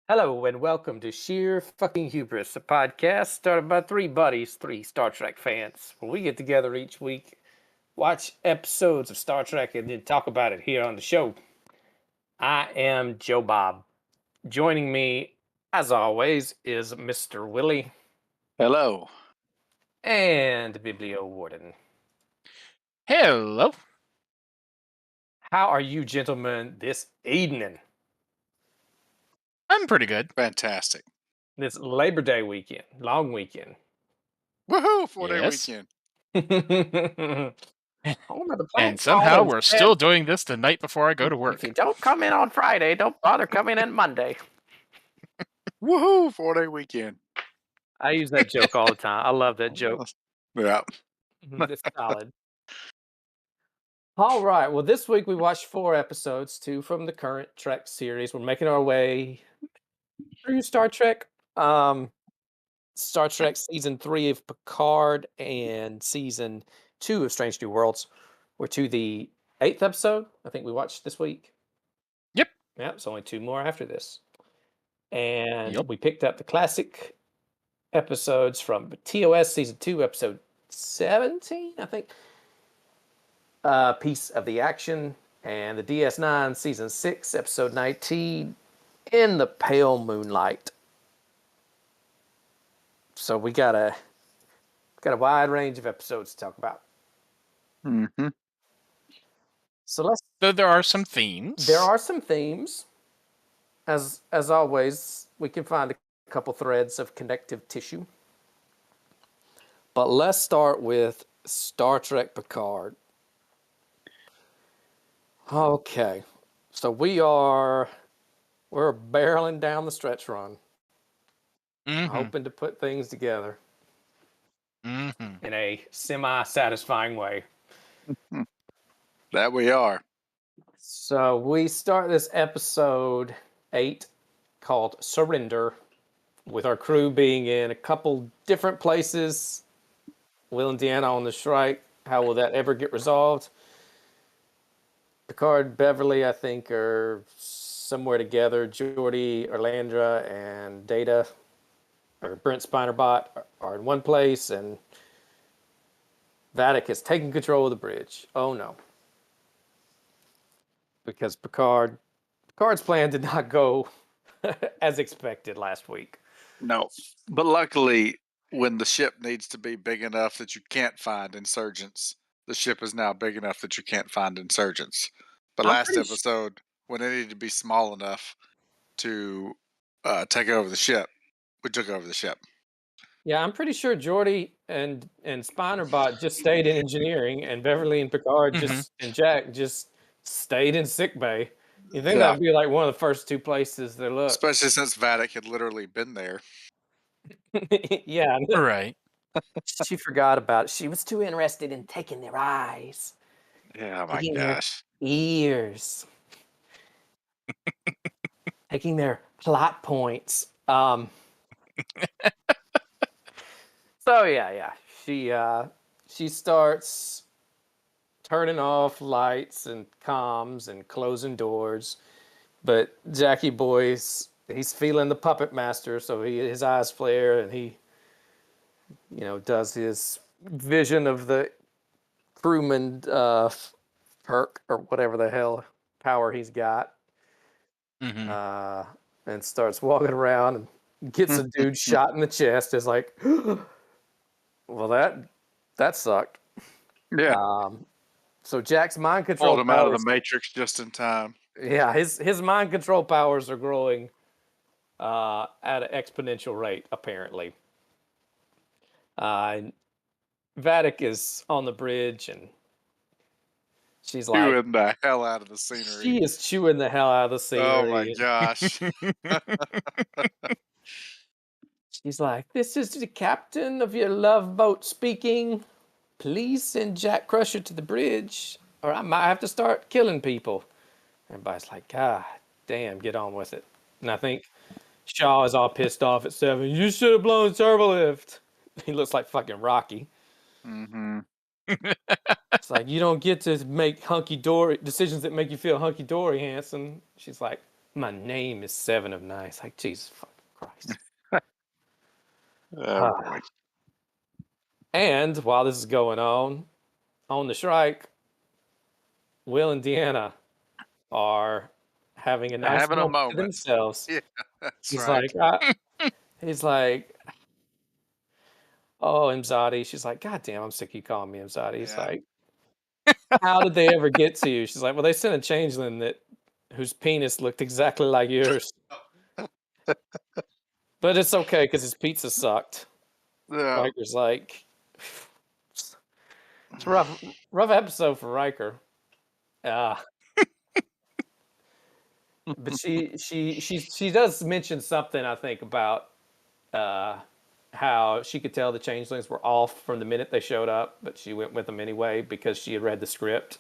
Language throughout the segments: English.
Hello and welcome to Sheer Fucking Hubris, a podcast started by three buddies, three Star Trek fans, where we get together each week, watch episodes of Star Trek, and then talk about it here on the show. I am Joe Bob. Joining me, as always, is Mr. Willie Hello. and Biblio Warden. Hello. How are you gentlemen this evening? I'm pretty good. Fantastic. This Labor Day weekend, long weekend. Woohoo! 4-day Yes. weekend. And somehow we're still doing this the night before I go to work. If you don't come in on Friday, don't bother coming in Monday. Woohoo! 4-day weekend. I use that joke all the time. I love that joke. Yeah. It's solid. All right. Well, this week we watched 4 episodes, 2 from the current Trek series. We're making our way through Star Trek. Star Trek season 3 of Picard and season 2 of Strange New Worlds. We're to the 8th episode, I think we watched this week. Yep. Yeah, it's only 2 more after this. And Yep. we picked up the classic episodes from TOS season 2, episode 17, I think. Piece of the Action, and the DS9 season 6, episode 19, In the Pale Moonlight. So we got a wide range of episodes to talk about. Mm-hmm. So Though there are some themes. There are some themes. As always, we can find a couple threads of connective tissue. But let's start with Star Trek Picard. Okay. So we're barreling down the stretch run. Hoping to put things together in a semi-satisfying way. That we are. So we start this episode 8 called Surrender, with our crew being in a couple different places. Will and Deanna on the strike. How will that ever get resolved? Picard, Beverly, I think, are somewhere together. Geordi, Orlandra, and Data, or Brent Spinerbot, are in one place, and Vadic is taking control of the bridge. Oh no. Because Picard's plan did not go as expected last week. No. But luckily, when the ship needs to be big enough that you can't find insurgents, the ship is now big enough that you can't find insurgents. But last episode, when it needed to be small enough to take over the ship, we took over the ship. Yeah, I'm pretty sure Geordi and Spinerbot just stayed in engineering, and Beverly and Picard and Jack just stayed in sickbay. You think that would be like one of the first 2 places they look? Especially since Vadic had literally been there. Yeah. Right. She forgot about it. She was too interested in taking their eyes. Yeah, my gosh. Ears. Taking their plot points. So yeah. She starts turning off lights and comms and closing doors. But Jackie Boy's he's feeling the puppet master, so his eyes flare and he does his vision of the crewman perk or whatever the hell power he's got. And starts walking around and gets a dude shot in the chest. Is like, well, that sucked. Yeah. So Jack's mind control Pulled him out of the Matrix just in time. Yeah, his mind control powers are growing at an exponential rate, apparently. And Vadic is on the bridge, and she's like chewing the hell out of the scenery. She is chewing the hell out of the scenery. Oh my gosh. She's like, "This is the captain of your love boat speaking. Please send Jack Crusher to the bridge, or I might have to start killing people." Everybody's like, "God damn, get on with it." And I think Shaw is all pissed off at 7. "You should have blown turbo lift." He looks like fucking Rocky. It's like, you don't get to make hunky-dory decisions that make you feel hunky-dory, Hanson. She's like, My name is Seven of Nice. Like, Jesus fucking Christ. Oh boy. And while this is going on the strike, Will and Deanna are having a nice Having a moment to moment. themselves. Yeah, that's He's right. like, oh, Imzadi. She's like, God damn, I'm sick of you calling me Imzadi. He's Yeah. like, how did they ever get to you? She's like, well, they sent a changeling whose penis looked exactly like yours. But it's okay because his pizza sucked. Yeah. Riker's like, it's a rough episode for Riker. But she does mention something, I think, about how she could tell the changelings were off from the minute they showed up, but she went with them anyway because she had read the script.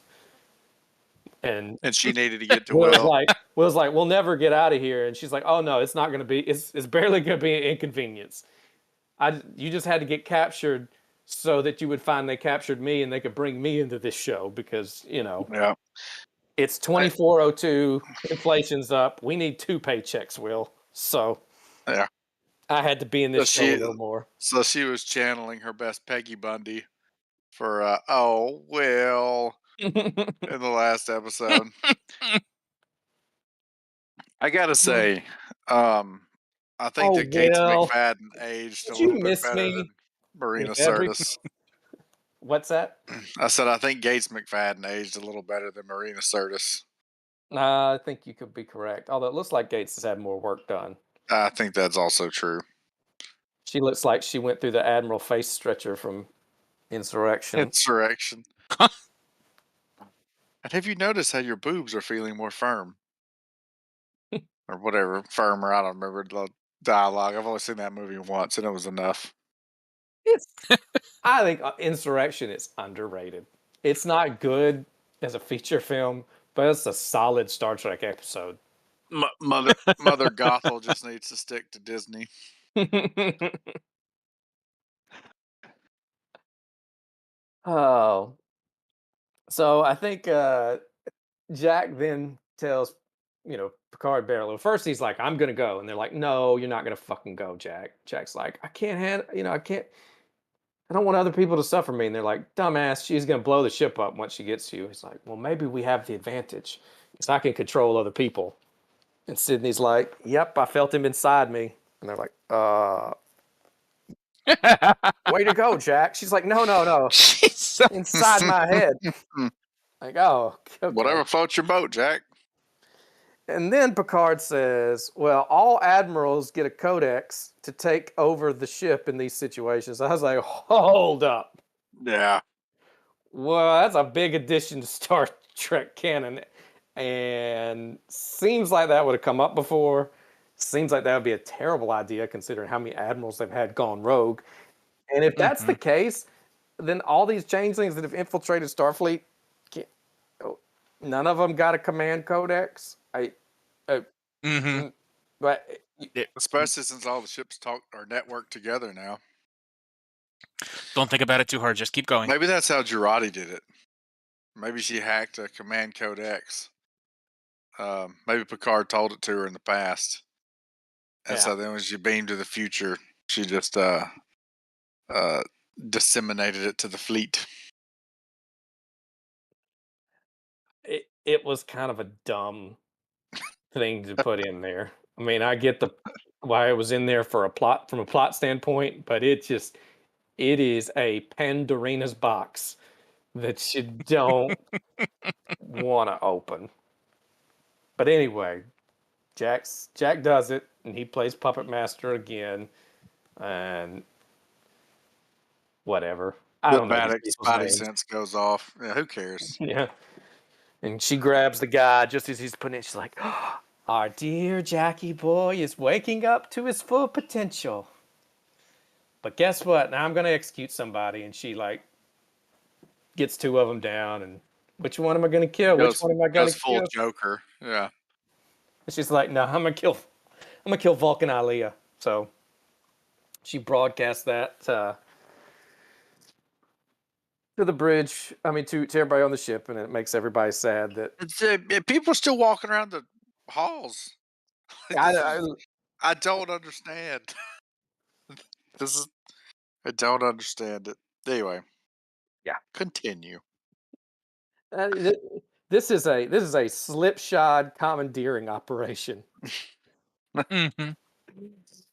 And she needed to get to Will's Will. like, we'll never get out of here. And she's like, oh no, it's not going to be. It's barely going to be an inconvenience. You just had to get captured so that you would find they captured me and they could bring me into this show because Yeah. it's 2402. Inflation's up. We need 2 paychecks, Will. So Yeah. I had to be in this show a little more. So she was channeling her best Peggy Bundy for oh Will in the last episode. I gotta say, I think that Gates Will, McFadden aged a did you little bit miss better me than Marina with every? Sirtis. What's that? I said I think Gates McFadden aged a little better than Marina Sirtis. I think you could be correct. Although it looks like Gates has had more work done. I think that's also true. She looks like she went through the Admiral face stretcher from Insurrection. Insurrection. And have you noticed how your boobs are feeling more firm? Or whatever, firmer, I don't remember the dialogue. I've only seen that movie once and it was enough. I think Insurrection is underrated. It's not good as a feature film, but it's a solid Star Trek episode. Mother Gothel just needs to stick to Disney. Oh. So I think Jack then tells, Picard barely. First he's like, I'm gonna go. And they're like, no, you're not gonna fucking go, Jack. Jack's like, I can't I don't want other people to suffer me. And they're like, dumbass, she's gonna blow the ship up once she gets to you. He's like, well, maybe we have the advantage. Because I can control other people. And Sydney's like, yep, I felt him inside me. And they're like, way to go, Jack. She's like, no. She's Inside my head. Like, oh, okay. Whatever floats your boat, Jack. And then Picard says, well, all admirals get a codex to take over the ship in these situations. I was like, hold up. Yeah. Well, that's a big addition to Star Trek canon. And seems like that would have come up before. Seems like that would be a terrible idea considering how many admirals they've had gone rogue. And if that's the case, then all these changelings that have infiltrated Starfleet, none of them got a command codex. But especially since all the ships talk or network together now. Don't think about it too hard. Just keep going. Maybe that's how Girardi did it. Maybe she hacked a command codex. Maybe Picard told it to her in the past. And so then when she beamed to the future, she just disseminated it to the fleet. It was kind of a dumb thing to put in there. I mean, I get why it was in there from a plot standpoint, but it is a Pandora's box that you don't want to open. But anyway, Jack does it, and he plays Puppet Master again, and whatever. I don't know. Spidey sense goes off. Yeah, who cares? Yeah. And she grabs the guy just as he's putting it. She's like, oh, our dear Jackie boy is waking up to his full potential. But guess what? Now I'm going to execute somebody. And she gets 2 of them down. And which one am I going to kill? Which one am I going to kill? Full Joker. Yeah. And she's like, no, I'm going to kill Vulcan Aliyah. So she broadcasts that to the bridge. I mean, to everybody on the ship. And it makes everybody sad that people are still walking around the halls. I don't understand. This is I don't understand it. Anyway, Yeah. continue. th- this is a slipshod commandeering operation. Hmm.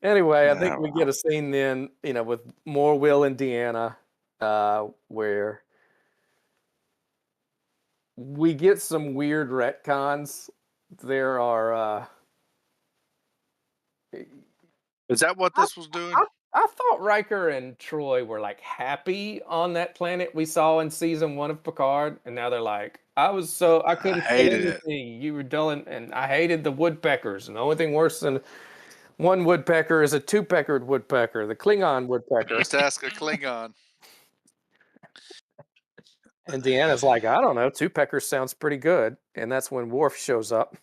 Anyway, I think Yeah, we get a scene then, with more Will and Deanna, where we get some weird retcons. There are. is that what I, this was doing? I thought Riker and Troy were like happy on that planet we saw in season 1 of Picard, and now they're like, I I couldn't hated stand the it. thing. You were dull, and I hated the woodpeckers. And the only thing worse than one woodpecker is a two-peckered woodpecker, the Klingon woodpecker. Just ask a Klingon. And Deanna's like, I don't know, two peckers sounds pretty good. And that's when Worf shows up.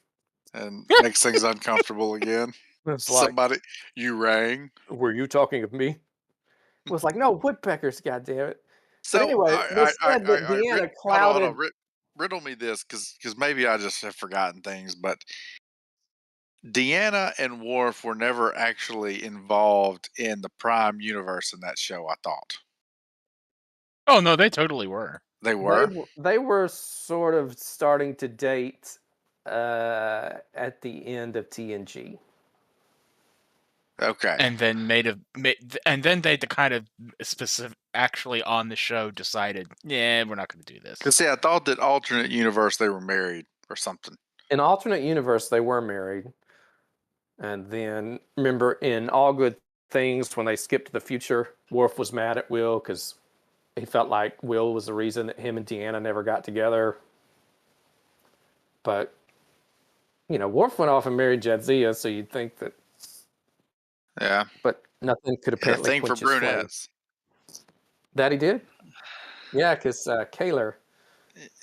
And makes things uncomfortable again. It's like, Somebody, you rang. were you talking of me? It was like, no, woodpeckers, goddammit. But So, anyway, they said that Deanna hold on, clouded. riddle me this, because maybe I just have forgotten things. But Deanna and Worf were never actually involved in the Prime universe in that show. I thought Oh no, they totally were. they were. They were sort of starting to date at the end of TNG. Okay. And then and then they kind of specific actually on the show decided, yeah, we're not going to do this. Because see, I thought that alternate universe they were married or something. In alternate universe, they were married. And then, remember, in All Good Things, when they skipped to the future, Worf was mad at Will because he felt like Will was the reason that him and Deanna never got together. But, Worf went off and married Jadzia, so you'd think that. Yeah. But nothing could A apparently thing for quench his flame. brunettes. That he did? Yeah, because Kaler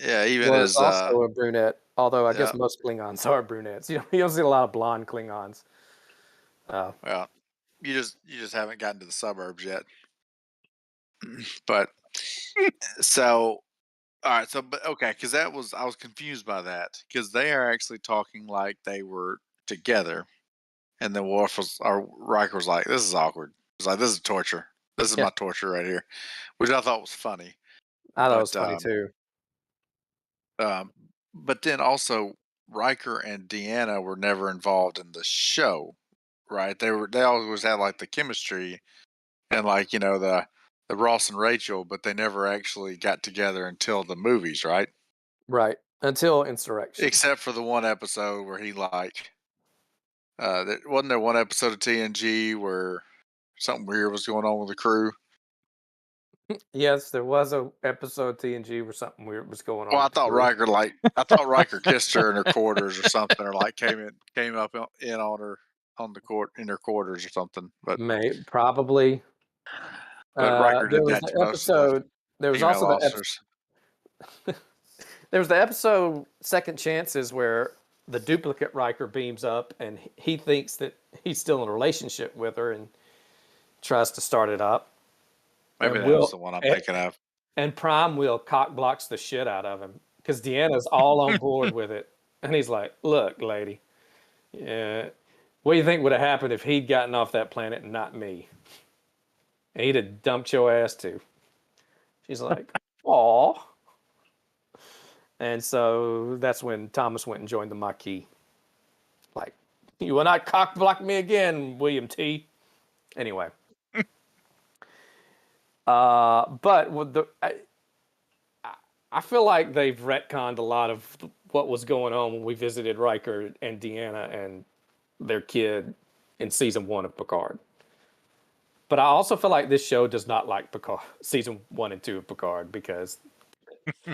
Yeah, even was as also a brunette, although I guess yeah. most Klingons are brunettes. You don't see a lot of blonde Klingons. Well, you just haven't gotten to the suburbs yet. But so all right, so but okay, because I was confused by that because they are actually talking like they were together, and then Riker was like, "This is awkward." He was like, "This is torture. This is Yeah. my torture right here," which I thought was funny. I thought it was But funny too. but then also Riker and Deanna were never involved in the show, right? They always had like the chemistry and like the Ross and Rachel, but they never actually got together until the movies, right? Right. Until Insurrection. Except for the one episode where he wasn't there one episode of TNG where something weird was going on with the crew. Yes, there was a episode of TNG where something weird was going on. Well, I with the thought crew. Riker kissed her in her quarters or something, or like came up in on her in her quarters or something. But Probably. Riker There did was that the to most of the episode. There was female also officers. there was the episode Second Chances where the duplicate Riker beams up and he thinks that he's still in a relationship with her and tries to start it up. Maybe And that was the one I'm thinking of. And Prime Will cock blocks the shit out of him because Deanna's all on board with it. And he's like, look, lady, what do you think would have happened if he'd gotten off that planet and not me? And he'd have dumped your ass too. She's like, aw. And so that's when Thomas went and joined the Maquis. Like, you will not cock block me again, William T. Anyway. But with I feel like they've retconned a lot of what was going on when we visited Riker and Deanna and their kid in season 1 of Picard. But I also feel like this show does not like Picard, season 1 and 2 of Picard, because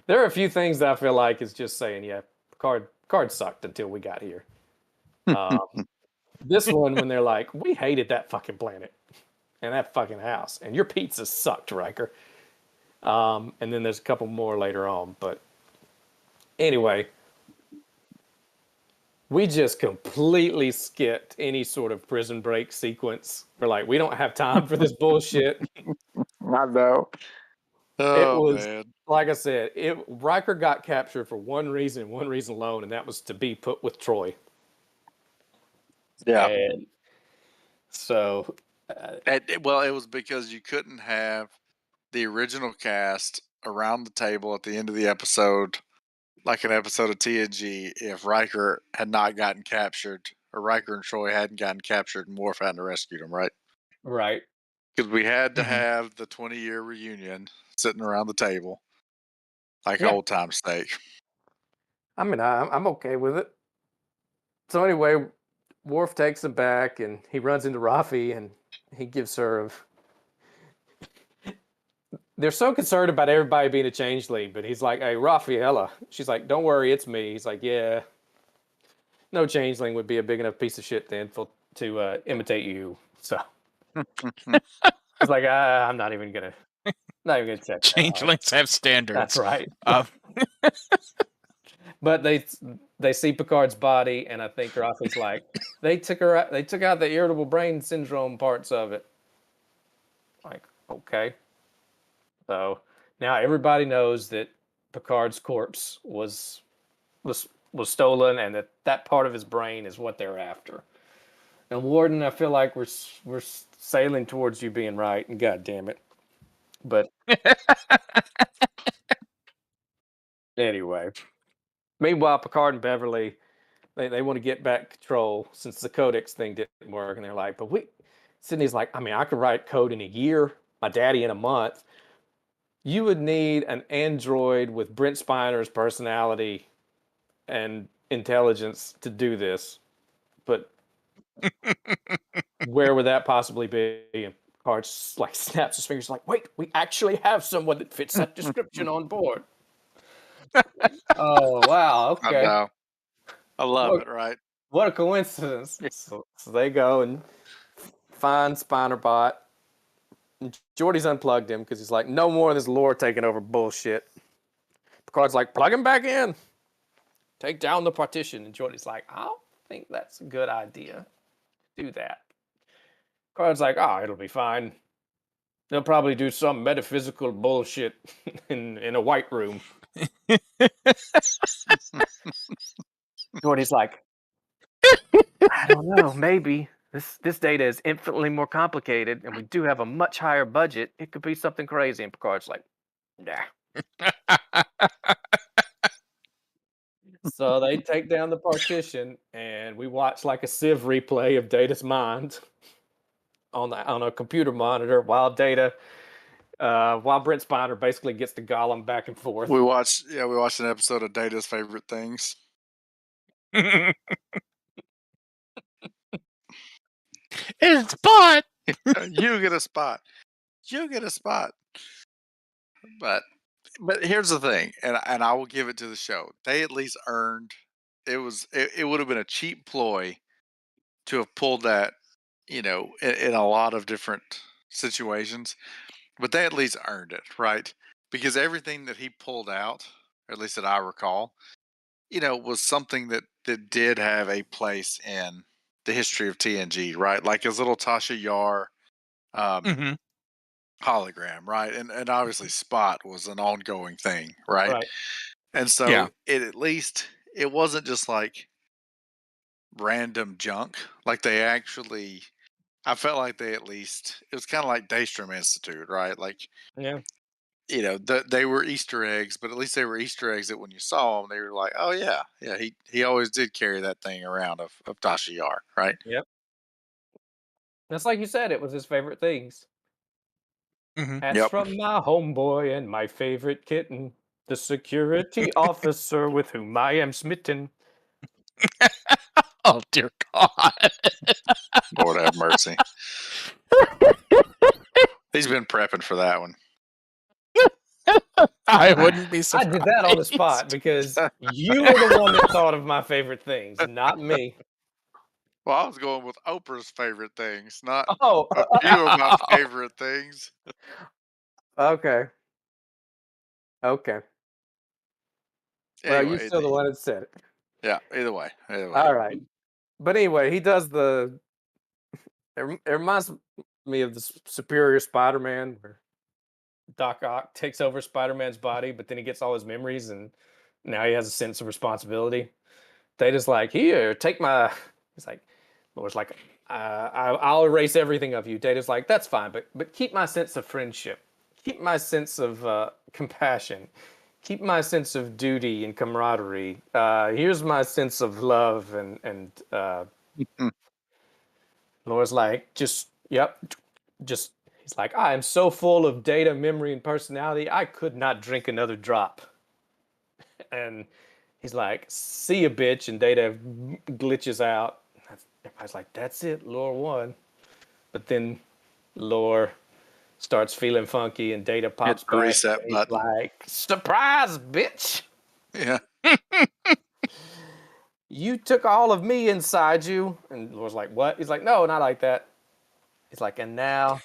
there are a few things that I feel like is just saying, yeah, Picard sucked until we got here. This one, when they're like, we hated that fucking planet and that fucking house, and your pizza sucked, Riker. And then there's a couple more later on. But anyway, we just completely skipped any sort of prison break sequence. We're like, we don't have time for this bullshit. I know. It was, Man. like I said, Riker got captured for one reason alone, and that was to be put with Troy. Yeah. And so, Well, it was because you couldn't have the original cast around the table at the end of the episode, like an episode of TNG, if Riker had not gotten captured, or Riker and Troy hadn't gotten captured, and Worf hadn't rescued them, right? right. Because we had to Mhm. have the 20-year reunion sitting around the table, like Yeah. old time steak. I mean, I'm okay with it. So anyway, Worf takes him back, and he runs into Rafi, and he gives her. They're so concerned about everybody being a changeling, but he's like, "Hey, Rafaela." She's like, "Don't worry, it's me." He's like, "Yeah, no changeling would be a big enough piece of shit to imitate you." So he's like, "I'm not even gonna check that out." Changelings have standards. That's right. Um, But they see Picard's body, and I think Rafi's like, they took out the irritable brain syndrome parts of it. Like, okay. So now everybody knows that Picard's corpse was stolen, and that part of his brain is what they're after. And Warden, I feel like we're sailing towards you being right, and God damn it. But anyway, meanwhile, Picard and Beverly, they want to get back control since the codex thing didn't work, and they're like, but Sydney's like, I mean, I could write code in a year, my daddy in a month. You would need an android with Brent Spiner's personality and intelligence to do this. But where would that possibly be? And Picard like snaps his fingers like, wait, we actually have someone that fits that description on board. Oh, wow. I Okay. know. I love it, right? What a coincidence. So they go and find Spinerbot. And Geordi's unplugged him because he's like, no more of this lore taking over bullshit. Picard's like, plug him back in. Take down the partition. And Geordi's like, I don't think that's a good idea. Do that. Picard's like, it'll be fine. They'll probably do some metaphysical bullshit in a white room. Geordi's like, I don't know, maybe. This data is infinitely more complicated, and we do have a much higher budget. It could be something crazy. And Picard's like, nah. So they take down the partition, and we watch like a Civ replay of Data's mind on a computer monitor while Brent Spiner basically gets to Gollum back and forth. We watched an episode of Data's Favorite Things. it's spot. You get a spot. You get a spot. But here's the thing, and I will give it to the show. They at least earned. It would have been a cheap ploy to have pulled that, in a lot of different situations, but they at least earned it, right? Because everything that he pulled out, or at least that I recall, was something that did have a place in the history of TNG, right? Like his little Tasha Yar Mhm. hologram, right? And obviously Spot was an ongoing thing, right? Right. And so Yeah. it wasn't just like random junk. Like I felt like they at least, it was kind of like Daystrom Institute, right? Like, Yeah. they were Easter eggs, but at least they were Easter eggs that when you saw them, they were like, oh yeah, he always did carry that thing around of Tasha Yar, right? Yep. That's like you said, it was his favorite things. Mhm. That's Yep. from my homeboy and my favorite kitten, the security officer with whom I am smitten. Oh dear God. Lord have mercy. He's been prepping for that one. I wouldn't be I surprised. did that on the spot because you were the one that thought of my favorite things, not me. Well, I was going with Oprah's favorite things, not Oh, a few of my favorite things. okay. Okay. Well, Anyway, you're still the one that said it. yeah. Either way. All right. But anyway, he does the. It reminds me of the Superior Spider-Man, where Doc Ock takes over Spider-Man's body, but then he gets all his memories, and now he has a sense of responsibility. They just like, here, take my. He's like, Laura's like, I'll erase everything of you. Data's like, that's fine, but keep my sense of friendship. Keep my sense of compassion. Keep my sense of duty and camaraderie. Here's my sense of love and Laura's like, just he's like, I am so full of data, memory, and personality, I could not drink another drop. And he's like, see ya, bitch, and Data glitches out. Everybody's like, that's it, Laura won. But then Laura starts feeling funky and Data pops Hit the back. reset And he's button. like, surprise, bitch. Yeah. You took all of me inside you. And Laura's like, what? He's like, no, not like that. He's like, and now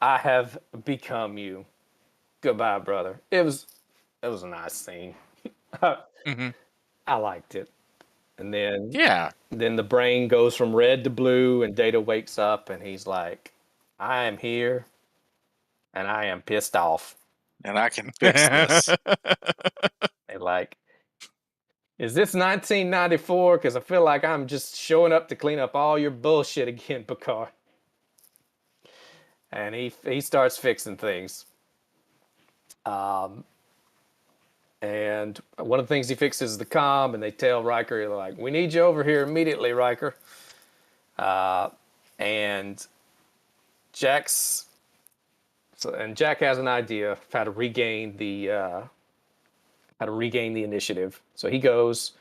I have become you. Goodbye, brother. It was a nice scene. Mhm. I liked it. And then Yeah. then the brain goes from red to blue and Data wakes up and he's like, I am here and I am pissed off. And I can fix this. And like, is this 1994? Because I feel like I'm just showing up to clean up all your bullshit again, Picard. And he starts fixing things. And one of the things he fixes is the comm, and they tell Riker, they're like, we need you over here immediately, Riker. And Jack has an idea of how to regain the initiative. So he goes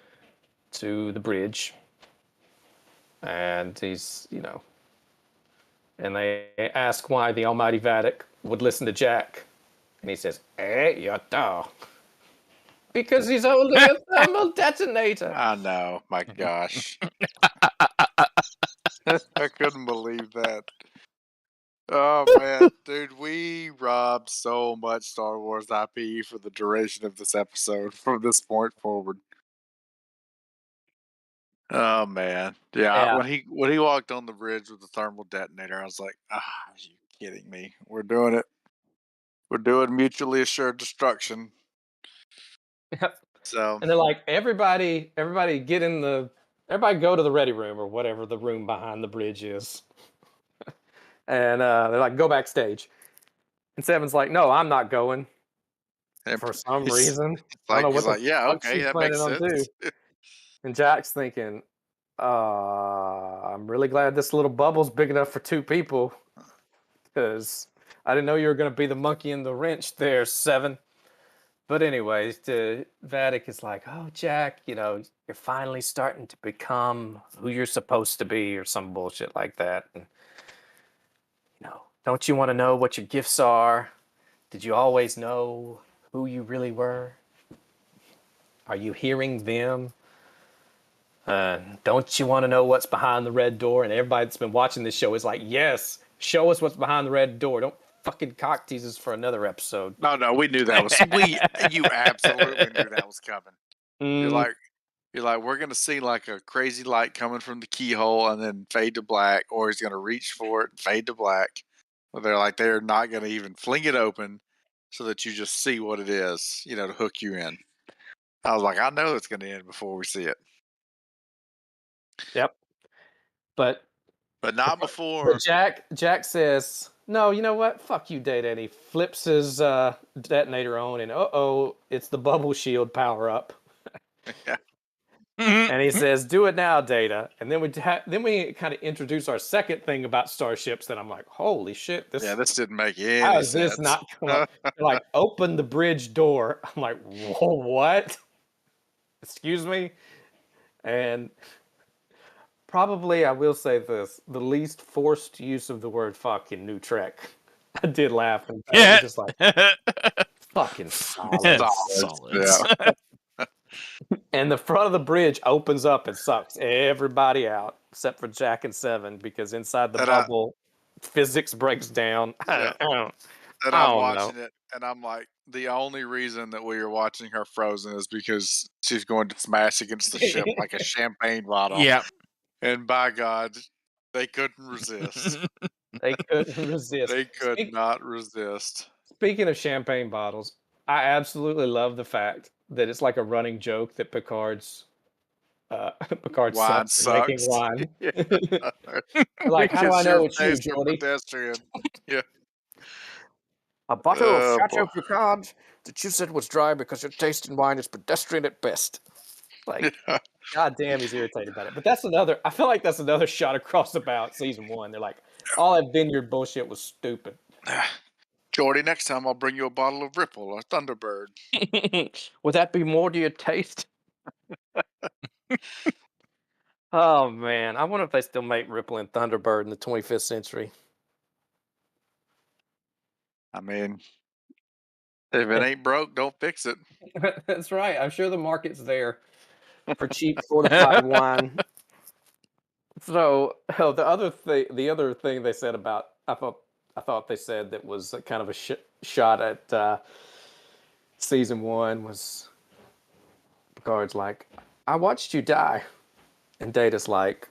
to the bridge, and and they ask why the Almighty Vadic would listen to Jack, and he says, your dog. Because he's holding a thermal detonator. I know. My gosh. I couldn't believe that. Oh, man. Dude, we robbed so much Star Wars IP for the duration of this episode from this point forward. Oh, man. Yeah, Yeah. when he walked on the bridge with the thermal detonator, I was like, are you kidding me? We're doing it. We're doing mutually assured destruction. Yep. So, And they're like, everybody everybody go to the ready room or whatever the room behind the bridge is. And they're like, go backstage. And Seven's like, no, I'm not going. and For some he's reason. I don't know he's what like, the yeah, fuck okay, she's that planning makes on do. sense. And Jack's thinking, I'm really glad this little bubble's big enough for two people. Because I didn't know you were going to be the monkey in the wrench there, Seven. But anyways, Vatic is like, oh, Jack, you're finally starting to become who you're supposed to be or some bullshit like that. And, don't you want to know what your gifts are? Did you always know who you really were? Are you hearing them? Don't you want to know what's behind the red door? And everybody that's been watching this show is like, yes, show us what's behind the red door. Don't fucking cock tease us for another episode. No, we knew that was you absolutely knew that was coming. You're like, we're gonna see like a crazy light coming from the keyhole and then fade to black, or he's gonna reach for it and fade to black. But they're not gonna even fling it open so that you just see what it is, to hook you in. I was like, I know it's gonna end before we see it. Yep. But not before. Jack says, no, you know what? Fuck you, Data. And he flips his detonator on, and it's the bubble shield power up. Yeah. And he says, do it now, Data. And then we kind of introduce our second thing about starships that I'm like, holy shit, this didn't make any how sense. does this not come up? Like, open the bridge door. I'm like, whoa, what? Excuse me? And probably, I will say this, the least forced use of the word fuck in New Trek. I did laugh. And I was just like, fucking solid. Solid. And the front of the bridge opens up and sucks everybody out, except for Jack and Seven, because inside the bubble, physics breaks down. Yeah. And I'm watching it, and I'm like, the only reason that we are watching her frozen is because she's going to smash against the ship like a champagne bottle. Yeah. And by God, they couldn't resist. They couldn't resist. They could not resist. Speaking of champagne bottles, I absolutely love the fact that it's like a running joke that Picard's Picard Wine sucks at making sucks. wine. Yeah. Like, how do I Because you're know it's you, tasting Geordie? pedestrian. Yeah. A bottle of Oh boy. Chateau Picard that you said was dry because your taste in wine is pedestrian at best. Like, Yeah. God damn, he's irritated about it. But that's another. I feel like that's another shot across about season 1. They're like, all that vineyard bullshit was stupid. Jordy, next time I'll bring you a bottle of Ripple or Thunderbird. Would that be more to your taste? Oh man, I wonder if they still make Ripple and Thunderbird in the 25th century. I mean, if it ain't broke, don't fix it. That's right. I'm sure the market's there for cheap fortified wine. So the other thing they said about I thought they said that was kind of a shot at season 1 was Picard's like, I watched you die, and Data's like,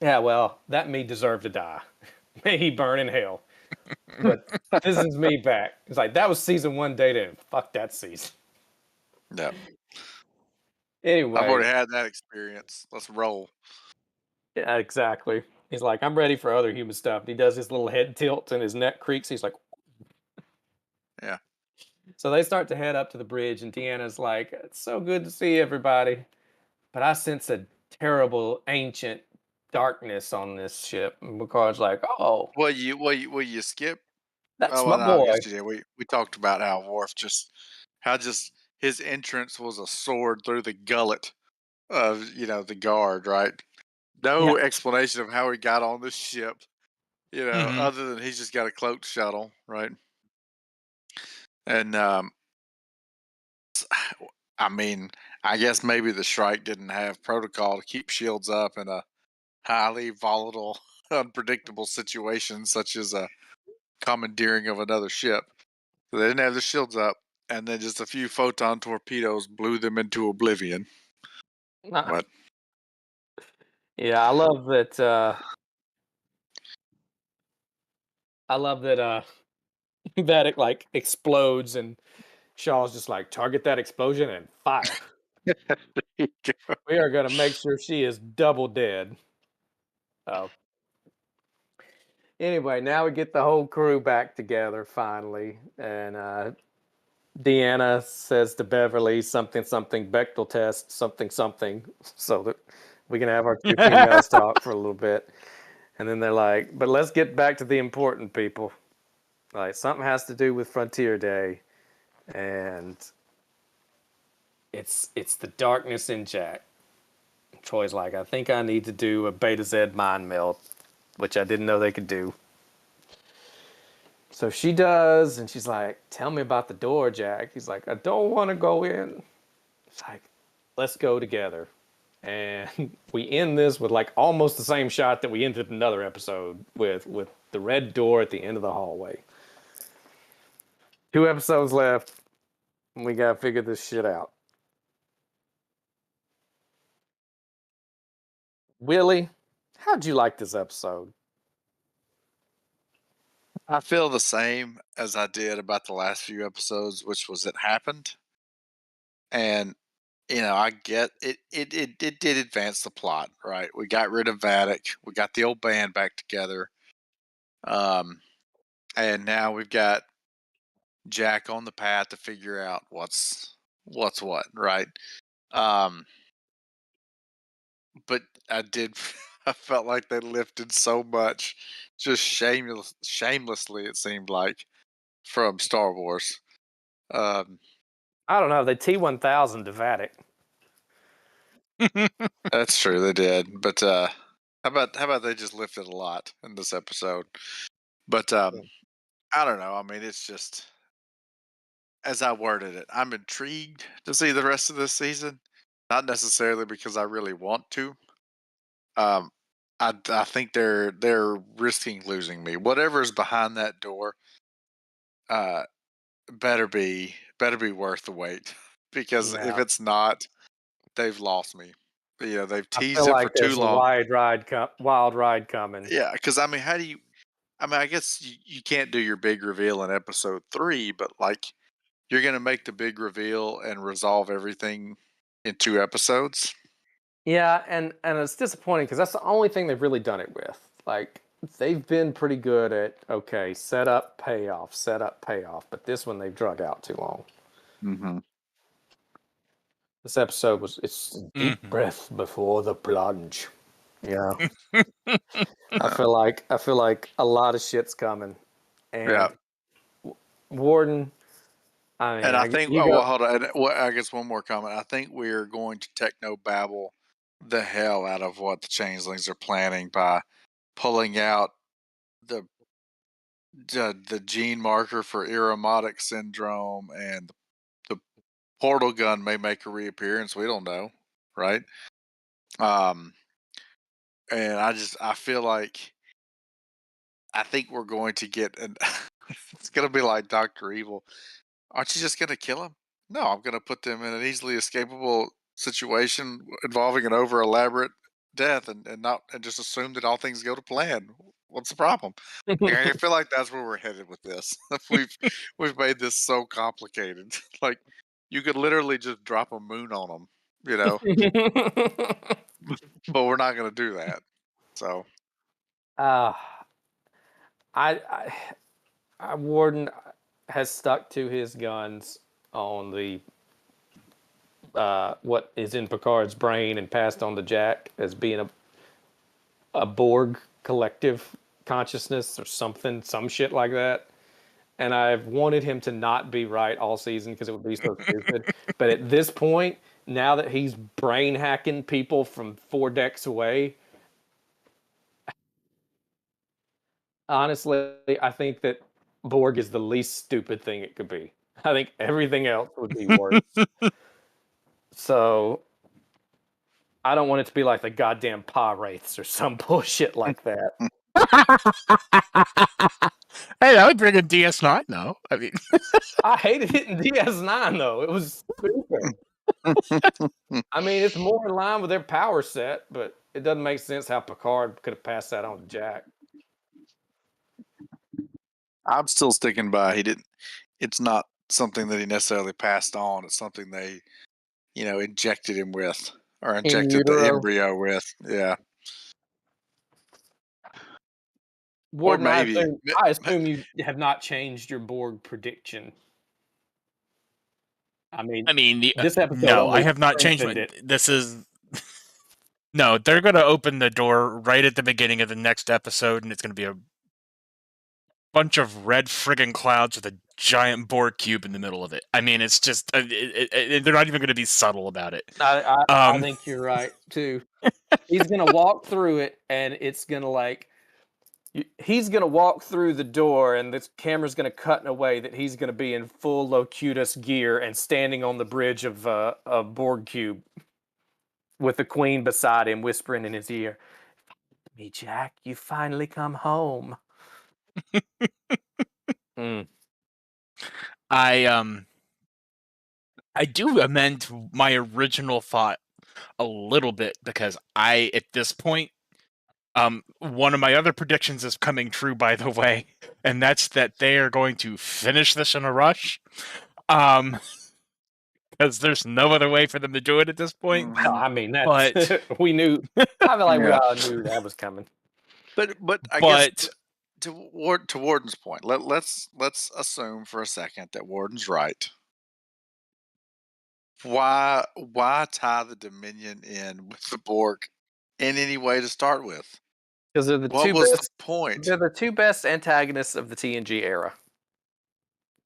yeah, well, that me deserved to die. May he burn in hell. But this is me back. It's like that was season 1 Data, and fuck that season. No. Anyway, I've already had that experience. Let's roll. yeah, exactly. He's like, I'm ready for other human stuff. And he does his little head tilt and his neck creaks. He's like, Yeah. so they start to head up to the bridge, and Deanna's like, it's so good to see everybody, but I sense a terrible ancient darkness on this ship. And Picard's like, oh, Will you skip? that's Oh my well, no, I boy. guess you did. We talked about how Worf how his entrance was a sword through the gullet of the guard, right? Yeah, No explanation of how he got on this ship, Mhm. other than he's just got a cloaked shuttle, right? And I mean, I guess maybe the Shrike didn't have protocol to keep shields up in a highly volatile, unpredictable situation such as a commandeering of another ship. So they didn't have the shields up, and then just a few photon torpedoes blew them into oblivion. But yeah. I love that. I love that. That it like explodes, and Shaw's just like, target that explosion and fire. We are gonna make sure she is double dead. Oh. Anyway, now we get the whole crew back together finally, and Deanna says to Beverly something something Bechtel test something something, so that we can have our two females talk for a little bit, and then they're like, "But let's get back to the important people. Like something has to do with Frontier Day, and it's the darkness in Jack." Troy's like, "I think I need to do a Beta Z mind meld, which I didn't know they could do." So she does, and she's like, "Tell me about the door, Jack." He's like, "I don't want to go in." It's like, "Let's go together." And we end this with like almost the same shot that we ended another episode with the red door at the end of the hallway. 2 episodes left, and we gotta figure this shit out. Willie, how'd you like this episode? I feel the same as I did about the last few episodes, which was it happened, and I get it. It did advance the plot, right? We got rid of Vatic. We got the old band back together. Um, and now we've got Jack on the path to figure out what's what, right? Um, but I did. I felt like they lifted so much, just shamelessly. It seemed like from Star Wars. Um, I don't know. They T-1000 to Vatic. that's true, they did. But how about they just lifted a lot in this episode? But I don't know. I mean, it's just as I worded it. I'm intrigued to see the rest of this season, not necessarily because I really want to. Um, I think they're risking losing me. Whatever's behind that door, uh, better be worth the wait. Because if Yeah, it's not, they've lost me. They've I teased feel it for like too there's a long. wild ride coming. Yeah, because I mean, how do you? I mean, I guess you can't do your big reveal in episode 3, but like you're gonna make the big reveal and resolve everything in 2 episodes. Yeah, and it's disappointing because that's the only thing they've really done it with. Like, they've been pretty good at, okay, set up, payoff, but this one they've drug out too long. Mm-hmm. This episode it's deep breath before the plunge. Yeah. I feel like a lot of shit's coming. And Warden, I mean, And I think, you go, hold on. I guess one more comment. I think we're going to techno babble the hell out of what the changelings are planning by pulling out the gene marker for Irumodic syndrome, and the portal gun may make a reappearance. We don't know, right? And I feel like I think we're going to get an. It's going to be like Dr. Evil. Aren't you just going to kill him? No, I'm going to put them in an easily escapable situation involving an over elaborate death, and just assume that all things go to plan. What's the problem? I feel like that's where we're headed with this. we've made this so complicated. Like, you could literally just drop a moon on them, you know. But we're not going to do that. So, Warden has stuck to his guns on the what is in Picard's brain and passed on to Jack as being a Borg collective consciousness or something, some shit like that. And I've wanted him to not be right all season because it would be so stupid. But at this point, now that he's brain hacking people from 4 decks away, honestly, I think that Borg is the least stupid thing it could be. I think everything else would be worse. So I don't want it to be like the goddamn Pa Wraiths or some bullshit like that. Hey, that would bring in DS9, though. I mean, I hated it in DS9 though. It was stupid. I mean, it's more in line with their power set, but it doesn't make sense how Picard could have passed that on to Jack. I'm still sticking by he didn't. It's not something that he necessarily passed on. It's something they, injected him with, or injected the embryo with. Yeah. Warden, or maybe. I assume you have not changed your Borg prediction. I mean, this episode. No, I have not changed it. This is no. They're going to open the door right at the beginning of the next episode, and it's going to be a bunch of red friggin' clouds with a giant Borg cube in the middle of it. I mean, it's just they're not even going to be subtle about it. I think you're right too. He's going to walk through it, and it's going to he's going to walk through the door, and this camera's going to cut in a way that he's going to be in full Locutus gear and standing on the bridge of a Borg cube with the Queen beside him, whispering in his ear, "Me, Jack, you finally come home." I do amend my original thought a little bit because at this point, one of my other predictions is coming true, by the way, and that's that they are going to finish this in a rush. Because there's no other way for them to do it at this point. Well, I mean, we knew. I feel like we all knew that was coming. But I guess to Warden's point, let's assume for a second that Warden's right. Why tie the Dominion in with the Borg in any way to start with? Because they're the point? They're the two best antagonists of the TNG era,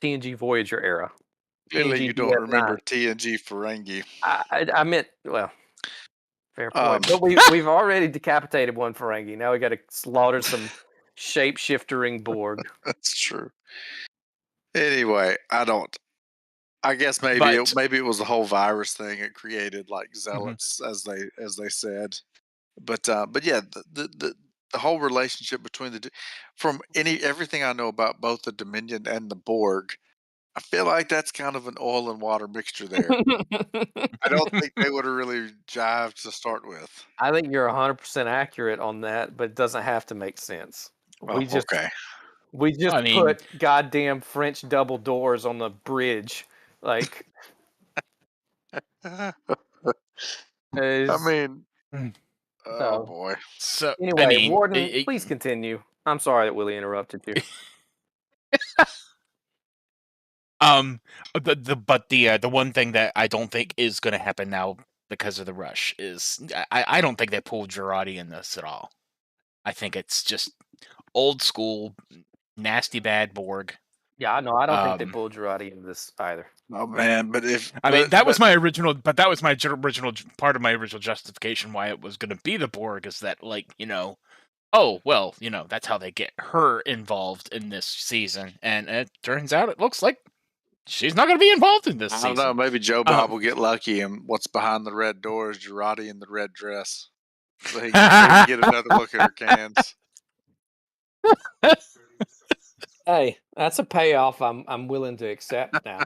TNG Voyager era. Clearly, you don't remember TNG Ferengi. I meant, well, fair point. But we've already decapitated one Ferengi. Now we got to slaughter some shape-shiftering Borg. That's true. Anyway, I guess maybe it was the whole virus thing. It created like zealots, as they said. But yeah, the whole relationship between from everything I know about both the Dominion and the Borg, I feel like that's kind of an oil and water mixture there. I don't think they would have really jived to start with. I think you're 100% accurate on that, but it doesn't have to make sense. We just put goddamn French double doors on the bridge. Like, I mean, Oh So- boy. So Anyway, I mean, Warden, please continue. I'm sorry that Willie interrupted you. the one thing that I don't think is going to happen now because of the rush is I don't think they pulled Girardi in this at all. I think it's just old school, nasty bad Borg. Yeah, no, I don't think they pulled Girardi into this either. Oh man, but if that was my original, but that was my original part of my original justification why it was going to be the Borg is that oh well, that's how they get her involved in this season, and it turns out it looks like she's not going to be involved in this season. I don't know. Maybe Joe Bob will get lucky, and what's behind the red door is Girardi in the red dress, so he can get another look at her cans. Hey, that's a payoff I'm willing to accept now.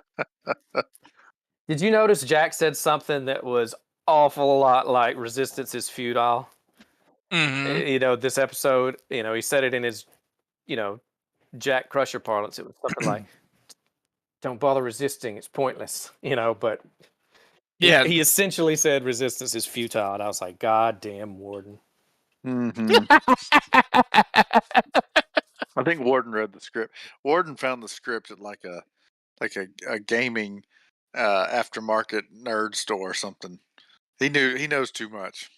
Did you notice Jack said something that was awful lot like resistance is futile? Mm-hmm. This episode, he said it in his, Jack Crusher parlance. It was something like, don't bother resisting, it's pointless, but yeah, he essentially said resistance is futile, and I was like, God damn, Warden. Mm-hmm. I think Warden read the script. Warden found the script at like a gaming aftermarket nerd store or something. He knows too much.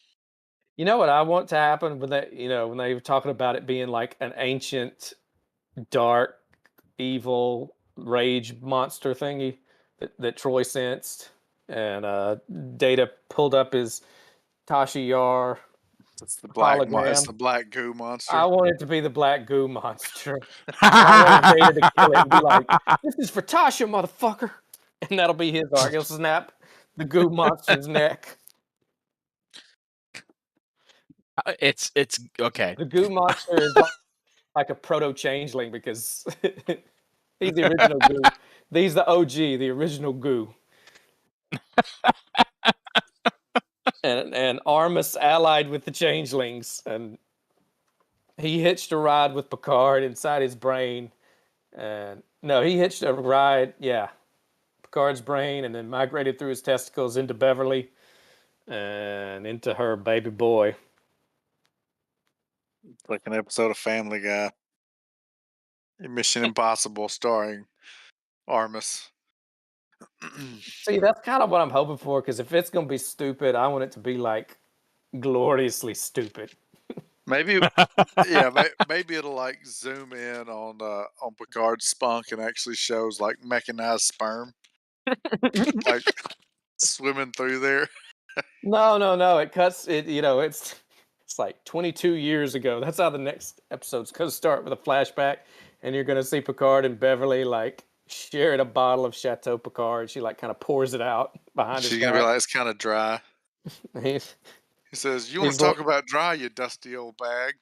You know what I want to happen when when they were talking about it being like an ancient, dark, evil rage monster thingy that Troy sensed, and Data pulled up his Tasha Yar. It's the hologram. It's the black goo monster. I want it to be the black goo monster. I want Data to kill it and be like, "This is for Tasha, motherfucker," and that'll be his arc. He'll snap the goo monster's neck. It's okay. The goo monster is like a proto changeling because he's the original goo. He's the OG, the original goo. and Armus allied with the changelings, and he hitched a ride with Picard inside his brain. And no, he hitched a ride, Picard's brain, and then migrated through his testicles into Beverly and into her baby boy. Like an episode of Family Guy. Mission Impossible starring Armus. See, that's kind of what I'm hoping for, because if it's going to be stupid, I want it to be like gloriously stupid. Maybe, maybe it'll like zoom in on Picard's spunk and actually shows like mechanized sperm, like swimming through there. No. It cuts it. It's like 22 years ago. That's how the next episode's going to start, with a flashback, and you're going to see Picard and Beverly like sharing a bottle of Chateau Picard. She like kind of pours it out behind his She's back. gonna be like, it's kind of dry. He says, "You want to talk about dry, you dusty old bag."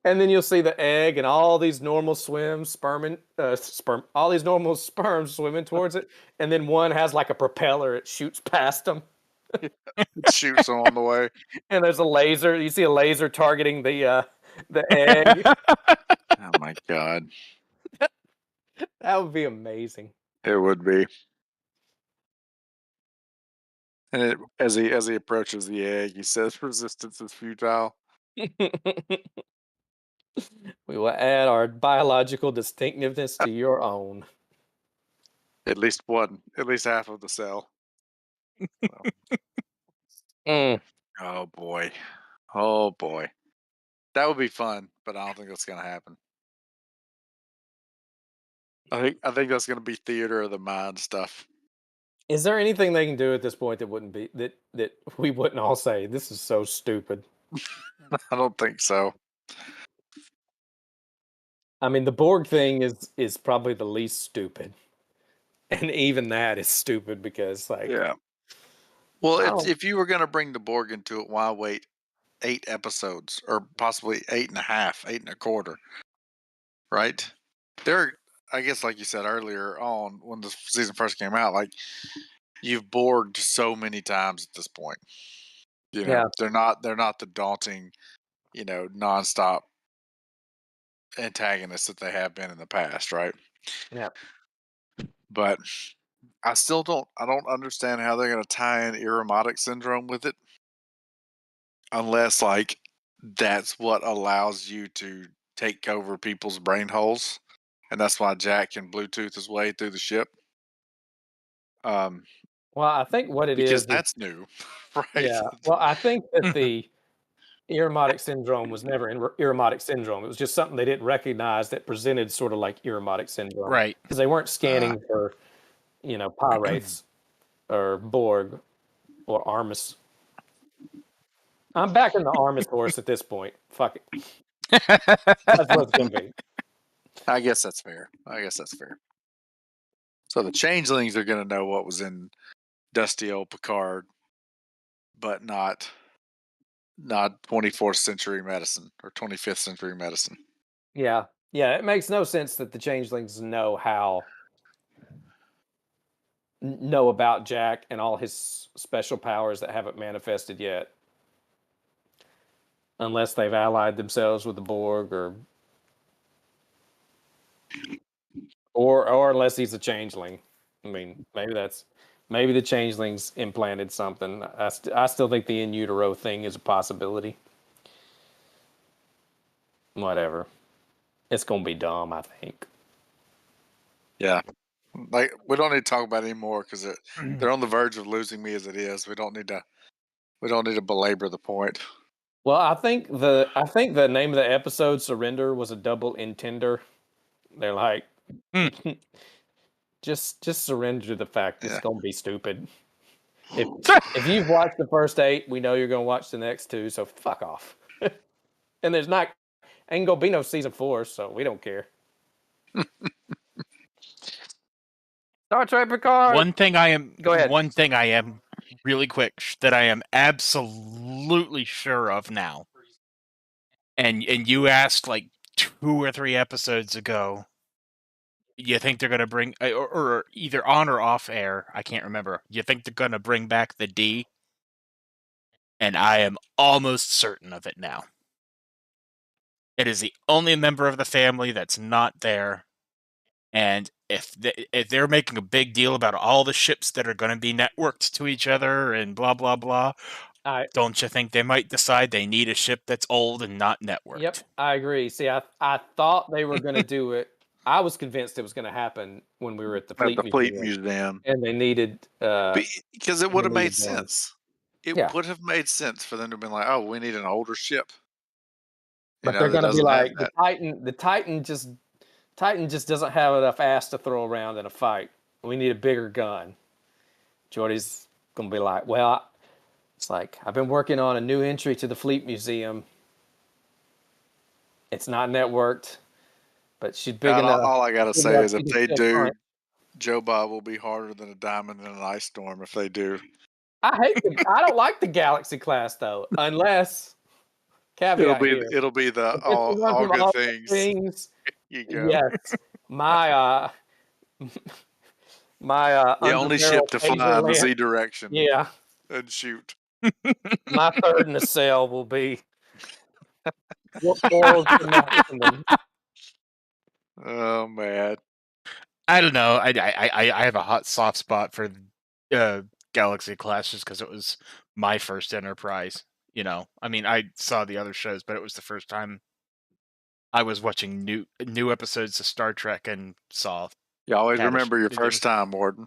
And then you'll see the egg and all these normal all these normal sperms swimming towards it, and then one has like a propeller. It shoots past them. It shoots them on the way. And there's a laser. You see a laser targeting the egg. Oh my god, That would be amazing. it would be. And as he approaches the egg, he says, "Resistance is futile." We will add our biological distinctiveness to your own. At least half of the cell. Mm. Oh boy, that would be fun, but I don't think that's gonna happen. I think that's gonna be theater of the mind stuff. Is there anything they can do at this point that wouldn't be that we wouldn't all say this is so stupid? I don't think so. I mean, the Borg thing is probably the least stupid, and even that is stupid because Yeah. Well, if you were going to bring the Borg into it, why wait 8 episodes or possibly 8.5, 8.25? Right? I guess, like you said earlier on when the season first came out, like you've Borged so many times at this point. They're not the daunting, nonstop antagonists that they have been in the past, right? Yeah. But I still don't. I don't understand how they're going to tie in Irumodic syndrome with it, unless like that's what allows you to take over people's brain holes, and that's why Jack can Bluetooth his way through the ship. Um, Well, I think what it because is that's new, right? yeah. Well, I think that the Irumodic syndrome was never Irumodic syndrome. It was just something they didn't recognize that presented sort of like Irumodic syndrome. Right. Because they weren't scanning for, pirates or Borg or Armus. I'm back in the Armus horse at this point. Fuck it. That's what it's going to be. I guess that's fair. So the changelings are going to know what was in dusty old Picard, but not 24th century medicine or 25th century medicine. Yeah. Yeah. It makes no sense that the changelings know about Jack and all his special powers that haven't manifested yet. Unless they've allied themselves with the Borg or unless he's a changeling. I mean, maybe the changelings implanted something. I still think the in utero thing is a possibility. Whatever. It's going to be dumb, I think. Yeah. Like, we don't need to talk about it anymore because they're on the verge of losing me as it is. We don't need to belabor the point. Well, I think the name of the episode, Surrender, was a double intender. They're like, just surrender to the fact it's going to be stupid. If you've watched the first 8, we know you're going to watch the next 2, so fuck off. And ain't going to be no season 4, so we don't care. Star Trek Picard. Go ahead. One thing I am really quick that I am absolutely sure of now. And you asked like 2 or 3 episodes ago. You think they're gonna bring, or either on or off air? I can't remember. You think they're gonna bring back the D? And I am almost certain of it now. It is the only member of the family that's not there. And if they're making a big deal about all the ships that are going to be networked to each other and blah, blah, blah, don't you think they might decide they need a ship that's old and not networked? Yep, I agree. See, I thought they were going to do it. I was convinced it was going to happen when we were at the Fleet Museum. And they needed... because it would have made sense. It Yeah. would have made sense for them to have been like, oh, we need an older ship. But they're going to be like, the Titan just doesn't have enough ass to throw around in a fight. We need a bigger gun. Geordi's going to be like, well, it's like, I've been working on a new entry to the Fleet Museum. It's not networked, but she's big enough. All I got to say is if they do, Joe Bob will be harder than a diamond in an ice storm if they do. I don't like the Galaxy class, though, unless... Caveat it'll be the all good things. You go. Yes, my the only ship to fly in the Z direction. Yeah, and shoot. My third in the cell will be. Oh man, I don't know. I have a hot soft spot for Galaxy class just because it was my first Enterprise. I mean, I saw the other shows, but it was the first time I was watching new episodes of Star Trek and saw. You always remember your first time, Warden.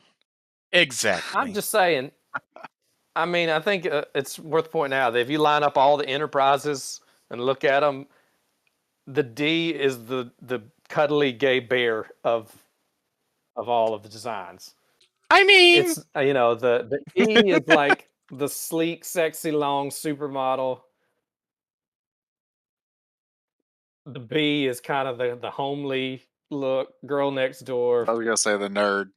Exactly. I'm just saying. I mean, I think it's worth pointing out that if you line up all the Enterprises and look at them, the D is the cuddly gay bear of all of the designs. I mean, it's the E is like the sleek, sexy, long supermodel. The B is kind of the homely look, girl next door. I was gonna say the nerd.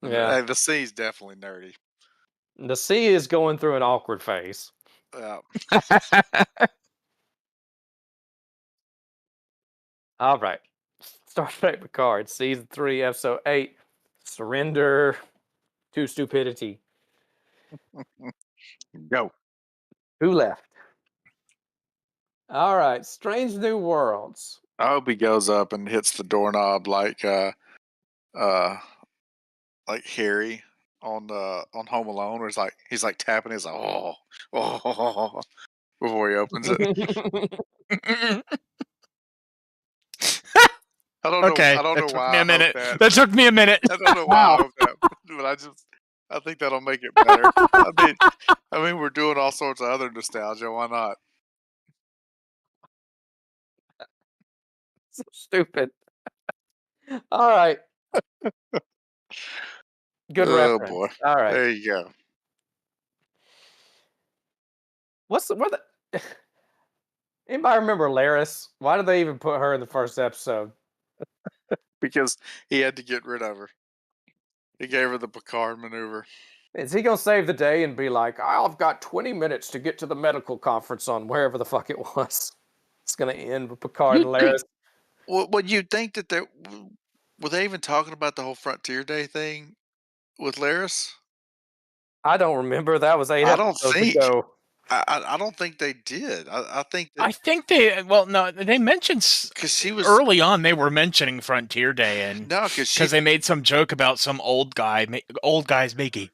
Yeah, the C is definitely nerdy. The C is going through an awkward phase. Yeah. All right, Star Trek Picard, Season 3, Episode 8, Surrender to Stupidity. Go. Who left? All right, Strange New Worlds. I hope he goes up and hits the doorknob like like Harry on Home Alone, where he's like tapping his oh before he opens it. I don't know. Okay, I don't that know took why me a I hope minute. that. That took me a minute. I don't know why I hope that, but I think that'll make it better. I mean, we're doing all sorts of other nostalgia. Why not? So stupid. All right. Good Oh reference. boy. All right. There you go. What the anybody remember Laris? Why did they even put her in the first episode? Because he had to get rid of her. He gave her the Picard maneuver. Is he gonna save the day and be like, I've got 20 minutes to get to the medical conference on wherever the fuck it was? It's gonna end with Picard and Laris. Well, you'd think that were they even talking about the whole Frontier Day thing with Laris? I don't remember. That was 8 I don't episodes think. ago. I don't think they did. I think that I think they mentioned because she was early on. They were mentioning Frontier Day, and no, because they made some joke about some old guy's making.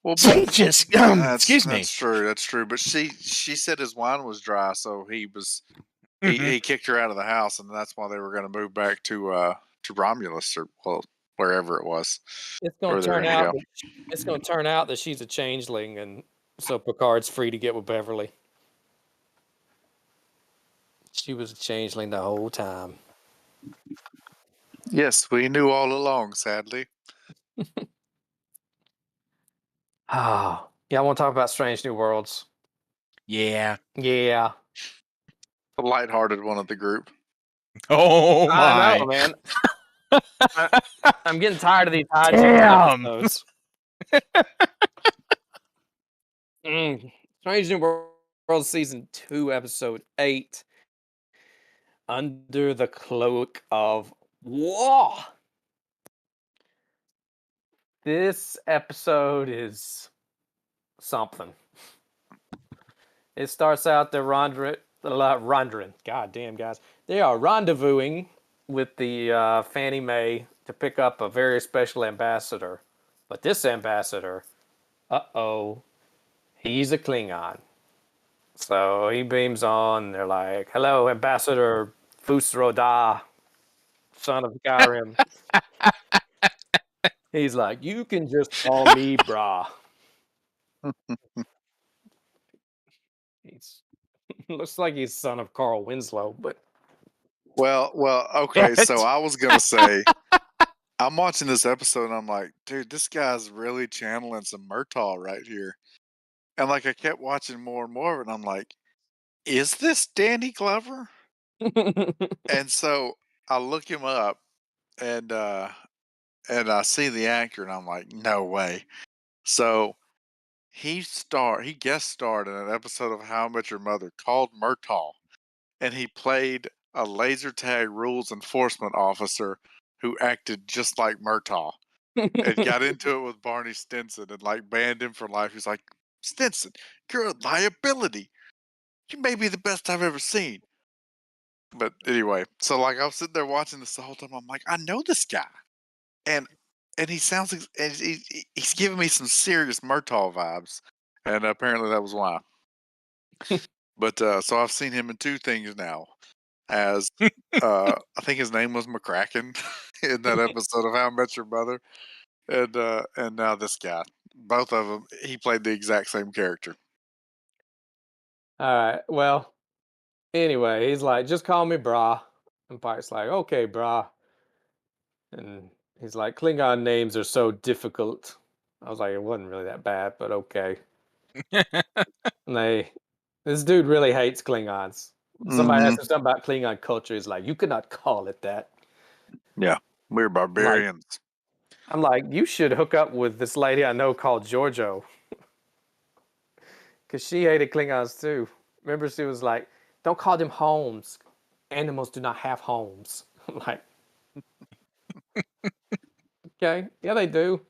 Well, excuse me. That's true. That's true. But she said his wine was dry, so he kicked her out of the house, and that's why they were going to move back to Romulus or wherever it was. It's going to turn out. It's going to turn out that she's a changeling, and so Picard's free to get with Beverly. She was a changeling the whole time. Yes, we knew all along. Sadly. Oh, yeah. I want to talk about Strange New Worlds. Yeah. Yeah. The lighthearted one of the group. Oh my! I know, man. I'm getting tired of these Damn. episodes. Strange New Worlds season 2, episode 8. Under the Cloak of War. This episode is something. It starts out they're rendezvousing. God damn, guys. They are rendezvousing with the Fannie Mae to pick up a very special ambassador. But this ambassador, he's a Klingon. So he beams on. They're like, hello, Ambassador Fusroda, son of Skyrim. He's like, you can just call me brah. He's looks like he's son of Carl Winslow, but well, okay. So I was gonna say, I'm watching this episode and I'm like, dude, this guy's really channeling some Murtaugh right here. And like I kept watching more and more of it, and I'm like, is this Danny Glover? And so I look him up, and I see the actor, and I'm like, no way. So he guest starred in an episode of How I Met Your Mother called Murtaugh, and he played a laser tag rules enforcement officer who acted just like Murtaugh. And got into it with Barney Stinson and like banned him for life. He's like, Stinson, you're a liability. You may be the best I've ever seen. But anyway, so like I was sitting there watching this the whole time. I'm like, I know this guy, and he sounds like and he's giving me some serious Murtaugh vibes, and apparently that was why. But so I've seen him in 2 things now. As I think his name was McCracken in that episode of How I Met Your Mother, and now this guy. Both of them, he played the exact same character. all right. Well, anyway, he's like, just call me brah. And Pike's like, okay, brah. And he's like, Klingon names are so difficult. I was like, it wasn't really that bad, but okay. And this dude really hates Klingons. Somebody asked him something about Klingon culture. He's like, you could not call it that. Yeah, we're barbarians. I'm like, you should hook up with this lady I know called Giorgio. Because she hated Klingons too. Remember, she was like, don't call them homes. Animals do not have homes. I'm like, okay, yeah, they do.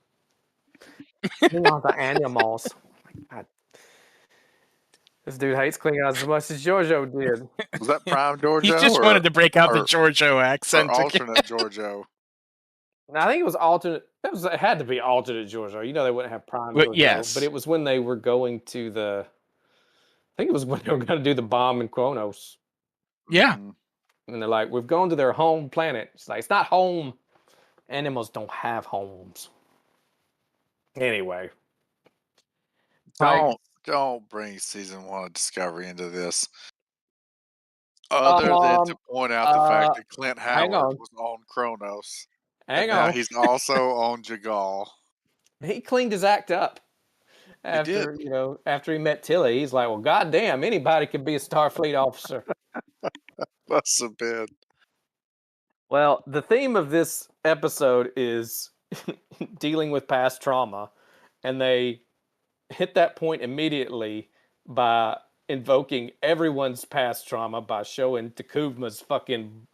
Klingons are animals. God. This dude hates Klingons as much as Giorgio did. Was that Prime Giorgio? He just wanted to break out the Giorgio accent. Or alternate Giorgio. I think it was alternate It had to be alternate Georgia. You know they wouldn't have prime Well, Georgia. yes. But it was when they were going to the. I think it was when they were going to do the bomb in Kronos. Yeah. Mhm. And they're like, we've gone to their home planet. It's like, it's not home. Animals don't have homes. Anyway. Pike. Don't bring season 1 of Discovery into this. Other than to point out the fact that Clint hang Howard on. was on Kronos, Hang and now on. he's also on Jagal. He cleaned his act up He did. after he met Tilly. He's like, well, goddamn, anybody could be a Starfleet officer. Must have been. Well, the theme of this episode is dealing with past trauma, and they hit that point immediately by invoking everyone's past trauma by showing Takuvma's fucking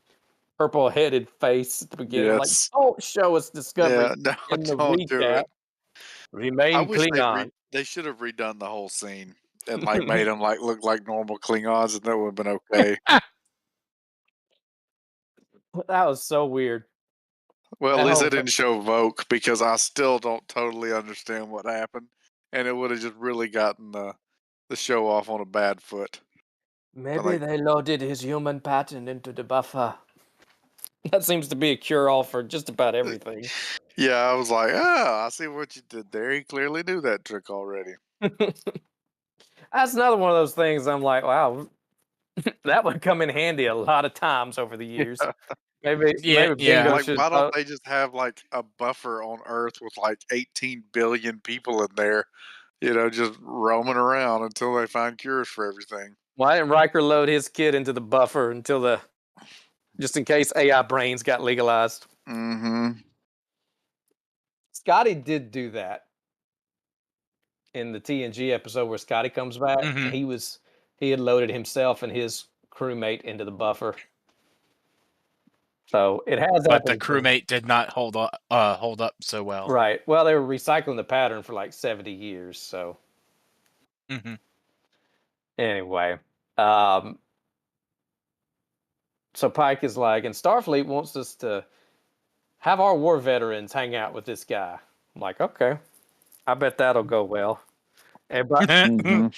purple-headed face at the beginning. Like, Yes. don't show us Discovery Yeah, no, in the don't do recap. it. I Remain wish Klingon. they should have redone the whole scene and like made them like look like normal Klingons, and that would have been okay. That was so weird. Well, at That least whole they didn't show Voke, because I still don't totally understand what happened, and it would have just really gotten the show off on a bad foot. Maybe like- they loaded his human pattern into the buffer. That seems to be a cure-all for just about everything. Yeah, I was like, oh, I see what you did there. He clearly knew that trick already. That's another one of those things I'm like, wow, that would come in handy a lot of times over the years. Maybe Bingo Like, should. why don't they just have like a buffer on Earth with like 18 billion people in there, just roaming around until they find cures for everything? Why didn't Riker load his kid into the buffer just in case AI brains got legalized? Mm-hmm. Scotty did do that in the TNG episode where Scotty comes back. Mhm. He had loaded himself and his crewmate into the buffer. So it has But the happened. crewmate did not hold up so well. Right. Well, they were recycling the pattern for like 70 years. So anyway, so Pike is like, and Starfleet wants us to have our war veterans hang out with this guy. I'm like, okay, I bet that'll go well. And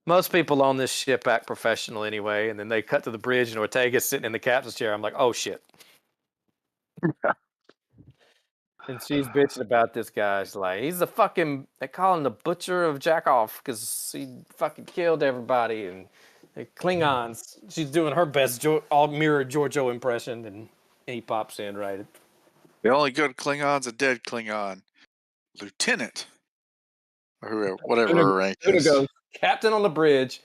most people on this ship act professional anyway. And then they cut to the bridge and Ortega's sitting in the captain's chair. I'm like, oh shit. And she's bitching about this guy. She's like, he's they call him the butcher of Jackoff because he fucking killed everybody. And the Klingons, she's doing her best all mirror Giorgio impression. And he pops in right. The only good Klingon's a dead Klingon. Lieutenant. Or whatever her rank is. Goes, Captain on the bridge.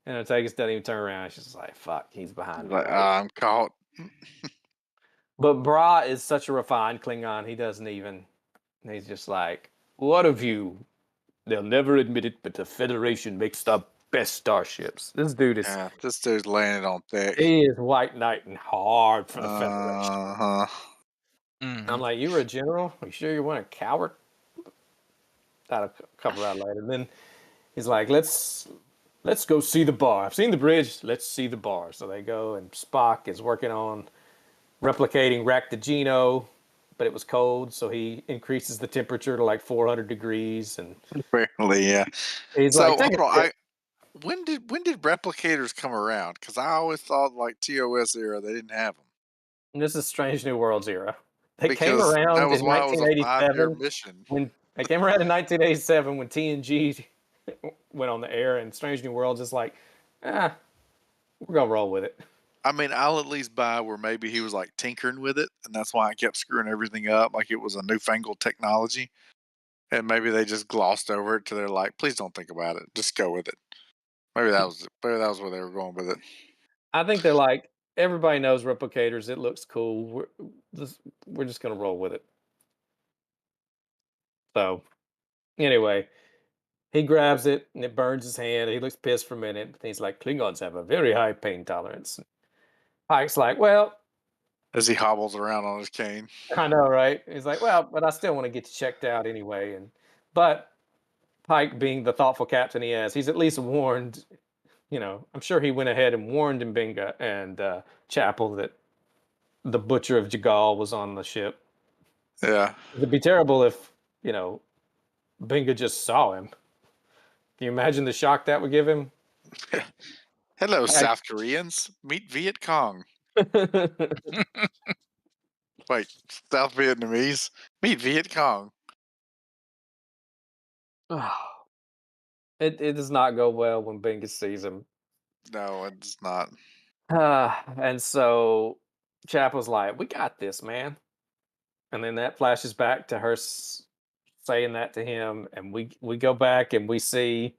And Ortega's doesn't even turn around. She's like, fuck, he's behind me. Like, I'm caught. But Bra is such a refined Klingon, he doesn't even. He's just like, what of you? They'll never admit it, but the Federation makes the best starships. This dude is. Yeah, this dude's laying it on thick. He is white knighting hard for the Federation. Uh-huh. I'm like, you were a general? Are you sure you weren't a coward? That'll cover out later. And then he's like, let's go see the bar. I've seen the bridge. Let's see the bar. So they go, and Spock is working on replicating Ractagino, but it was cold, so he increases the temperature to like 400 degrees. And apparently, yeah. He's so like, hold on. When did replicators come around? Because I always thought like TOS era they didn't have them. And this is Strange New Worlds era. They Because came around that was in why it was a 5-year 1987 mission. They came around in 1987 when TNG went on the air, and Strange New Worlds is like, we're gonna roll with it. I mean, I'll at least buy where maybe he was like tinkering with it, and that's why I kept screwing everything up, like it was a newfangled technology. And maybe they just glossed over it to they're like, please don't think about it, just go with it. Maybe that was where they were going with it. I think they're like, everybody knows replicators. It looks cool. We're just gonna roll with it. So, anyway, he grabs it and it burns his hand. He looks pissed for a minute. He's like, Klingons have a very high pain tolerance. Pike's like, well, as he hobbles around on his cane. I know, right? He's like, well, but I still want to get you checked out anyway. But Pike, being the thoughtful captain he is, he's at least warned. I'm sure he went ahead and warned Mbinga and Chapel that the Butcher of Jagal was on the ship. Yeah. It'd be terrible if, Binga just saw him. Can you imagine the shock that would give him? Hello, South Koreans. Meet Viet Cong. Wait, South Vietnamese? Meet Viet Cong. It does not go well when Binga sees him. No, it's not. And so Chapel's like, "We got this, man." And then that flashes back to her saying that to him, and we go back and we see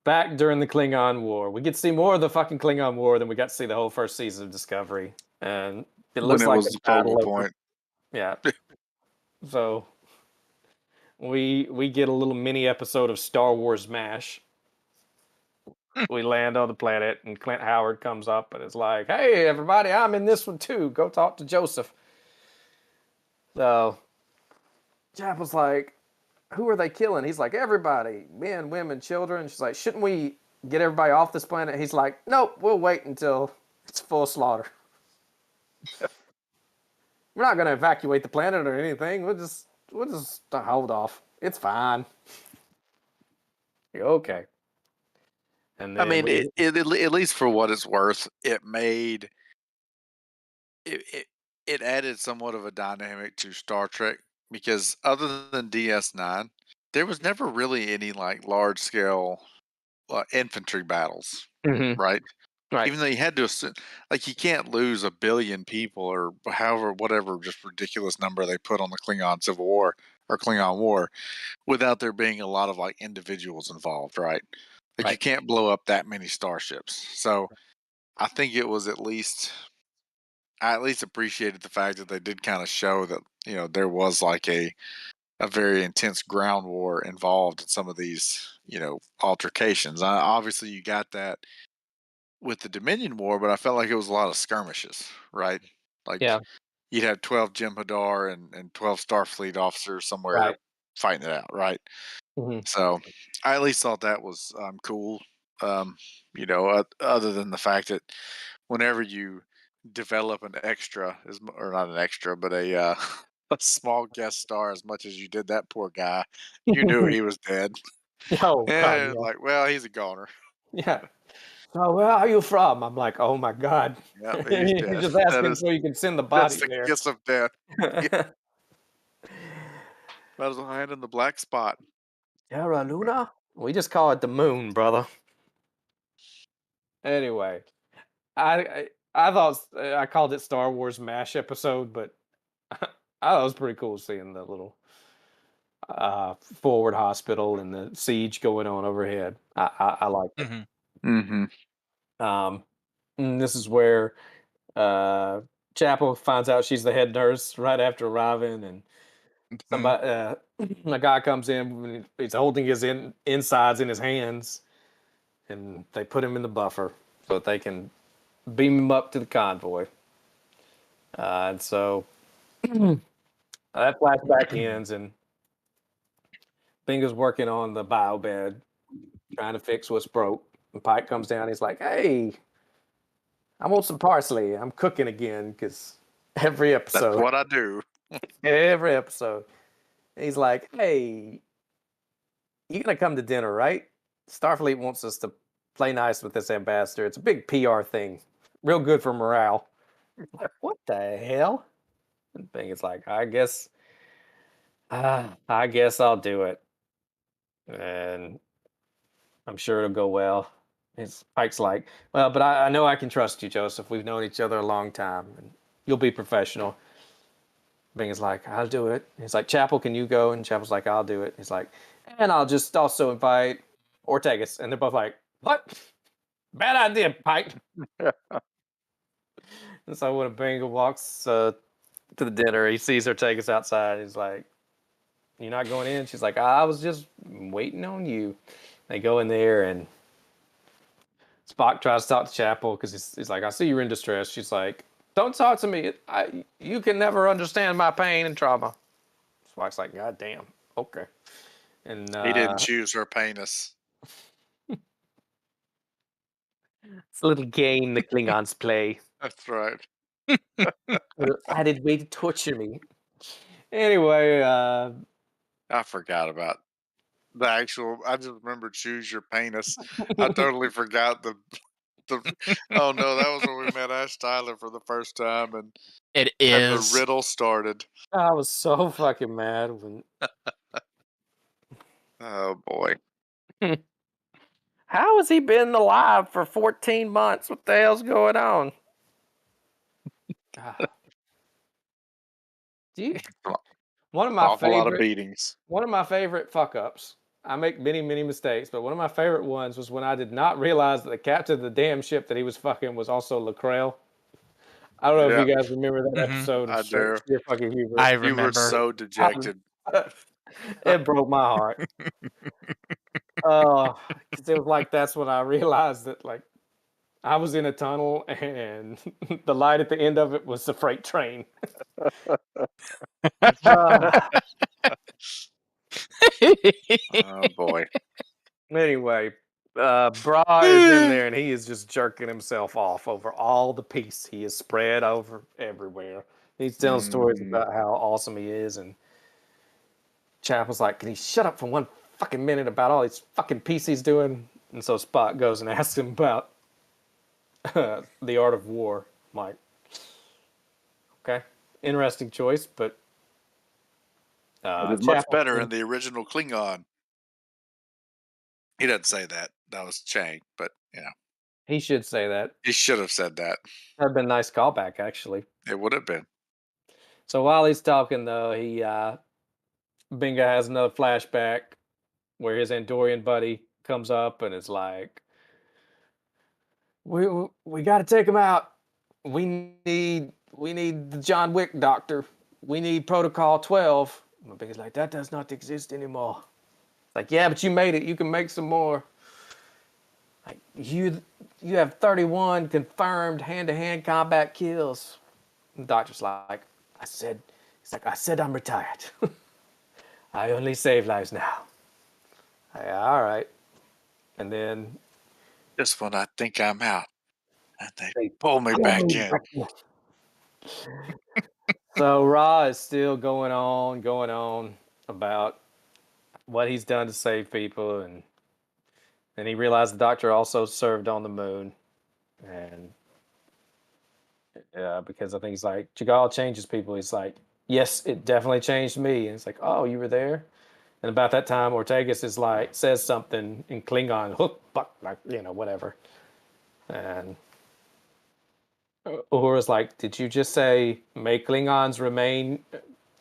back during the Klingon War. We get to see more of the fucking Klingon War than we got to see the whole first season of Discovery, and it When looks it like was a the focal battle point. yeah. So we get a little mini episode of Star Wars MASH. We land on the planet, and Clint Howard comes up and is like, "Hey, everybody, I'm in this one too. Go talk to Joseph." So Chapel's like, "Who are they killing?" He's like, "Everybody, men, women, children." She's like, "Shouldn't we get everybody off this planet?" He's like, "Nope, we'll wait until it's full slaughter. We're not going to evacuate the planet or anything. We'll just hold off. It's fine." Okay. And I then mean, at least for what it's worth, it made it added somewhat of a dynamic to Star Trek, because other than DS9, there was never really any like large scale infantry battles, Mhm. right? Right. Even though you had to assume, like, you can't lose 1 billion people or however, whatever, just ridiculous number they put on the Klingon Civil War or Klingon War, without there being a lot of like individuals involved, right? Like, you Right. can't blow up that many starships. So I think it was I at least appreciated the fact that they did kind of show that, there was like a very intense ground war involved in some of these, altercations. Obviously, you got that with the Dominion War, but I felt like it was a lot of skirmishes, right? Like, Yeah. you'd have 12 Jem'Hadar and 12 Starfleet officers somewhere Right. fighting it out, right? Mhm. So I at least thought that was cool. Other than the fact that whenever you develop an extra, or not an extra, but a small guest star, as much as you did that poor guy, you knew he was dead. Oh God, And yeah. like, well, he's a goner. Yeah. So where are you from? I'm like, oh my God. Yep, he's You're dead. just asking so you can send the That's body the there. kiss of death. That was a hand in the black spot. Terra Luna? We just call it the moon, brother. Anyway, I thought I called it Star Wars MASH episode, but I thought it was pretty cool seeing the little forward hospital and the siege going on overhead. I like it. Mm-hmm. And this is where uh, Chapel finds out she's the head nurse right after arriving, and somebody a guy comes in and he's holding his insides in his hands, and they put him in the buffer so that they can beam him up to the convoy. And so that flashback ends, and Binga's working on the bio bed, trying to fix what's broke. And Pike comes down. He's like, "Hey, I want some parsley. I'm cooking again because every That's episode, what I do. every episode." He's like, "Hey, you gonna come to dinner, right? Starfleet wants us to play nice with this ambassador. It's a big PR thing, real good for morale." I'm like, what the hell? And Binga's like, I guess I'll do it, and I'm sure it'll go well." Pike's like, "Well, but I know I can trust you, Joseph. We've known each other a long time, and you'll be professional." Binga's like, "I'll do it." He's like, "Chapel, can you go?" And Chapel's like, "I'll do it." He's like, "And I'll just also invite Ortegas." And they're both like, "What? Bad idea, Pike." And so when Binga walks to the dinner, he sees Ortegas outside. He's like, "You're not going in?" She's like, "I was just waiting on you." They go in there, and Spock tries to talk to Chapel because he's like, "I see you're in distress." She's like, "Don't talk to me. You can never understand my pain and trauma." Spock's like, "God damn. Okay." And He didn't choose her penis. it's a little game the Klingons play. That's right. A little added way to torture me. Anyway, I forgot about the actual. I just remember choose your penis. I totally forgot the. Oh no, that was when we met Ash Tyler for the first time, and It the is. riddle started. I was so fucking mad when. Oh boy. How has he been alive for 14 months? What the hell's going on? Do you? One of my Awful lot of favorite. beatings. One of my favorite fuck ups. I make many, many mistakes, but one of my favorite ones was when I did not realize that the captain of the damn ship that he was fucking was also Lacrell. I don't know if Yep, you guys remember that Mhm. episode of I do. Sheer Fucking Hubris. I You were remember. so dejected. It broke my heart. Because it was like that's when I realized that like I was in a tunnel and the light at the end of it was the freight train. Oh boy. Anyway, Bra is in there and he is just jerking himself off over all the peace he has spread over everywhere. He's telling stories about how awesome he is, and Chapel's like, "Can he shut up for one fucking minute about all these fucking peace he's doing?" And so Spock goes and asks him about the art of war. I'm like, okay, interesting choice, but It is much Chapel better in the original Klingon. He doesn't say that. That was Chang, but you know, he should say that. he should have said that. That'd been a nice callback, actually. It would have been. So while he's talking, though, Binga has another flashback where his Andorian buddy comes up and is like, "We got to take him out. We need the John Wick doctor. We need Protocol 12." And Binga's like, "That does not exist anymore." It's like, "Yeah, but you made it. You can make some more. Like you have 31 confirmed hand-to-hand combat kills." And the doctor's like, I said I'm retired. I only save lives now." Yeah, all right. And then Just when I think I'm out, and they pull me back in. So Ra is still going on about what he's done to save people, and then he realized the doctor also served on the moon, and because I think he's like, Chagall changes people. He's like, yes, it definitely changed me. And it's like, oh, you were there. And about that time, Ortegas is like, says something in Klingon, hook, buck, like, whatever. And Uhura's like, did you just say, may Klingons remain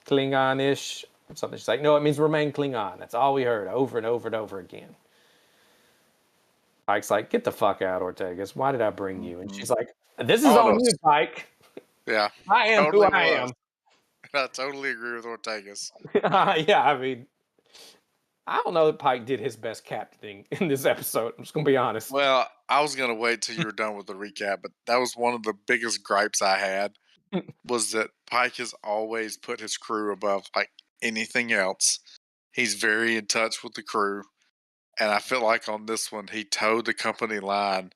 Klingon-ish? Or something. She's like, no, it means remain Klingon. That's all we heard over and over and over again. Pike's like, get the fuck out, Ortegas. Why did I bring you? And she's like, this is on you, Pike. Yeah. I am totally who I am. I totally agree with Ortegas. Yeah, I mean, I don't know that Pike did his best captaining in this episode. I'm just going to be honest. Well, I was going to wait till you were done with the recap, but that was one of the biggest gripes I had, was that Pike has always put his crew above like anything else. He's very in touch with the crew. And I feel like on this one, he towed the company line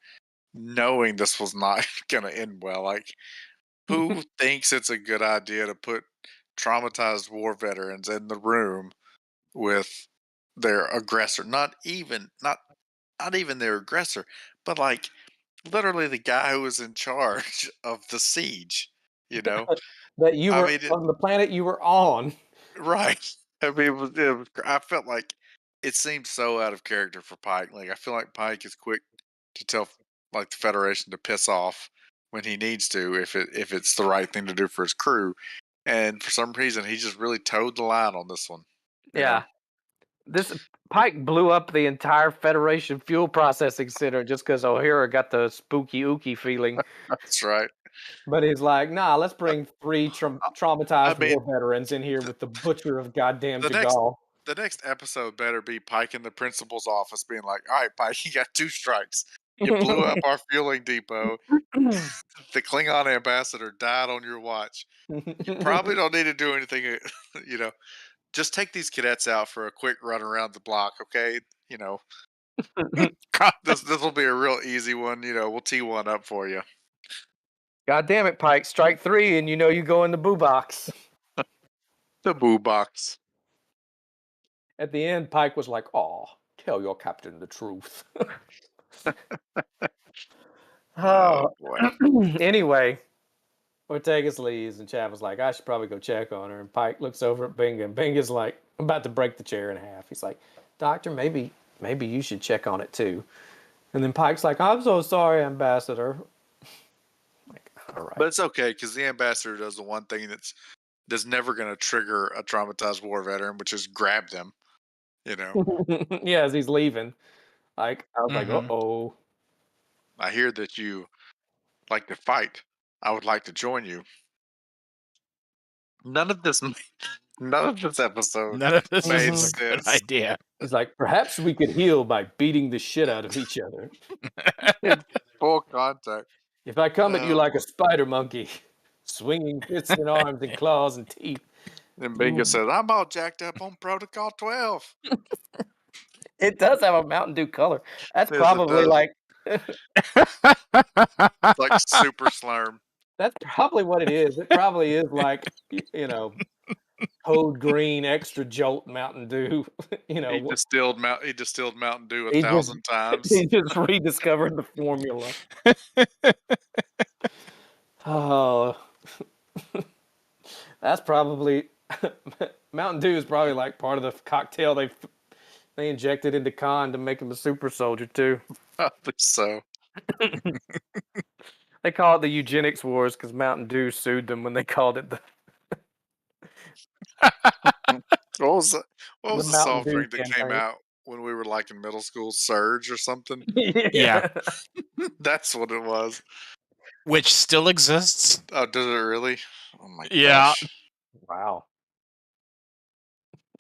knowing this was not going to end well. Like, who thinks it's a good idea to put traumatized war veterans in the room with their aggressor? Not even their aggressor, but like literally the guy who was in charge of the siege. You know, That you I were mean, on the planet you were on. right? I mean, I felt like it seemed so out of character for Pike. Like, I feel like Pike is quick to tell like the Federation to piss off when he needs to, if it's the right thing to do for his crew. And for some reason, he just really towed the line on this one. You know? This Pike blew up the entire Federation fuel processing center just because O'Hara got the spooky ooky feeling. That's right. But he's like, nah, let's bring three traumatized mean, war veterans in here with the butcher of goddamn the Jagal. next episode better be Pike in the principal's office being like, all right, Pike, you got 2 strikes. You blew up our fueling depot. The Klingon ambassador died on your watch. You probably don't need to do anything, you know. Just take these cadets out for a quick run around the block, okay? You know, this will be a real easy one. You know, we'll tee one up for you. God damn it, Pike. Strike 3 and you go in the boo box. The boo box. At the end, Pike was like, "Aw, tell your captain the truth." Oh boy. Anyway, Ortegas leaves, and Chapel's like, "I should probably go check on her." And Pike looks over at Binga, and Binga's like, about to break the chair in half. He's like, "Doctor, maybe you should check on it too." And then Pike's like, "I'm so sorry, Ambassador." Like, all right. But it's okay because the ambassador does the one thing that's never going to trigger a traumatized war veteran, which is grab them. You know, Yeah, as he's leaving, like I was like, Mhm. "Uh-oh." I hear that you like to fight. I would like to join you. None of this episode None of this made is a good sense. idea. He's like, "Perhaps we could heal by beating the shit out of each other. In full contact. If I come at you Oh, like boy. a spider monkey, swinging fists and arms and claws and teeth." And Bingo says, "I'm all jacked up on Protocol 12." It does have a Mountain Dew color. That's Yes, it probably does. like It's like super slurm. that's probably what it is. It probably is like, Code Green Extra Jolt Mountain Dew. He distilled Mountain Dew he just 1,000 times. he just rediscovered the formula. Oh, that's probably Mountain Dew is probably like part of the cocktail they injected into Khan to make him a super soldier too. Probably so. They call it the eugenics wars because Mountain Dew sued them when they called it the What was the Mountain soft Dew drink that came campaign. out when we were like in middle school? Surge or something? Yeah. That's what it was. Which still exists. Oh, does it really? Oh my Yeah. gosh. Wow.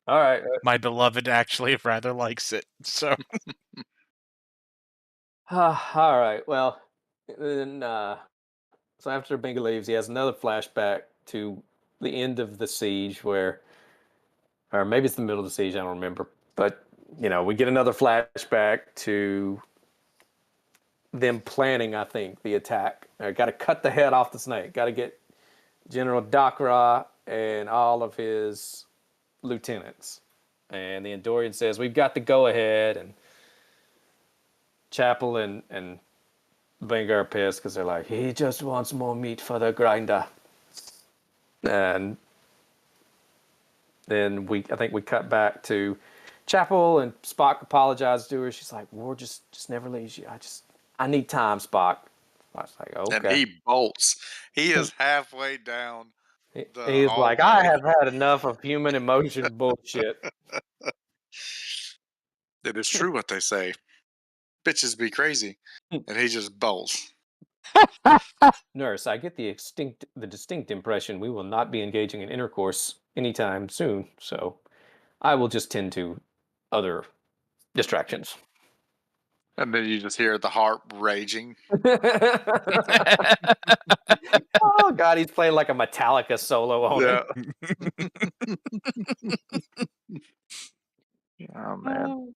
All right. My beloved actually rather likes it. So All right. Well, then so after Binga leaves, he has another flashback to the end of the siege, or maybe it's the middle of the siege. I don't remember. But we get another flashback to them planning, I think, the attack. Got to cut the head off the snake. Got to get General Dakra and all of his lieutenants. And the Andorian says, "We've got the go-ahead." And Chapel and Binga are pissed because they're like, "He just wants more meat for the grinder." And then I think we cut back to Chapel, and Spock apologizes to her. She's like, "War just never leaves you. I need time, Spock." I was like, And "Okay." he bolts. He is halfway down the He's like, "I hallway. have had enough of human emotion bullshit." It is true what they say. Bitches be crazy. And he just bolts. "Nurse, I get the distinct impression we will not be engaging in intercourse anytime soon, so I will just tend to other distractions." And then you just hear the harp raging. Oh God, he's playing like a Metallica solo on Yeah. Oh man.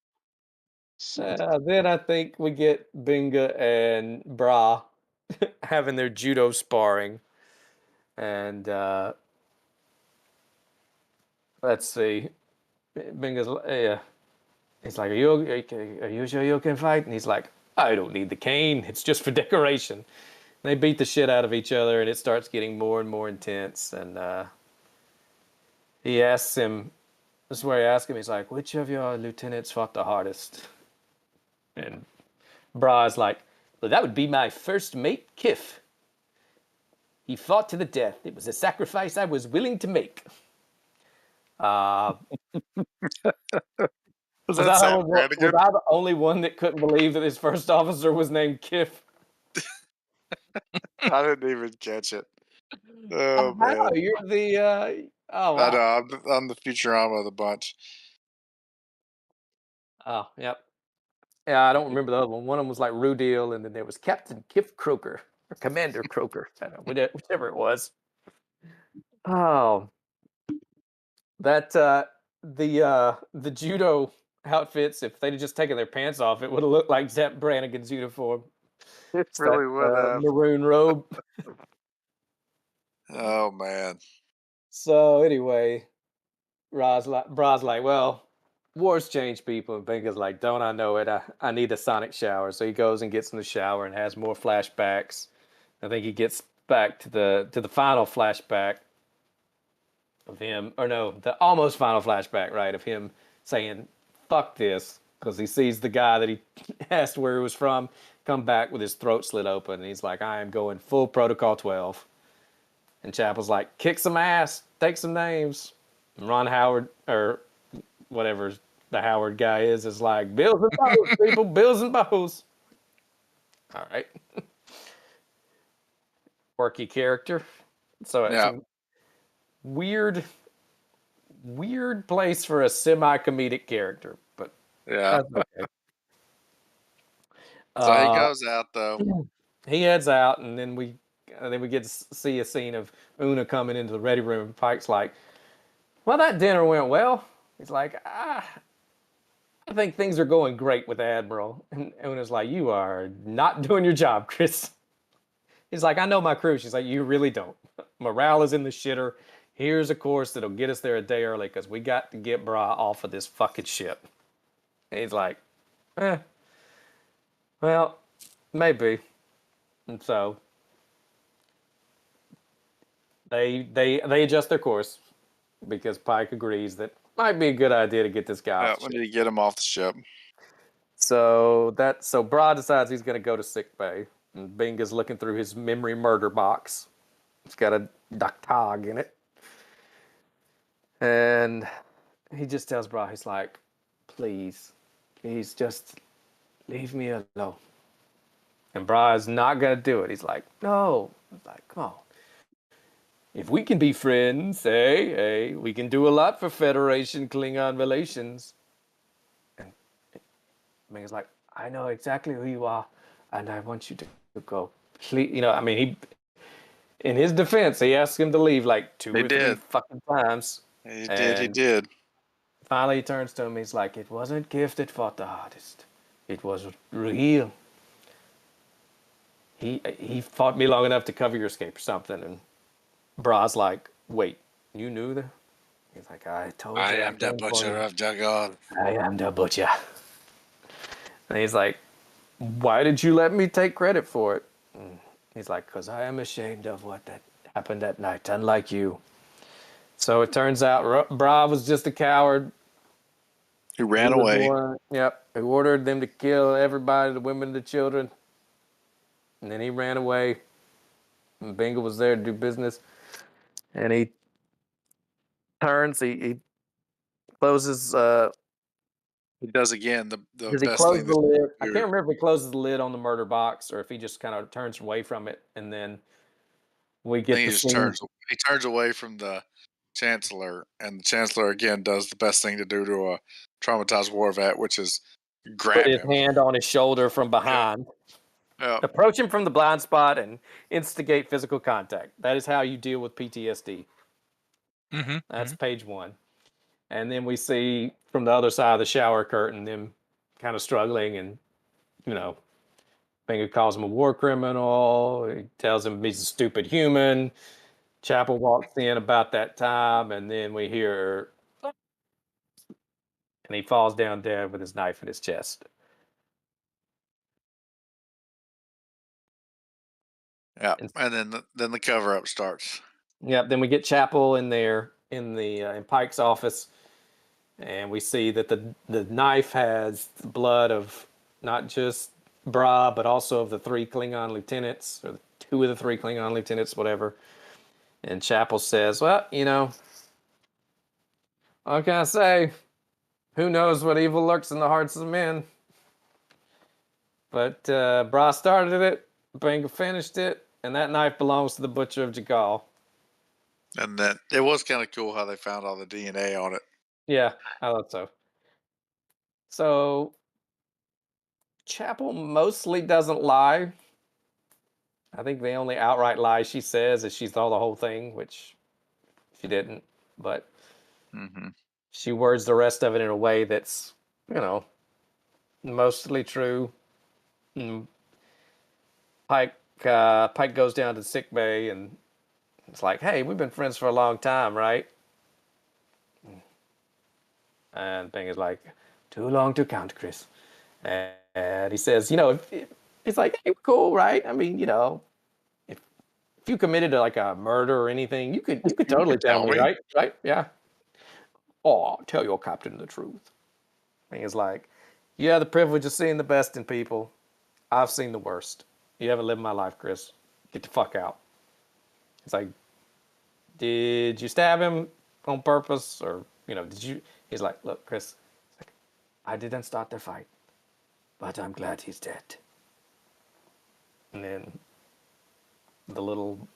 Then I think we get Binga and Bra having their judo sparring, and let's see, Binga's he's like, are you sure you can fight?" And he's like, "I don't need the cane. It's just for decoration." They beat the shit out of each other, and it starts getting more and more intense. And he asks him, this is where he asks him, he's like, "Which of your lieutenants fought the hardest?" And Bra's like, "Well, that would be my first mate, Kif. He fought to the death. It was a sacrifice I was willing to make." Was that I Sam Brannigan? the only one that couldn't believe that his first officer was named Kif? I didn't even catch it. Oh Wow, man. you're the oh I wow. know, I'm the Futurama of the bunch. Oh, yep. Yeah, I don't remember the other one. One of them was like Rudeal, and then there was Captain Kif Croker or Commander Croker, I don't know, whichever it was. Oh, that the judo outfits. If they'd just taken their pants off, it would have looked like Zep Brannigan's uniform. It It's really that would have. maroon robe. Oh man. So anyway, Bra's like, well, wars change people. And Binga's like, don't I know it? I need a sonic shower. So he goes and gets in the shower and has more flashbacks. I think he gets back to the final flashback of him, or no, the almost final flashback, right, of him saying, fuck this, because he sees the guy that he asked where he was from come back with his throat slit open, and he's like, I am going full Protocol 12. And Chapel's like, kick some ass, take some names. And Ron Howard, or whatever the Howard guy is like, bills and bows, people, bills and bows. All right. Quirky character. So it's a weird place for a semi-comedic character, but Yeah. that's okay. So he goes out though. He heads out, and then we get to see a scene of Una coming into the ready room. And Pike's like, "Well, that dinner went well." He's like, I think things are going great with the Admiral." And Una's like, "You are not doing your job, Chris." He's like, "I know my crew." She's like, "You really don't. Morale is in the shitter. Here's a course that'll get us there a day early because we got to get Bra off of this fucking ship." And he's like, well, maybe. And so they adjust their course because Pike agrees that might be a good idea to get this guy off the We ship. need to get him off the ship. So Bra decides he's going to go to sick bay, and Binga's looking through his memory murder box. It's got a Doctog in it. And he just tells Bra, he's like, please, just leave me alone. And Bra is not going to do it. He's like, no. He's like, come on. If we can be friends, hey, we can do a lot for Federation Klingon relations. And Binga's like, I know exactly who you are, and I want you to go. Please, he, in his defense, he asked him to leave like two or three fucking times. He did. Finally, he turns to him. He's like, it wasn't gifted fought the hardest. It was real. He fought me long enough to cover your escape or something. And Bra's like, wait, you knew that? He's like, I told you. I am the butcher of Jagan. I am the butcher. And he's like, why did you let me take credit for it? And he's like, because I am ashamed of what that happened that night, unlike you. So it turns out Bra was just a coward. Who ran away. Who ordered them to kill everybody, the women, the children. And then he ran away. And Binga was there to do business. And he turns, he closes... he does again the does he best close thing. The lid? I can't remember if he closes the lid on the murder box or if he just kind of turns away from it, and then we get the scene. He turns away from the Chancellor, and the Chancellor again does the best thing to do to a traumatized war vet, which is grab him. Put his hand on his shoulder from behind. Yeah. Approach him from the blind spot and instigate physical contact. That is how you deal with PTSD. Mm-hmm. That's page 1. And then we see from the other side of the shower curtain them kind of struggling, and Binga calls him a war criminal. He tells him he's a stupid human. Chapel walks in about that time, and then we hear, and he falls down dead with his knife in his chest. Yeah, and then the cover up starts. Yeah, then we get Chapel in there in Pike's office, and we see that the knife has the blood of not just Bra, but also of the 3 Klingon lieutenants, or 2 of the 3 Klingon lieutenants, whatever. And Chapel says, well, what can I say? Who knows what evil lurks in the hearts of men? But Bra started it, Binga finished it, and that knife belongs to the Butcher of Jagal. And then it was kind of cool how they found all the DNA on it. Yeah, I thought so. So Chapel mostly doesn't lie. I think the only outright lie she says is she saw the whole thing, which she didn't. But she words the rest of it in a way that's, mostly true. Pike goes down to sick bay, and it's like, hey, we've been friends for a long time, right? And Bing is like, too long to count, Chris. And he says, it's like, hey, cool, right? I mean, if you committed like a murder or anything, you could totally tell me, right? Right? Yeah. Oh, tell your captain the truth. Bing is like, you have the privilege of seeing the best in people. I've seen the worst. You haven't lived my life, Chris. Get the fuck out. It's like, did you stab him on purpose, or did you? He's like, look, Chris, I didn't start the fight, but I'm glad he's dead. And then the little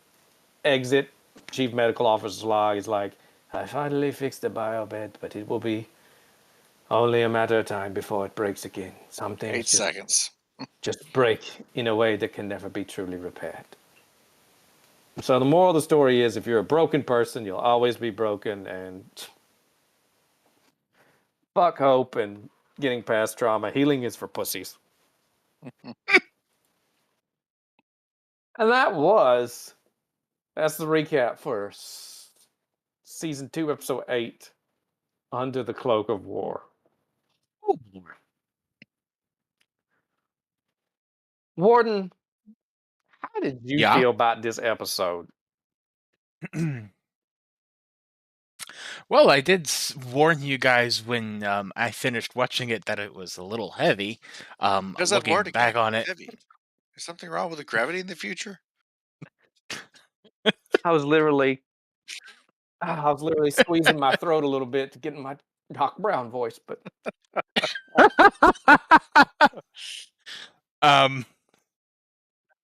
exit chief medical officer's log is like, I finally fixed the bio bed, but it will be only a matter of time before it breaks again. Some things 8 seconds. just break in a way that can never be truly repaired. So the moral of the story is, if you're a broken person, you'll always be broken, and fuck hope and getting past trauma. Healing is for pussies. And that's the recap for season 2, episode 8, Under the Cloak of War. Warden, how did you feel about this episode? Well, I did warn you guys when I finished watching it that it was a little heavy. Looking back on it, heavy. Is something wrong with the gravity in the future? I was literally squeezing my throat a little bit to get in my Doc Brown voice, but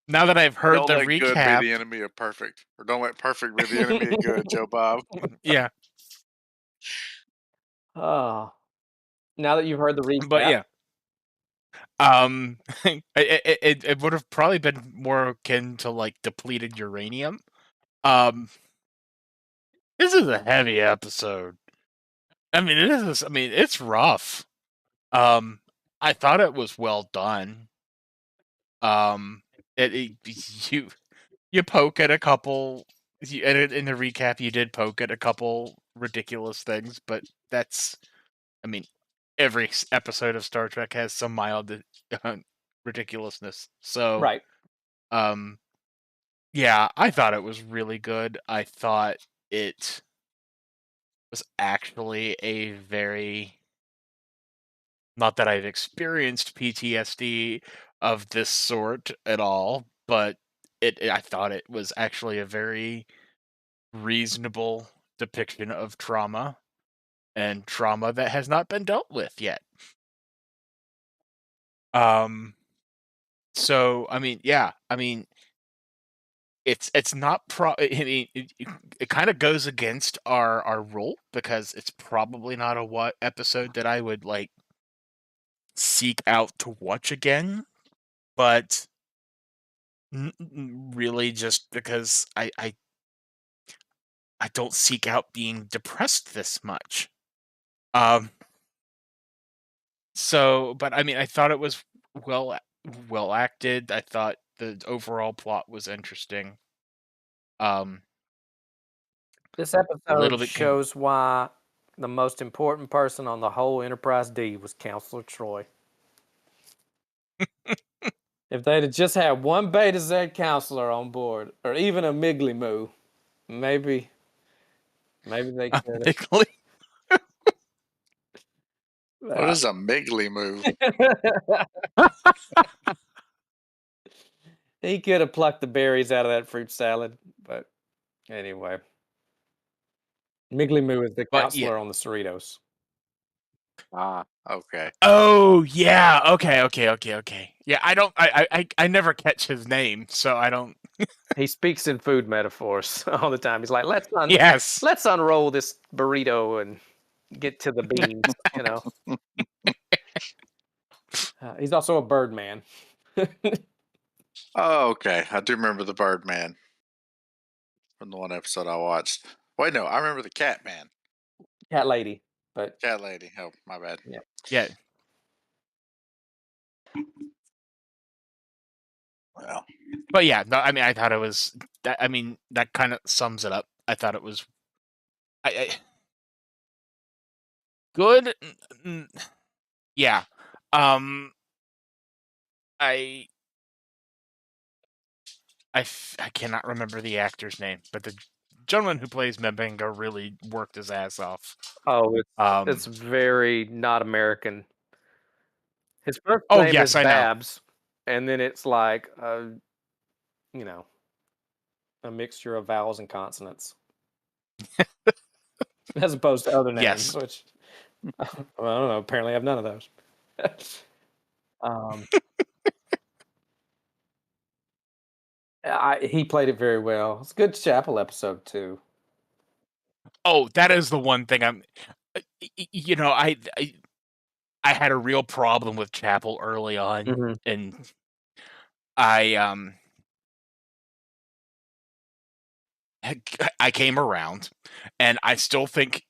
now that I've heard don't the let recap, good be the enemy of perfect, or don't let perfect be the enemy of good, Joe Bob. Yeah. Oh, now that you've heard the recap, but yeah, it would have probably been more akin to like depleted uranium. This is a heavy episode. I mean, it's rough. I thought it was well done. You poke at a couple. In the recap, you did poke at a couple ridiculous things, but that's, I mean, every episode of Star Trek has some mild ridiculousness. So, right. Yeah, I thought it was really good. I thought it was actually a very, not that I've experienced PTSD of this sort at all, but I thought it was actually a very reasonable depiction of trauma, and trauma that has not been dealt with yet. So I mean, yeah, I mean, it's not I mean, it kind of goes against our rule, because it's probably not a episode that I would like seek out to watch again, but really just because I don't seek out being depressed this much. So, but I mean, I thought it was well acted. I thought the overall plot was interesting. This episode shows why the most important person on the whole Enterprise D was Counselor Troy. If they'd have just had one Beta Z counselor on board, or even a Miggly Moo, maybe they could have. What is a Miggly Moo? He could have plucked the berries out of that fruit salad, but anyway. Miggly Moo is the counselor on the Cerritos. Ah, okay. Oh yeah, okay. Yeah, I never catch his name, so I don't. He speaks in food metaphors all the time. He's like, let's let's unroll this burrito and get to the beans, you know. He's also a bird man. Oh, okay. I do remember the bird man from the one episode I watched. Wait, no, I remember the cat man. Cat lady, but cat lady. Oh, my bad. Yeah. Well, but yeah, no, I mean, I thought it was. I mean, that kind of sums it up. I thought it was. good. Yeah. I cannot remember the actor's name, but the gentleman who plays Mbenga really worked his ass off. Oh, it's very not American. His first Oh, name is yes, I know. Babs, and then it's like you know, a mixture of vowels and consonants, as opposed to other names, Yes. which well, I don't know. Apparently, I have none of those. He played it very well. It's a good Chapel episode too. Oh, that is the one thing I'm. You know, I had a real problem with Chapel early on, and I came around, and I still think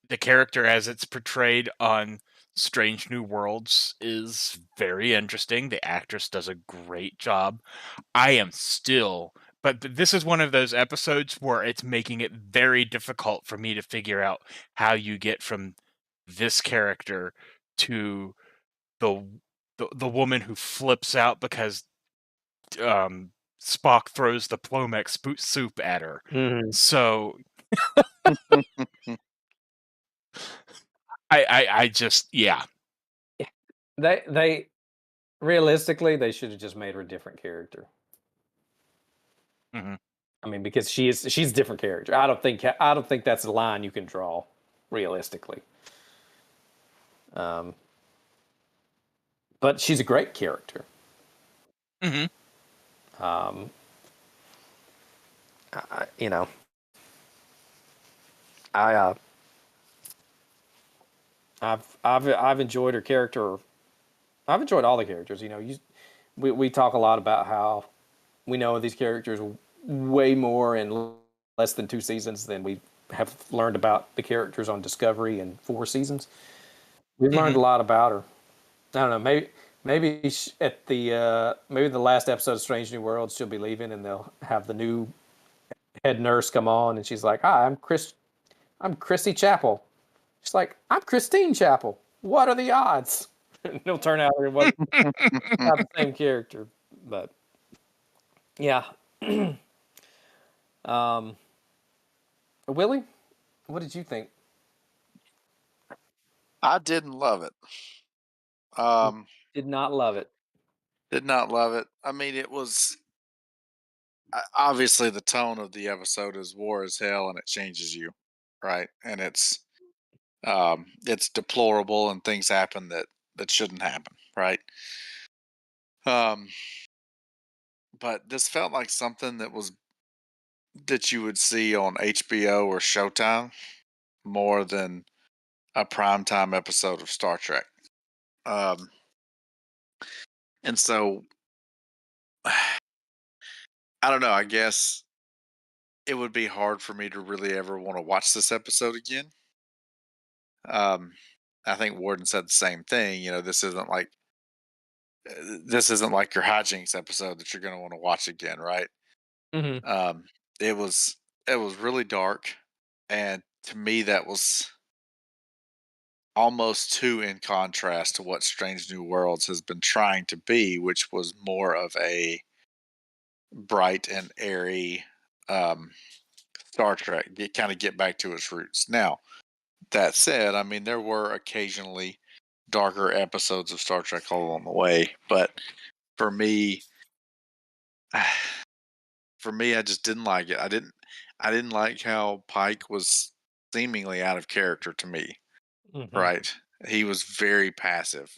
the character as it's portrayed on Strange New Worlds is very interesting. The actress does a great job. I am still, but this is one of those episodes where it's making it very difficult for me to figure out how you get from this character to the woman who flips out because Spock throws the Plomex soup at her. So I just, yeah. They realistically, they should have just made her a different character. Mm-hmm. I mean, because she's a different character. I don't think that's a line you can draw realistically. But she's a great character. Mm-hmm. I've enjoyed her character. I've enjoyed all the characters. We talk a lot about how we know these characters way more in less than 2 seasons than we have learned about the characters on Discovery in 4 seasons. We've learned a lot about her. I don't know. Maybe at the maybe the last episode of Strange New Worlds, she'll be leaving, and they'll have the new head nurse come on, and she's like, "Hi, I'm Chrissy Chapel." She's like, "I'm Christine Chapel. What are the odds?" And it'll turn out it wasn't not the same character, but yeah. Willie, what did you think? I didn't love it. Did not love it. Did not love it. I mean, it was obviously the tone of the episode is war as hell, and it changes you, right? And it's deplorable, and things happen that shouldn't happen, right? But this felt like something that you would see on HBO or Showtime more than a primetime episode of Star Trek. And so I don't know, I guess it would be hard for me to really ever want to watch this episode again. I think Warden said the same thing. This isn't like your hijinks episode that you're going to want to watch again, right? It was really dark, and to me that was almost too in contrast to what Strange New Worlds has been trying to be, which was more of a bright and airy Star Trek, get back to its roots. Now, that said, I mean, there were occasionally darker episodes of Star Trek all along the way, but for me, I just didn't like it. I didn't like how Pike was seemingly out of character to me. Right? He was very passive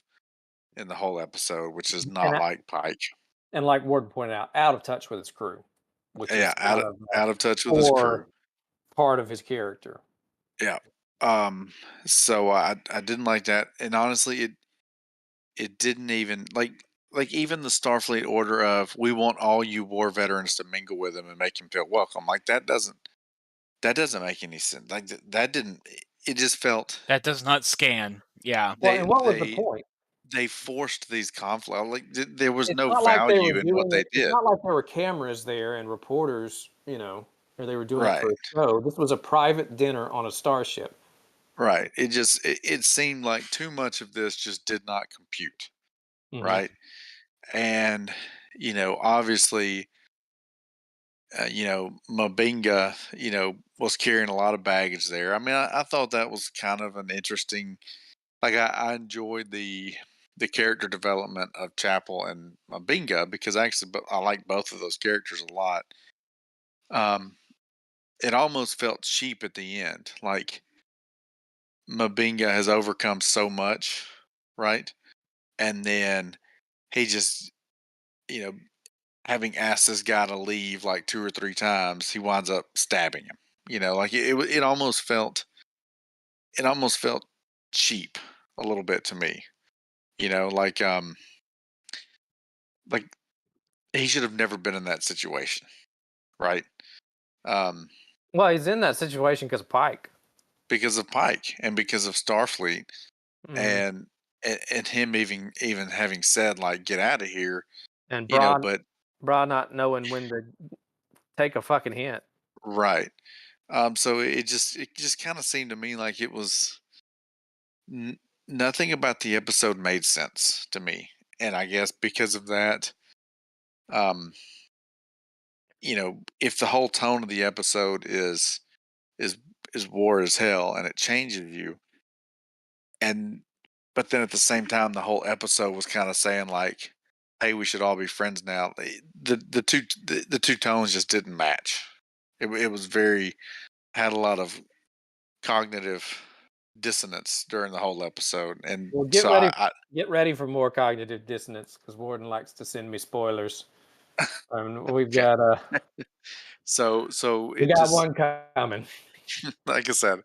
in the whole episode, which is not like Pike. And like Warden pointed out of touch with his crew, which is out of touch with his crew. Part of his character. Yeah. So I didn't like that, and honestly, it didn't even like even the Starfleet order of we want all you war veterans to mingle with him and make him feel welcome. Like that doesn't make any sense. Like that didn't. It just felt that does not scan. Yeah. And what was the point? They forced these conflicts. Like there was no value in what they did. It's not like there were cameras there and reporters, or they were doing it for a show. This was a private dinner on a starship. Right. It seemed like too much of this just did not compute. Hmm. Right. And obviously, Mabinga, was carrying a lot of baggage there. I mean, I thought that was kind of an interesting. Like, I enjoyed the character development of Chapel and Mabinga because actually, but I like both of those characters a lot. Um, it almost felt cheap at the end. Like Mabinga has overcome so much, right? And then he just, you know, having asked this guy to leave like 2 or 3 times, he winds up stabbing him. Like it almost felt cheap a little bit to me. Like he should have never been in that situation, right? Um, Well, he's in that situation because of Pike. because of Pike and because of Starfleet Hmm. and and him even having said like get out of here, And but Bra not knowing when to take a fucking hint. right. So it just kind of seemed to me like it was nothing about the episode made sense to me, and I guess because of that, um, if the whole tone of the episode is is war as hell and it changes you, and but then at the same time the whole episode was kind of saying like, hey, we should all be friends now. The two tones just didn't match. It was very had a lot of cognitive dissonance during the whole episode, and Well, so get ready for more cognitive dissonance because Warden likes to send me spoilers. We've okay. got So we it got just one coming. like I said,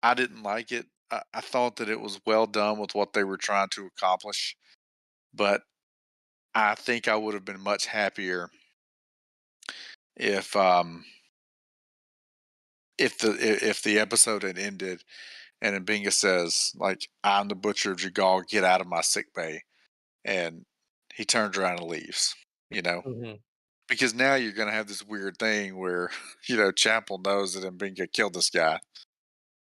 I didn't like it. I thought that it was well done with what they were trying to accomplish, but I think I would have been much happier if if the episode had ended and Mbinga says like I'm the butcher of Jagal, get out of my sick bay, and he turns around and leaves. You know, Hmm. because now you're going to have this weird thing where Chapel knows that Mbinga killed this guy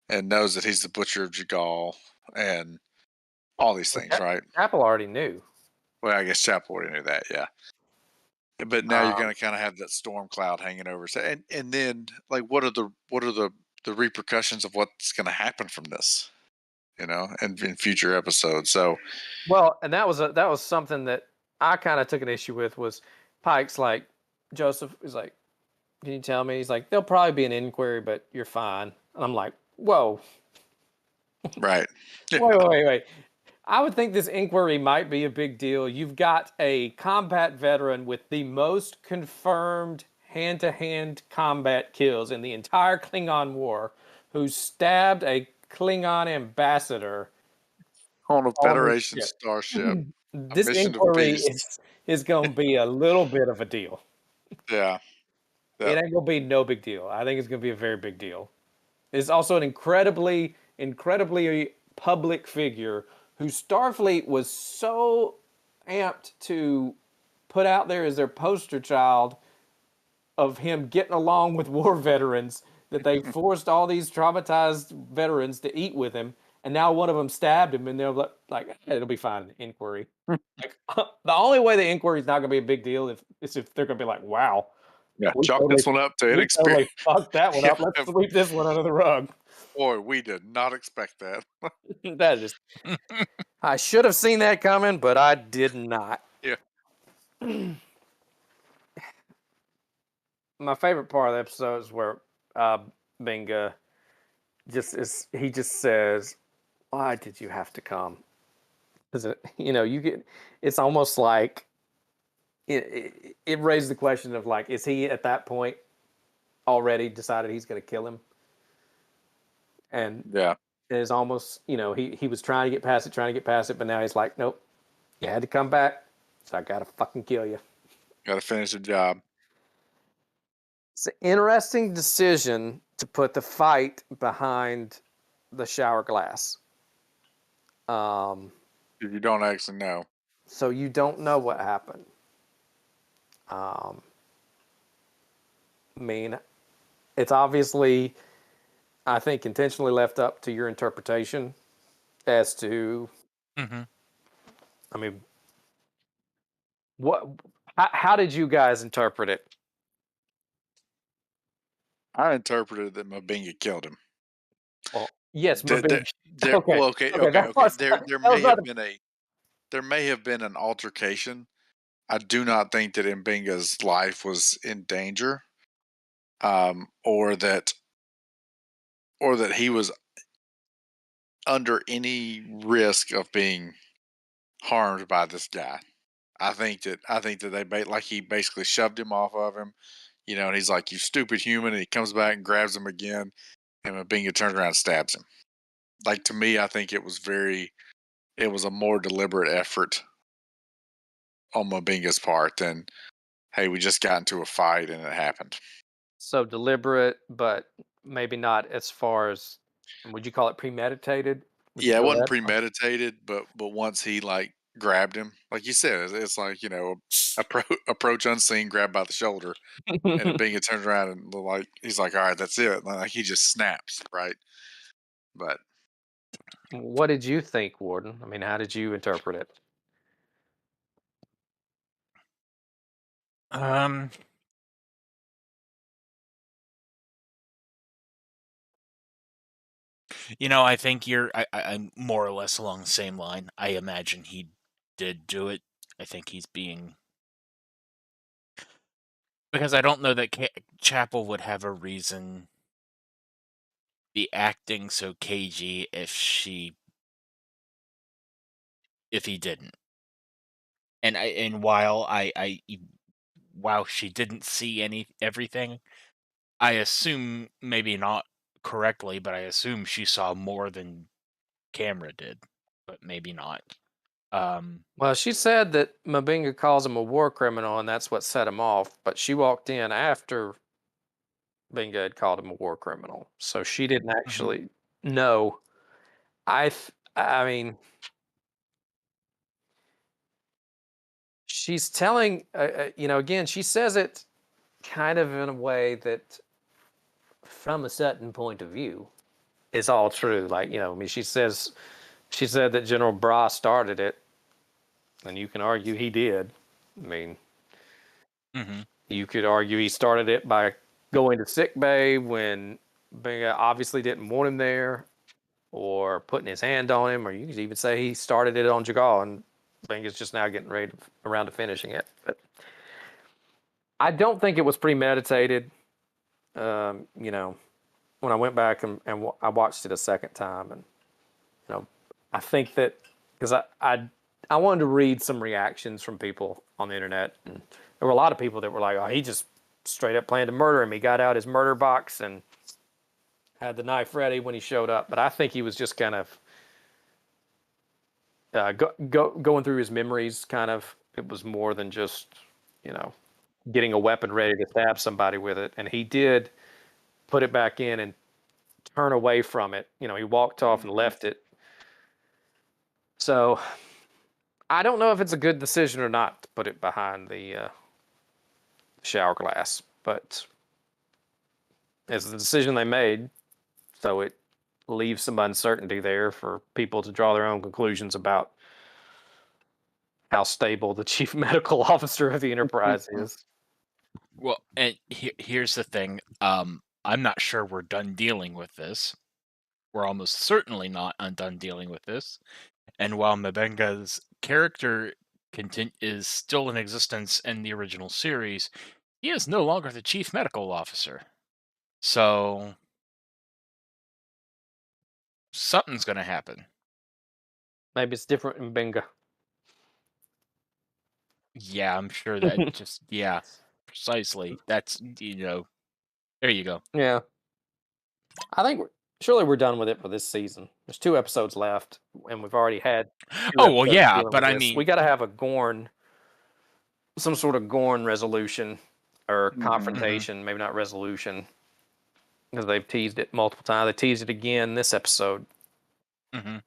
and knows that he's the butcher of Jagal and all these Well, things, right? Apple already knew. Well, I guess Chapel already knew that, yeah. But now you're Um, going to kind of have that storm cloud hanging over. So, and then like, what are the repercussions of what's going to happen from this? And in future episodes. So, well, and that was something that I kind of took an issue with was Pike's like Joseph is like, can you tell me? He's like, there'll probably be an inquiry, but you're fine. And I'm like, whoa, right, yeah, wait. I would think this inquiry might be a big deal. You've got a combat veteran with the most confirmed hand-to-hand combat kills in the entire Klingon War, who stabbed a Klingon ambassador on a on his Federation ship. starship, a This mission of inquiry peace. is going to be a little bit of a deal. Yeah, It yeah, ain't going to be no big deal. I think it's going to be a very big deal. It's also an incredibly public figure who Starfleet was so amped to put out there as their poster child of him getting along with war veterans that they forced all these traumatized veterans to eat with him, and now one of them stabbed him, and they're like hey, it'll be fine. Inquiry. Like the only way the inquiry is not going to be a big deal is if they're going to be like, wow, yeah. we Chalk totally this one up to we inexperience. totally fucked that one up. Let's Yeah, sweep this one under the rug. boy, we did not expect that. That is I should have seen that coming, but I did not. Yeah, My favorite part of the episode is where Binga he just says, "Why did you have to come?" Because you get it's almost like it raised the question of like, is he at that point already decided he's going to kill him? And yeah. it is almost he was trying to get past it, but now he's like, nope, you had to come back, so I got to fucking kill you. Got to finish the job. It's an interesting decision to put the fight behind the shower glass. If you don't actually know. So you don't know what happened. I mean, it's obviously I think, intentionally left up to your interpretation as to, I mean, how did you guys interpret it? I interpreted that Mabinga killed him. Well, yes, There, Mabinga. there, Okay, okay. There that was not there may have been an altercation. I do not think that Mbinga's life was in danger, or that he was under any risk of being harmed by this guy. I think that he basically shoved him off of him, and he's like, "You stupid human," and he comes back and grabs him again, and Mbinga turns around and stabs him. Like, to me, I think it was a more deliberate effort on Mbinga's part than, hey, we just got into a fight and it happened. so deliberate, but maybe not as far as, would you call it premeditated? Would you Yeah, it go wasn't that far? premeditated, but once he grabbed him, like you said, it's like, approach unseen, grab by the shoulder, and Mbinga turns around and he's like, all right, that's it. Like, he just snaps, right? But What did you think, Warden? I mean, how did you interpret it? I think I'm more or less along the same line. I imagine he did do it. I think he's being, because I don't know that Chapel would have a reason be acting so cagey if he didn't. And while while she didn't see everything, I assume, maybe not correctly, but I assume she saw more than camera did, but maybe not. Well, she said that Mabinga calls him a war criminal, and that's what set him off. But she walked in after Binga had called him a war criminal, so she didn't actually know. I mean, she's telling, again, she says it kind of in a way that, from a certain point of view, is all true. Like, I mean, she said that General Bra started it, and you can argue he did. I mean, you could argue he started it by going to sick bay when Binga obviously didn't want him there, or putting his hand on him, or you could even say he started it on Jagal, and Binga's just now getting around to finishing it. But I don't think it was premeditated. When I went back and I watched it a second time, and I think that, because I wanted to read some reactions from people on the internet, and there were a lot of people that were like, "Oh, he just straight up planned to murder him. He got out his murder box and had the knife ready when he showed up." But I think he was just kind of going through his memories. Kind of, it was more than just getting a weapon ready to stab somebody with it, and he did put it back in and turn away from it. He walked off and left it. So I don't know if it's a good decision or not to put it behind the shower glass, but it's the decision they made. So it leaves some uncertainty there for people to draw their own conclusions about how stable the chief medical officer of the Enterprise is. Well, and here's the thing. I'm not sure we're done dealing with this. We're almost certainly not done dealing with this. And while Mbenga's character is still in existence in the original series, he is no longer the chief medical officer. So something's going to happen. Maybe it's different in Benga. Yeah, I'm sure that precisely. That's, there you go. Yeah. I think surely we're done with it for this season. There's 2 episodes left, and we've already had 2 Oh, well, episodes yeah, dealing but with I this. mean, we got to have some sort of Gorn resolution or confrontation, maybe not resolution, because they've teased it multiple times. They teased it again this episode. Maybe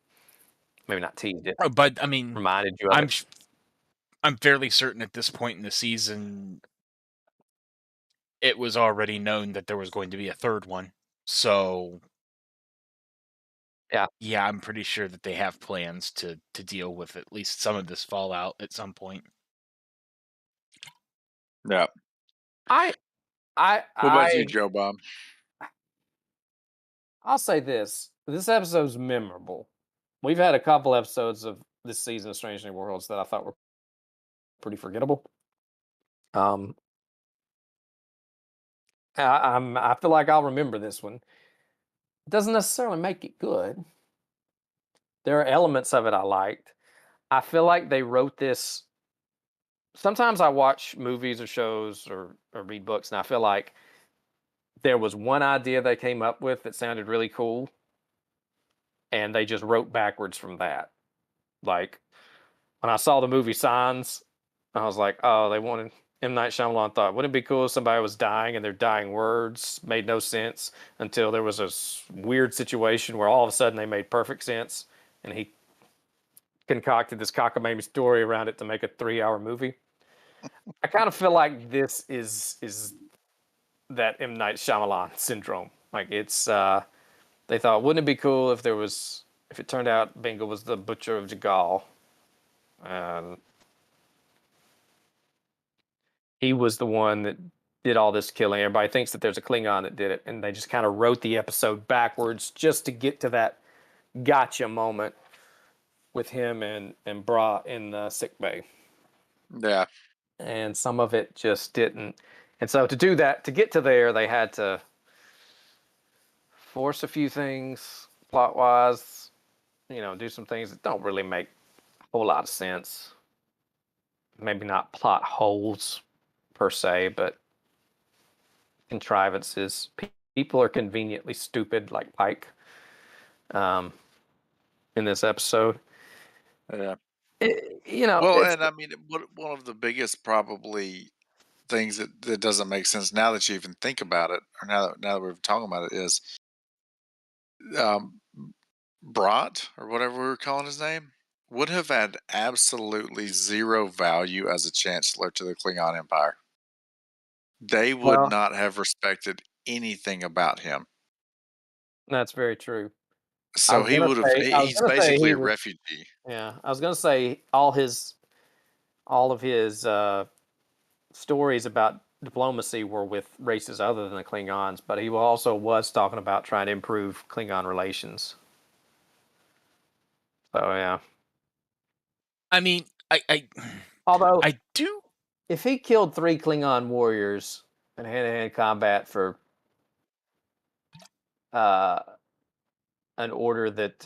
not teased it, but I mean, reminded you of it. I'm fairly certain at this point in the season, it was already known that there was going to be a third one. So Yeah, I'm pretty sure that they have plans to deal with at least some of this fallout at some point. Yeah. I What about you, Joe Bob? I'll say this. This episode's memorable. We've had a couple episodes of this season of Strange New Worlds that I thought were pretty forgettable. Um, I feel like I'll remember this one. It doesn't necessarily make it good. There are elements of it I liked. I feel like they wrote this. Sometimes I watch movies or shows or read books, and I feel like there was one idea they came up with that sounded really cool, and they just wrote backwards from that. Like when I saw the movie Signs, I was like, oh, they wanted M. Night Shyamalan thought, wouldn't it be cool if somebody was dying and their dying words made no sense until there was a weird situation where all of a sudden they made perfect sense, and he concocted this cockamamie story around it to make a 3-hour movie. I kind of feel like this is that M. Night Shyamalan syndrome. Like it's they thought, wouldn't it be cool if if it turned out Bingo was the butcher of Jagal, and he was the one that did all this killing. Everybody thinks that there's a Klingon that did it, and they just kind of wrote the episode backwards just to get to that gotcha moment with him and Bra in the sick bay. Yeah. And some of it just didn't. And so to do that, to get to there, they had to force a few things plot wise, do some things that don't really make a whole lot of sense. Maybe not plot holes per se, but contrivances. People are conveniently stupid, like Pike, in this episode. Yeah. Well, and I mean, one of the biggest probably things that doesn't make sense now that you even think about it, or now that we're talking about it, is um, Brat, or whatever we were calling his name, would have had absolutely zero value as a chancellor to the Klingon Empire. They would well, not have respected anything about him. that's very true. So he would have. I was He's gonna say basically he a was. refugee. Yeah, I was gonna say all of his stories about diplomacy were with races other than the Klingons, but he also was talking about trying to improve Klingon relations. So yeah. I mean, Although, I do. if he killed 3 Klingon warriors in hand-to-hand combat for uh, an order that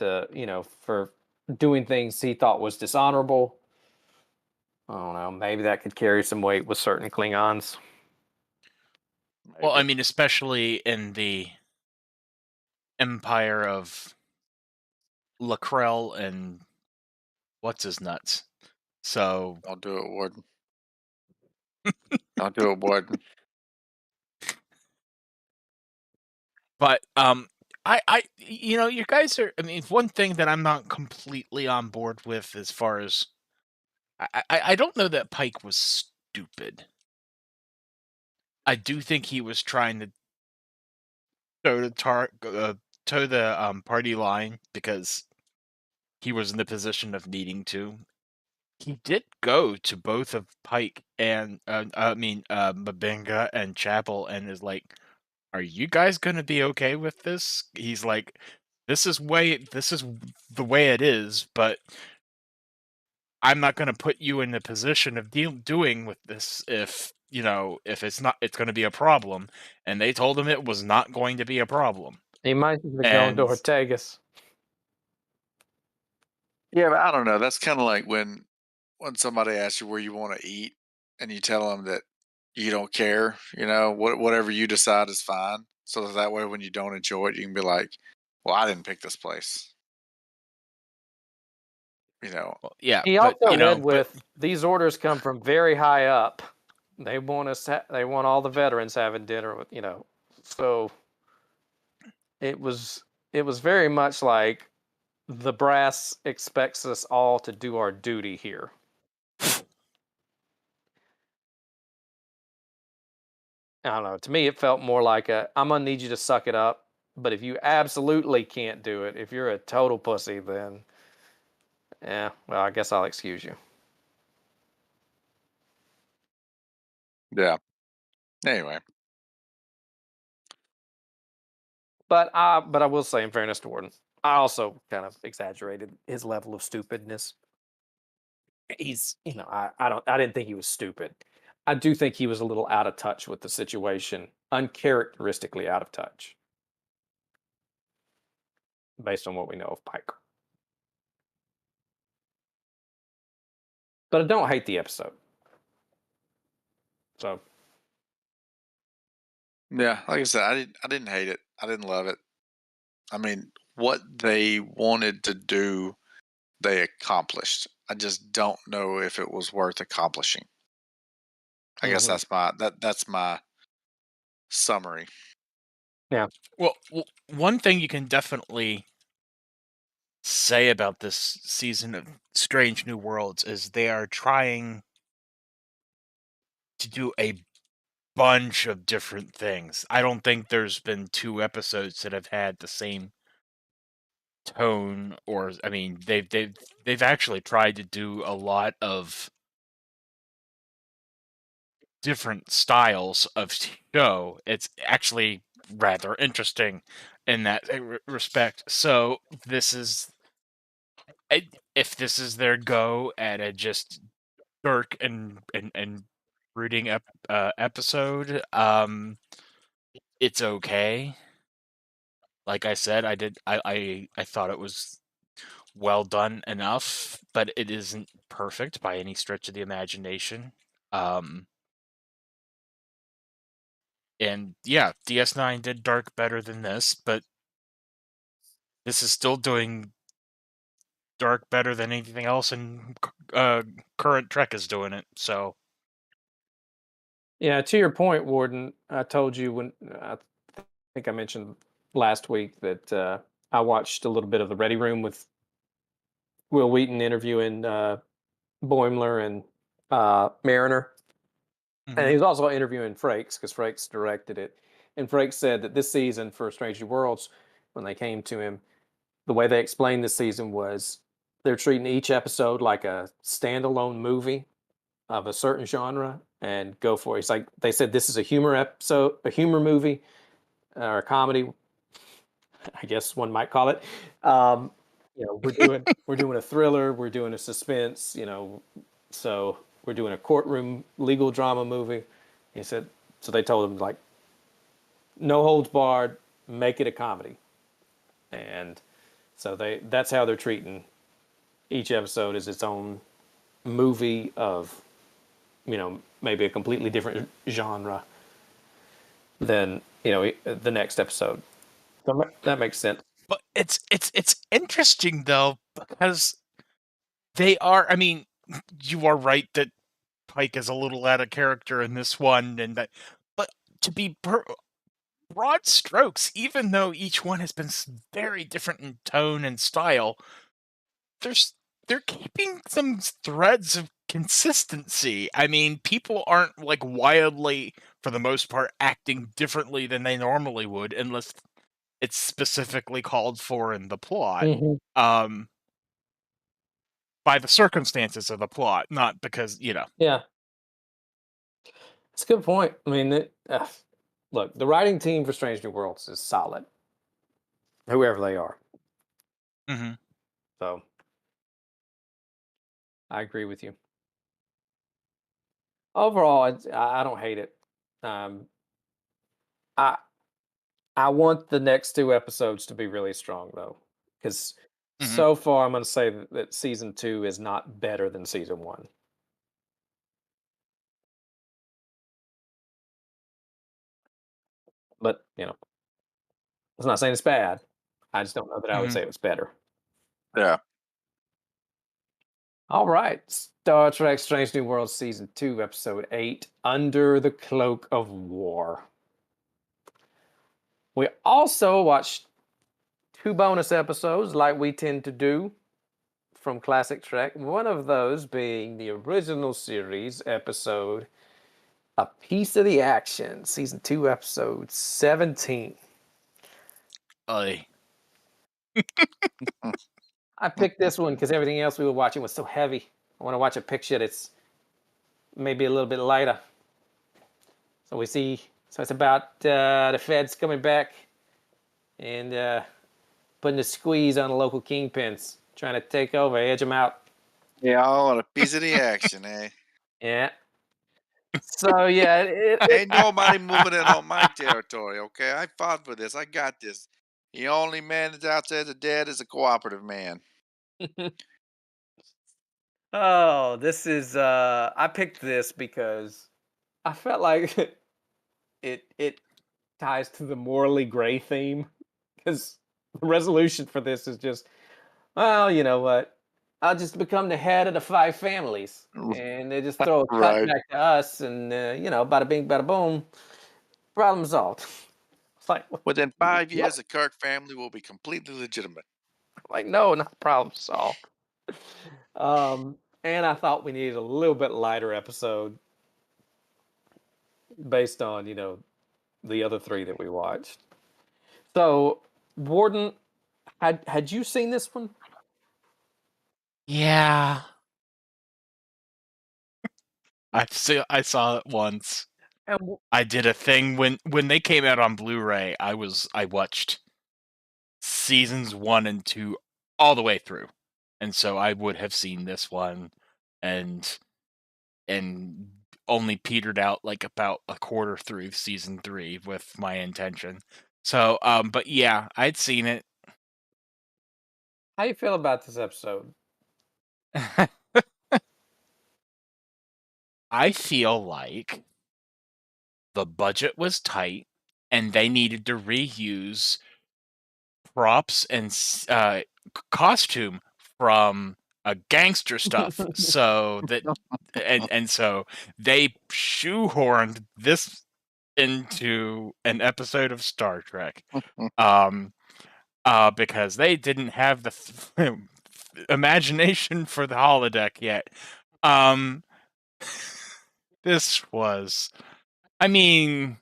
for doing things he thought was dishonorable, I don't know. Maybe that could carry some weight with certain Klingons. Well, I Maybe. mean, especially in the empire of Lacrell and what's his nuts. So Don't do it, Warden. Don't do it, Warden. But you guys are. I mean, one thing that I'm not completely on board with, as far as I don't know that Pike was stupid. I do think he was trying to toe the party line because he was in the position of needing to. He did go to both of Pike and Mabinga and Chapel, and is like, are you guys going to be okay with this? He's like, this is the way it is, but I'm not going to put you in the position of doing with this if it's going to be a problem. And they told him it was not going to be a problem. He might have gone to And Ortegas. Yeah, but I don't know. That's kind of like when somebody asks you where you want to eat, and you tell them that you don't care. Whatever you decide is fine. So that way, when you don't enjoy it, you can be like, "Well, I didn't pick this place." well, yeah, He but also led with these orders come from very high up. They want they want all the veterans having dinner with So it was very much like the brass expects us all to do our duty here. I don't know. To me, it felt more like I'm gonna need you to suck it up But if you absolutely can't do it, if you're a total pussy, then well, I guess I'll excuse you. Yeah. Anyway. But I will say, in fairness to Warden, I also kind of exaggerated his level of stupidness. He's, I didn't think he was stupid. I do think he was a little out of touch with the situation, uncharacteristically out of touch, based on what we know of Pike. But I don't hate the episode. So Yeah, like I said, I didn't hate it. I didn't love it. I mean, what they wanted to do, they accomplished. I just don't know if it was worth accomplishing. I guess that's my summary. yeah, Well, one thing you can definitely say about this season of Strange New Worlds is they are trying to do a bunch of different things. I don't think there's been 2 episodes that have had the same tone, or I mean, they've actually tried to do a lot of different styles of show. It's actually rather interesting in that respect. So this is, if this is their go at a just dark and brooding episode, it's okay. Like I said, I thought it was well done enough, but it isn't perfect by any stretch of the imagination. And yeah, DS9 did dark better than this, but this is still doing dark better than anything else, and current Trek is doing it. So yeah. To your point, Warden, I told you when I think I mentioned last week that I watched a little bit of the Ready Room with Will Wheaton interviewing Boimler and Mariner. And he was also interviewing Frakes because Frakes directed it. And Frakes said that this season for Strange New Worlds, when they came to him, the way they explained this season was they're treating each episode like a standalone movie of a certain genre and go for it. It's like they said this is a humor episode, a humor movie, or a comedy, I guess one might call it. We're doing a thriller, we're doing a suspense, so we're doing a courtroom legal drama movie. He said, so they told him like, no holds barred, make it a comedy, and so that's how they're treating each episode as its own movie of, maybe a completely different genre than the next episode. So that makes sense. but it's interesting though, because they are. I mean, you are right that Pike is a little out of character in this one, and that. But to be broad strokes, even though each one has been very different in tone and style, they're keeping some threads of consistency. I mean, people aren't like wildly, for the most part, acting differently than they normally would, unless it's specifically called for in the plot. Um, by the circumstances of the plot, not because Yeah, it's a good point. I mean, look, the writing team for Strange New Worlds is solid, whoever they are. Mhm. So I agree with you. Overall, I don't hate it. I I want the next 2 episodes to be really strong though, because Mhm. so far I'm going to say that season 2 is not better than season 1. But it's not saying it's bad. I just don't know that I would Mhm. say it was better. Yeah. All right, Star Trek: Strange New Worlds season 2, episode 8, Under the Cloak of War. We also watched 2 bonus episodes, like we tend to do from classic Trek. One of those being the original series episode, A Piece of the Action, season 2, episode 17. I I picked this one because everything else we were watching was so heavy. I want to watch a picture that's maybe a little bit lighter. So it's about the feds coming back and putting the squeeze on the local kingpins, trying to take over, edge them out. Yeah, I want a piece of the action, eh? Yeah. So yeah, Ain't nobody moving in on my territory, okay? I fought for this. I got this. The only man that's out there that's dead is a cooperative man. oh, this is I picked this because I felt like it ties to the morally gray theme because the resolution for this is just, well, you know what? I'll just become the head of the five families, and they just throw a cut Right. back to us, and bada bing, bada boom, problem solved. It's like, Within 5 what? years, the Kirk family will be completely legitimate. Like, no, not problem solved. And I thought we needed a little bit lighter episode based on the other three that we watched. So, Warden, had you seen this one? Yeah. I saw it once. And I did a thing when they came out on Blu-ray. I watched seasons 1 and 2 all the way through, and so I would have seen this one, and only petered out like about a quarter through season 3 with my intention. So, but yeah, I'd seen it. how you feel about this episode? I feel like the budget was tight, and they needed to reuse props and costume from gangster stuff, so that and so they shoehorned this into an episode of Star Trek, because they didn't have the imagination for the holodeck yet. This was, I mean,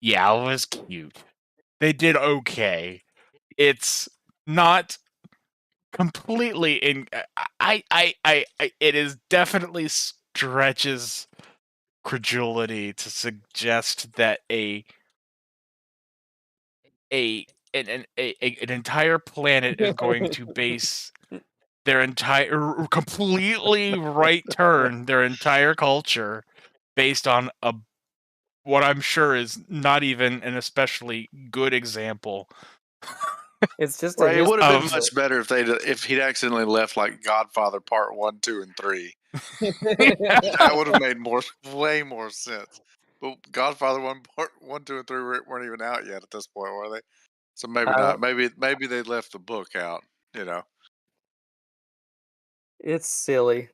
yeah, it was cute. They did okay. It's not completely in. It is definitely stretches credulity to suggest that an entire planet is going to base their entire completely right turn their entire culture based on what I'm sure is not even an especially good example. It's just a Right, it would have been history much better if he'd accidentally left like Godfather Part 1, 2, and 3. That would have made way more sense. But Godfather 1, 2, and 3 weren't even out yet at this point, were they? So maybe Uh, not. Maybe they left the book out. You know. it's silly.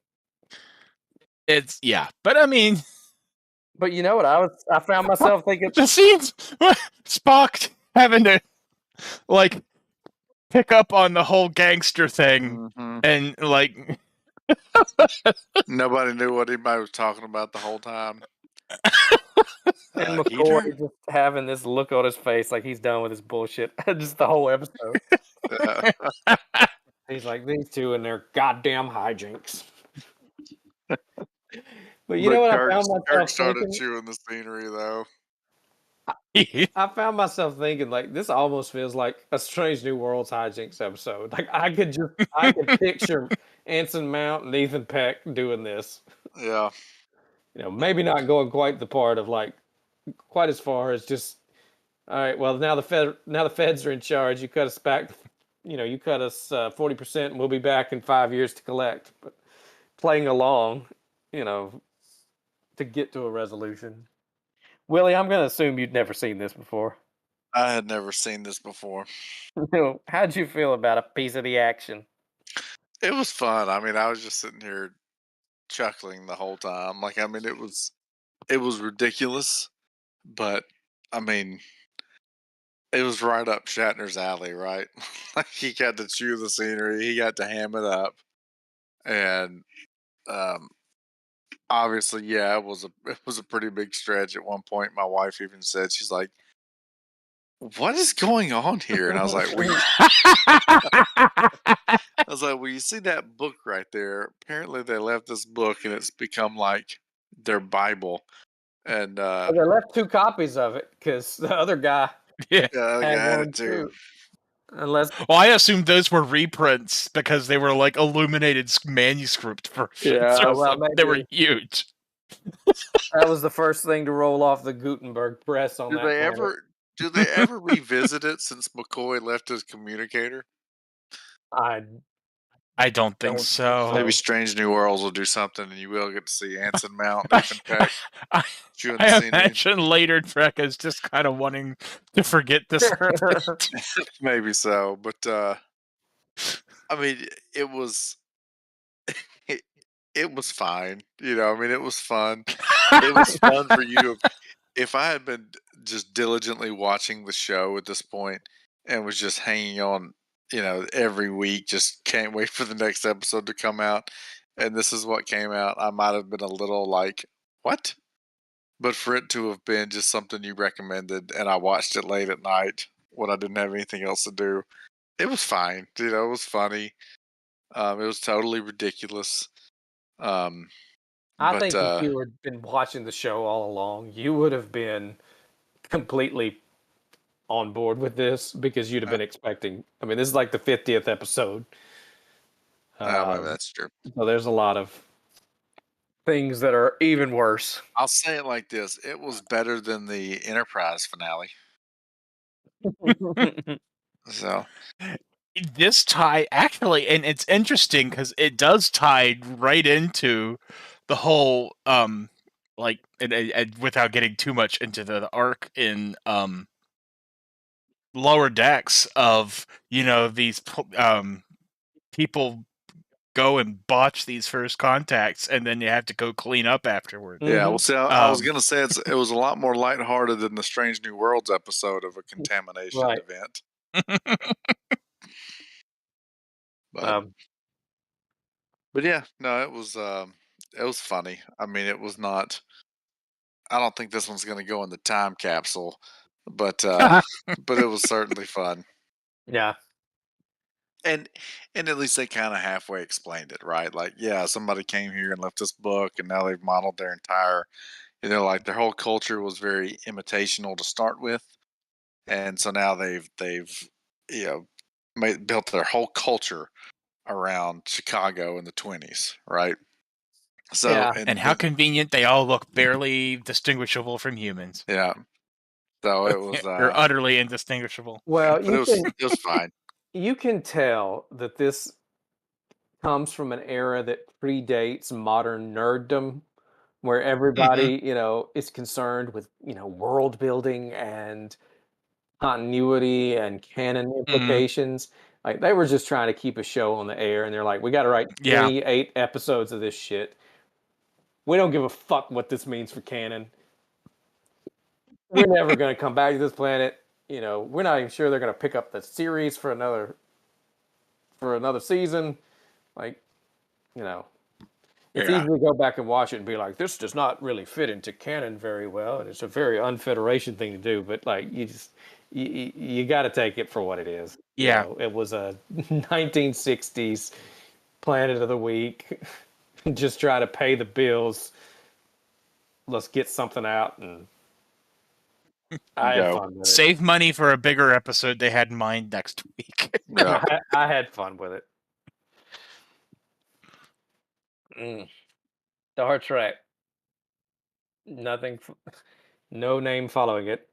It's but I mean, But you know what? I found myself thinking, the scenes Spock having to like pick up on the whole gangster thing, Mhm. and like Nobody knew what anybody was talking about the whole time. and McCoy Heater? just having this look on his face like he's done with his bullshit. Just the whole episode. He's like, these two and their goddamn hijinks. But you know what? I found Kirk myself started thinking. chewing the scenery though. I found myself thinking like this almost feels like a Strange New Worlds hijinks episode. Like I could picture Anson Mount and Ethan Peck doing this. Yeah. Maybe not going quite the part of like quite as far as just, all right, well now the feds are in charge. You cut us back, you cut us 40%, and we'll be back in 5 years to collect. But playing along, to get to a resolution. Willie, I'm gonna assume you'd never seen this before. I had never seen this before. How'd you feel about a piece of the action? It was fun. I mean, I was just sitting here chuckling the whole time. Like, I mean, it was ridiculous, but I mean, it was right up Shatner's alley, right? Like he got to chew the scenery, he got to ham it up, and um, obviously, yeah, it was a pretty big stretch. At one point, my wife even said, she's like, what is going on here? And I was like, well, you see that book right there? Apparently, they left this book, and it's become like their Bible. And Well, they left 2 copies of it because the other guy Yeah. yeah, I had had one it too. too. Unless Well, I assumed those were reprints because they were like illuminated manuscript versions. Yeah, or well, something. They were maybe huge. that was the first thing to roll off the Gutenberg press on Do that they planet. ever? Do they ever revisit it since McCoy left his communicator? I I don't think don't think so. Maybe so. Strange New Worlds will do something, and you will get to see Anson Mount, Nathan Peck I, chewing the I scenery. imagine later Trek is just kind of wanting to forget this. Maybe so, but I mean, it was it was fine. I mean, it was fun. It was fun for you to. If I had been just diligently watching the show at this point and was just hanging on, every week, just can't wait for the next episode to come out, and this is what came out, I might have been a little like, what? But for it to have been just something you recommended and I watched it late at night when I didn't have anything else to do, it was fine. It was funny. It was totally ridiculous. Um, I but think if you had been watching the show all along, you would have been completely on board with this because you'd have been expecting. I mean, this is like the 50th episode. maybe that's true. So there's a lot of things that are even worse. I'll say it like this: it was better than the Enterprise finale. So This tie actually, and it's interesting because it does tie right into the whole like and without getting too much into the arc in Lower Decks of these people go and botch these first contacts and then you have to go clean up afterward. yeah, well, see, I was gonna say it was a lot more lighthearted than the Strange New Worlds episode of a contamination Right. event. Um, But yeah, no, it was funny. I mean, it was not. I don't think this one's going to go in the time capsule, but but it was certainly fun. yeah. And at least they kind of halfway explained it, right? Like, yeah, somebody came here and left this book, and now they've modeled their entire, like their whole culture was very imitational to start with, and so now they've built their whole culture around Chicago in the 20s, right? So Yeah. And how convenient they all look barely distinguishable from humans. yeah, so it was They're utterly indistinguishable. Well, but it was fine. you can tell that this comes from an era that predates modern nerddom, where everybody, is concerned with, world building and continuity and canon implications. Like they were just trying to keep a show on the air, and they're like, we got to write 28 episodes of this shit. We don't give a fuck what this means for canon. We're never going to come back to this planet. We're not even sure they're going to pick up the series for another season. Like, it's easy to go back and watch it and be like, this does not really fit into canon very well, and it's a very unfederation thing to do. But like, you got to take it for what it is. Yeah, it was a 1960s Planet of the Week. Just try to pay the bills. Let's get something out, and I had fun with it. Save money for a bigger episode they had in mind next week. Yeah. I had fun with it. Star Trek. Nothing. No name following it,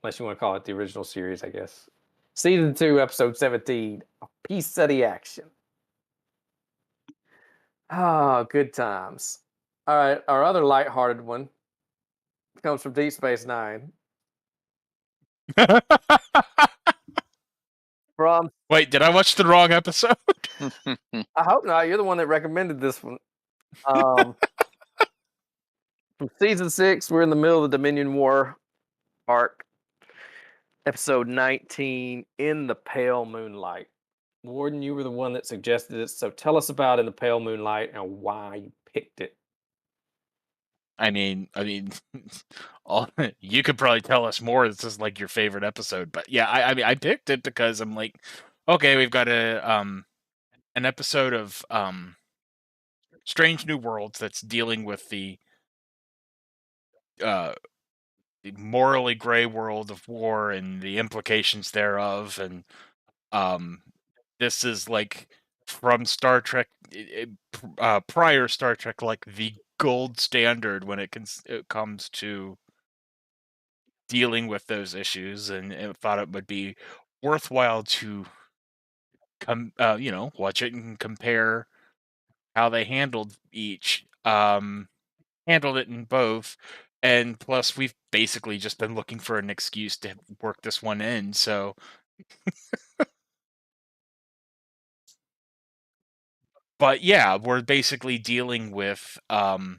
unless you want to call it the original series, I guess. Season 2, episode 17. A piece of the action. Oh, good times. All right, our other lighthearted one comes from Deep Space Nine. From Wait, did I watch the wrong episode? I hope not. You're the one that recommended this one. From season 6, we're in the middle of the Dominion War arc. Episode 19, In the Pale Moonlight. Warden, you were the one that suggested it, so tell us about In the Pale Moonlight and why you picked it. I mean, all, you could probably tell us more. This is like your favorite episode, but yeah, I mean, I picked it because I'm like, okay, we've got an episode of Strange New Worlds that's dealing with the morally gray world of war and the implications thereof, and this is like from Star Trek, prior Star Trek, like the gold standard when it comes to dealing with those issues, and thought it would be worthwhile to watch it and compare how they handled each. Handled it in both, and plus we've basically just been looking for an excuse to work this one in. So, but yeah, we're basically dealing with the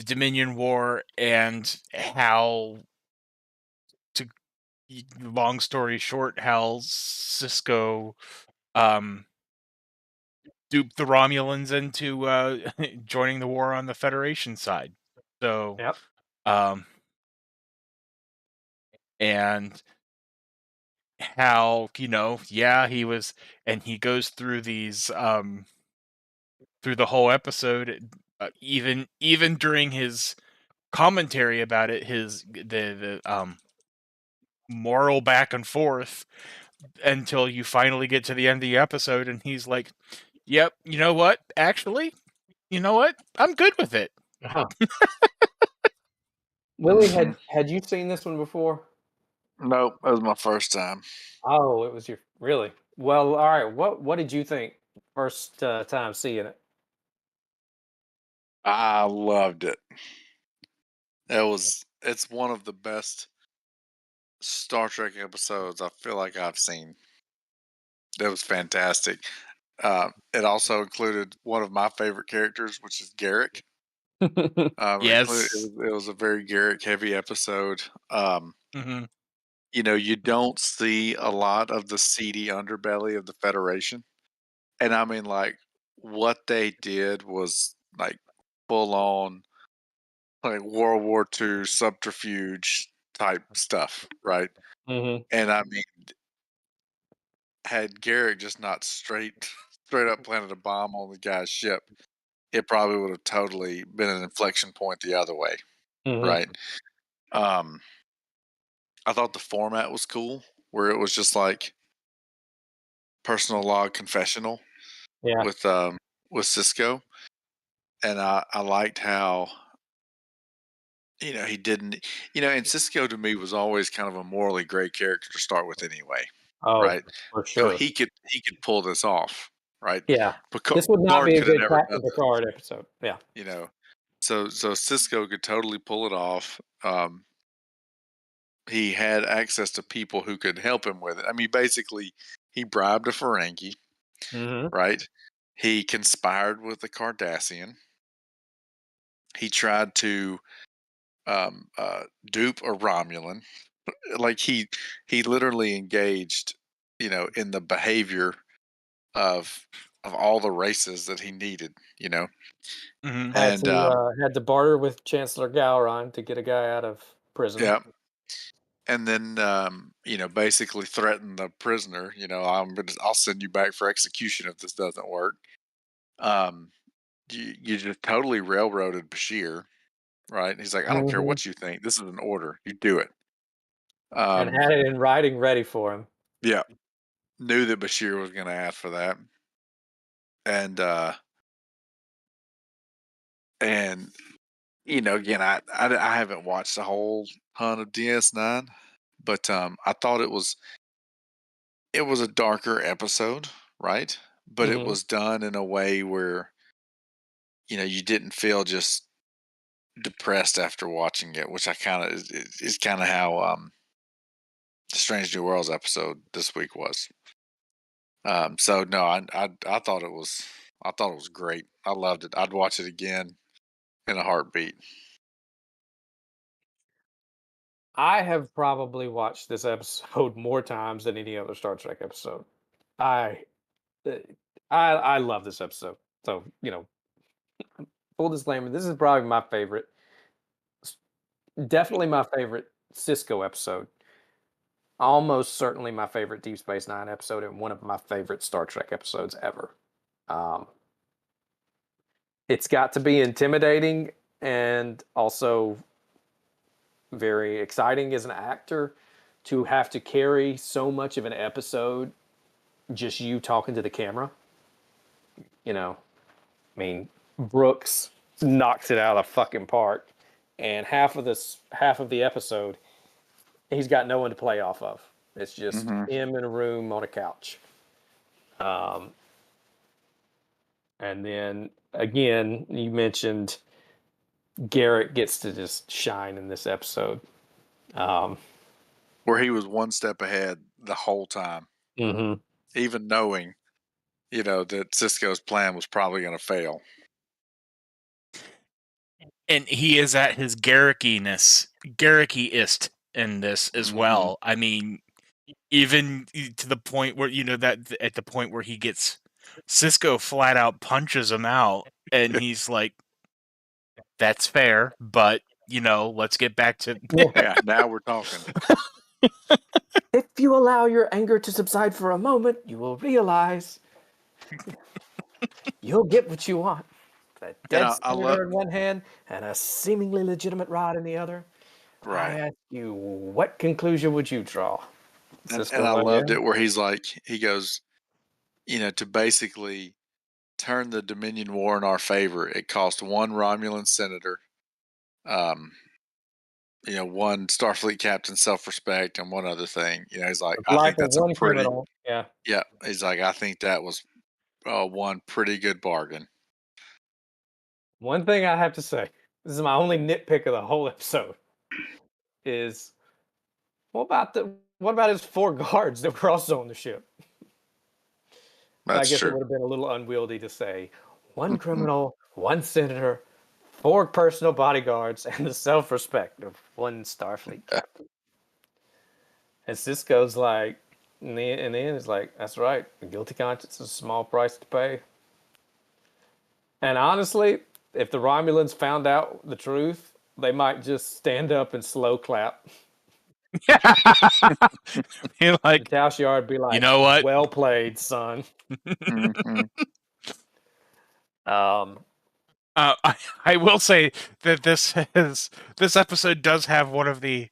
Dominion War and how to long story short, how Cisco duped the Romulans into joining the war on the Federation side. So, Yep. And how, he was, and he goes through these through the whole episode, even during his commentary about it, the moral back and forth, until you finally get to the end of the episode and he's like, yep, you know what, actually, I'm good with it. Uh-huh. Willie, had you seen this one before? Nope, that was my first time. Oh, it was your really well. All right, what did you think first time seeing it? I loved it. It's one of the best Star Trek episodes I feel like I've seen. It was fantastic. It also included one of my favorite characters, which is Garrick. Yes. It was a very Garrick heavy episode. Mm-hmm. You don't see a lot of the seedy underbelly of the Federation. And I mean, like, what they did was like full on, like World War II subterfuge type stuff, right? Mm-hmm. And I mean, had Garrick just not straight up planted a bomb on the guy's ship, it probably would have totally been an inflection point the other way, Mm-hmm. right? Um, I thought the format was cool, where it was just like personal log confessional Yeah. with Cisco, and I liked how he didn't, and Cisco to me was always kind of a morally gray character to start with anyway, Oh, right? for So sure. he could pull this off, right? Yeah. This would not Picard be a could have good never Captain done this, Picard episode. Yeah. you know. So Cisco could totally pull it off. He had access to people who could help him with it. I mean, basically, he bribed a Ferengi, Mm-hmm. right? He conspired with the Cardassian. He tried to dupe a Romulan. Like he literally engaged, in the behavior of all the races that he needed, Mm-hmm. and Had to barter with Chancellor Gowron to get a guy out of prison. yeah, and then basically threatened the prisoner. I'll send you back for execution if this doesn't work. You just totally railroaded Bashir, right? He's like, I don't care Mm-hmm. what you think. This is an order. You do it. And had it in writing ready for him. Yeah, knew that Bashir was going to ask for that, and again, I haven't watched a whole ton of DS9, but I thought it was a darker episode, right? But it Mm-hmm. was done in a way where you didn't feel just depressed after watching it, which I kind of is kind of how the Strange New Worlds episode this week was. So no, I thought it was great. I loved it. I'd watch it again in a heartbeat. I have probably watched this episode more times than any other Star Trek episode. I uh, I love this episode. So, full disclaimer, this is probably my favorite. Definitely my favorite Cisco episode. Almost certainly my favorite Deep Space Nine episode and one of my favorite Star Trek episodes ever. It's got to be intimidating and also very exciting as an actor to have to carry so much of an episode just you talking to the camera. You know, I mean, Brooks knocks it out of the fucking park, and half of the episode, he's got no one to play off of. It's just him in a room on a couch. And then again, you mentioned Garrett gets to just shine in this episode. Where he was one step ahead the whole time. Even knowing, that Cisco's plan was probably going to fail. And he is at his Garricky-ist in this as well. I mean, even to the point where, that at the point where he gets Cisco flat out punches him out, and he's like, that's fair, but, let's get back to... Yeah, now we're talking. If you allow your anger to subside for a moment, you will realize you'll get what you want. A dead senator in one hand and a seemingly legitimate rod in the other. Right. I ask you, what conclusion would you draw? And I loved it where he goes, to basically turn the Dominion War in our favor. It cost one Romulan senator, one Starfleet captain self-respect, and one other thing. He's like, I think that's a pretty criminal. Yeah. Yeah. He's like, I think that was one pretty good bargain. One thing I have to say, this is my only nitpick of the whole episode, is what about his 4 guards that were also on the ship? That's I guess true. it would have been a little unwieldy to say 1 criminal, 1 senator, 4 personal bodyguards, and the self-respect of 1 Starfleet captain. And Cisco's like, in the end, it's like, that's right. A guilty conscience is a small price to pay. And honestly, if the Romulans found out the truth, they might just stand up and slow clap. You're like, the Tausch Yard be like, you know what? Well played, son. I will say that this episode does have one of the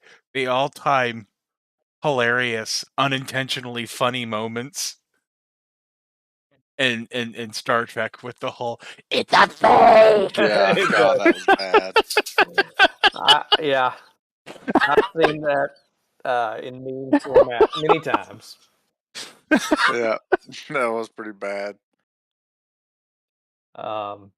all-time hilarious, unintentionally funny moments in Star Trek with the whole "It's a fake." Yeah, God, that was bad. Yeah, I've seen that in meme format many times. Yeah, that was pretty bad. That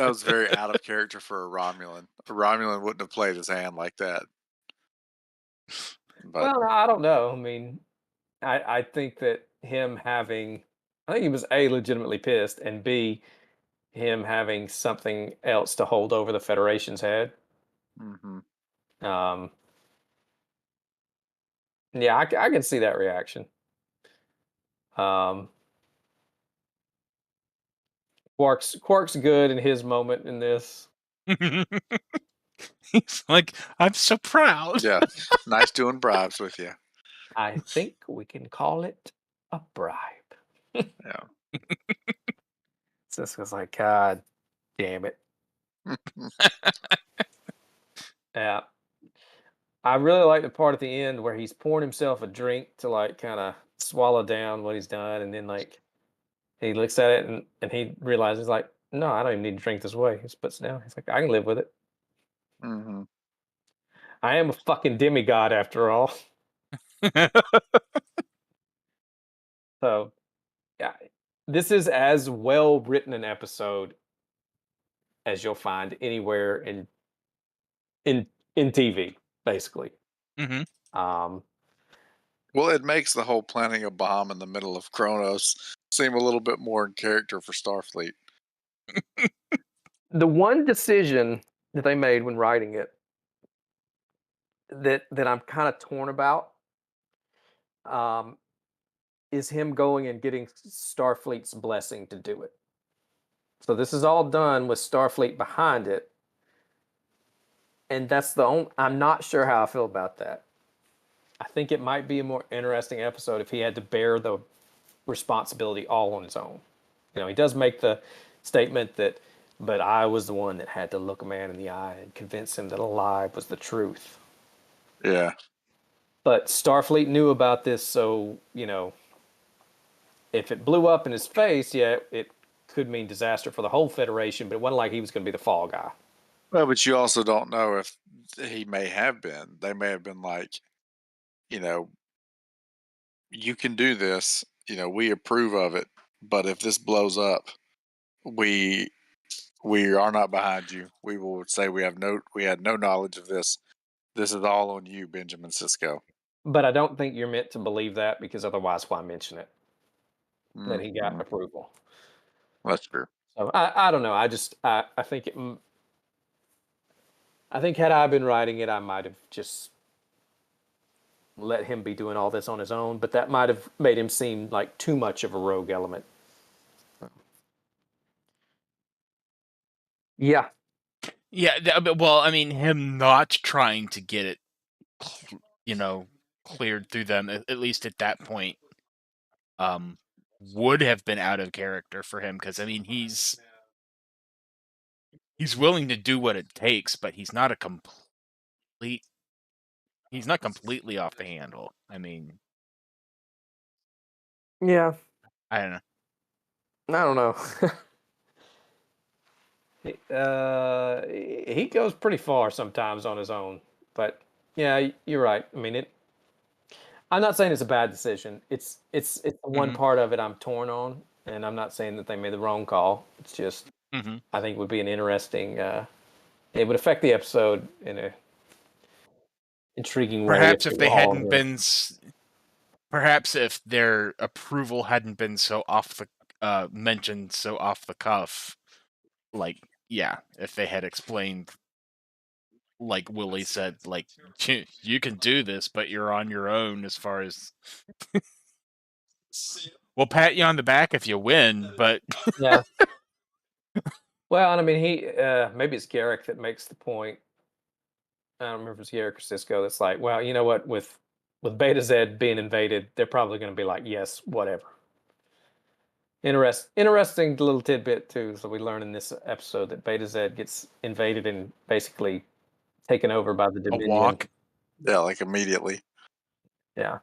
was very out of character for a Romulan. A Romulan wouldn't have played his hand like that. But well, I don't know. I mean, I think that him having, I think he was A, legitimately pissed, and B, him having something else to hold over the Federation's head. Yeah, I can see that reaction. Quark's good in his moment in this. He's like, I'm so proud. Yeah, nice doing bribes with you. I think we can call it a bribe. Yeah. Cisco's like, God damn it. Yeah. I really like the part at the end where he's pouring himself a drink to like kind of swallow down what he's done, and then like he looks at it and he realizes like, no, I don't even need to drink this way. He just puts it down. He's like, I can live with it. I am a fucking demigod after all. So, yeah, this is as well written an episode as you'll find anywhere in TV, basically. Well, it makes the whole planting a bomb in the middle of Kronos seem a little bit more in character for Starfleet. The one decision that they made when writing it that I'm kind of torn about is him going and getting Starfleet's blessing to do it. So this is all done with Starfleet behind it. And that's the only, I'm not sure how I feel about that. I think it might be a more interesting episode if he had to bear the responsibility all on his own. He does make the statement that, but I was the one that had to look a man in the eye and convince him that a lie was the truth. Yeah. But Starfleet knew about this, so, if it blew up in his face, yeah, it could mean disaster for the whole Federation, but it wasn't like he was going to be the fall guy. Well, but you also don't know if he may have been. They may have been like, you can do this. We approve of it. But if this blows up, we are not behind you. We will say we had no knowledge of this. This is all on you, Benjamin Sisko. But I don't think you're meant to believe that, because otherwise, why mention it? That he got approval. That's true. So I don't know. I think I think had I been writing it, I might have just let him be doing all this on his own, but that might have made him seem like too much of a rogue element. Yeah. Yeah, well, I mean, him not trying to get it, cleared through them, at least at that point, would have been out of character for him, because, I mean, he's willing to do what it takes, but he's not completely off the handle. I mean, Yeah. I don't know. I don't know. He goes pretty far sometimes on his own, but yeah, you're right. I mean, I'm not saying it's a bad decision. It's one part of it I'm torn on, and I'm not saying that they made the wrong call. It's just I think it would be an interesting. It would affect the episode in a intriguing way. Perhaps if they hadn't been, perhaps if their approval hadn't been so off the mentioned so off the cuff, like, yeah, if they had explained, like Willie said, like, you can do this, but you're on your own as far as we'll pat you on the back if you win, but yeah. Well, and I mean, maybe it's Garrick that makes the point. I don't remember if it's Garrick or Cisco that's like, well, you know what, with Beta Z being invaded, they're probably going to be like, yes, whatever. Interesting little tidbit too. So we learn in this episode that Beta Z gets invaded and basically taken over by the Dominion. A walk. Yeah, like immediately. Yeah.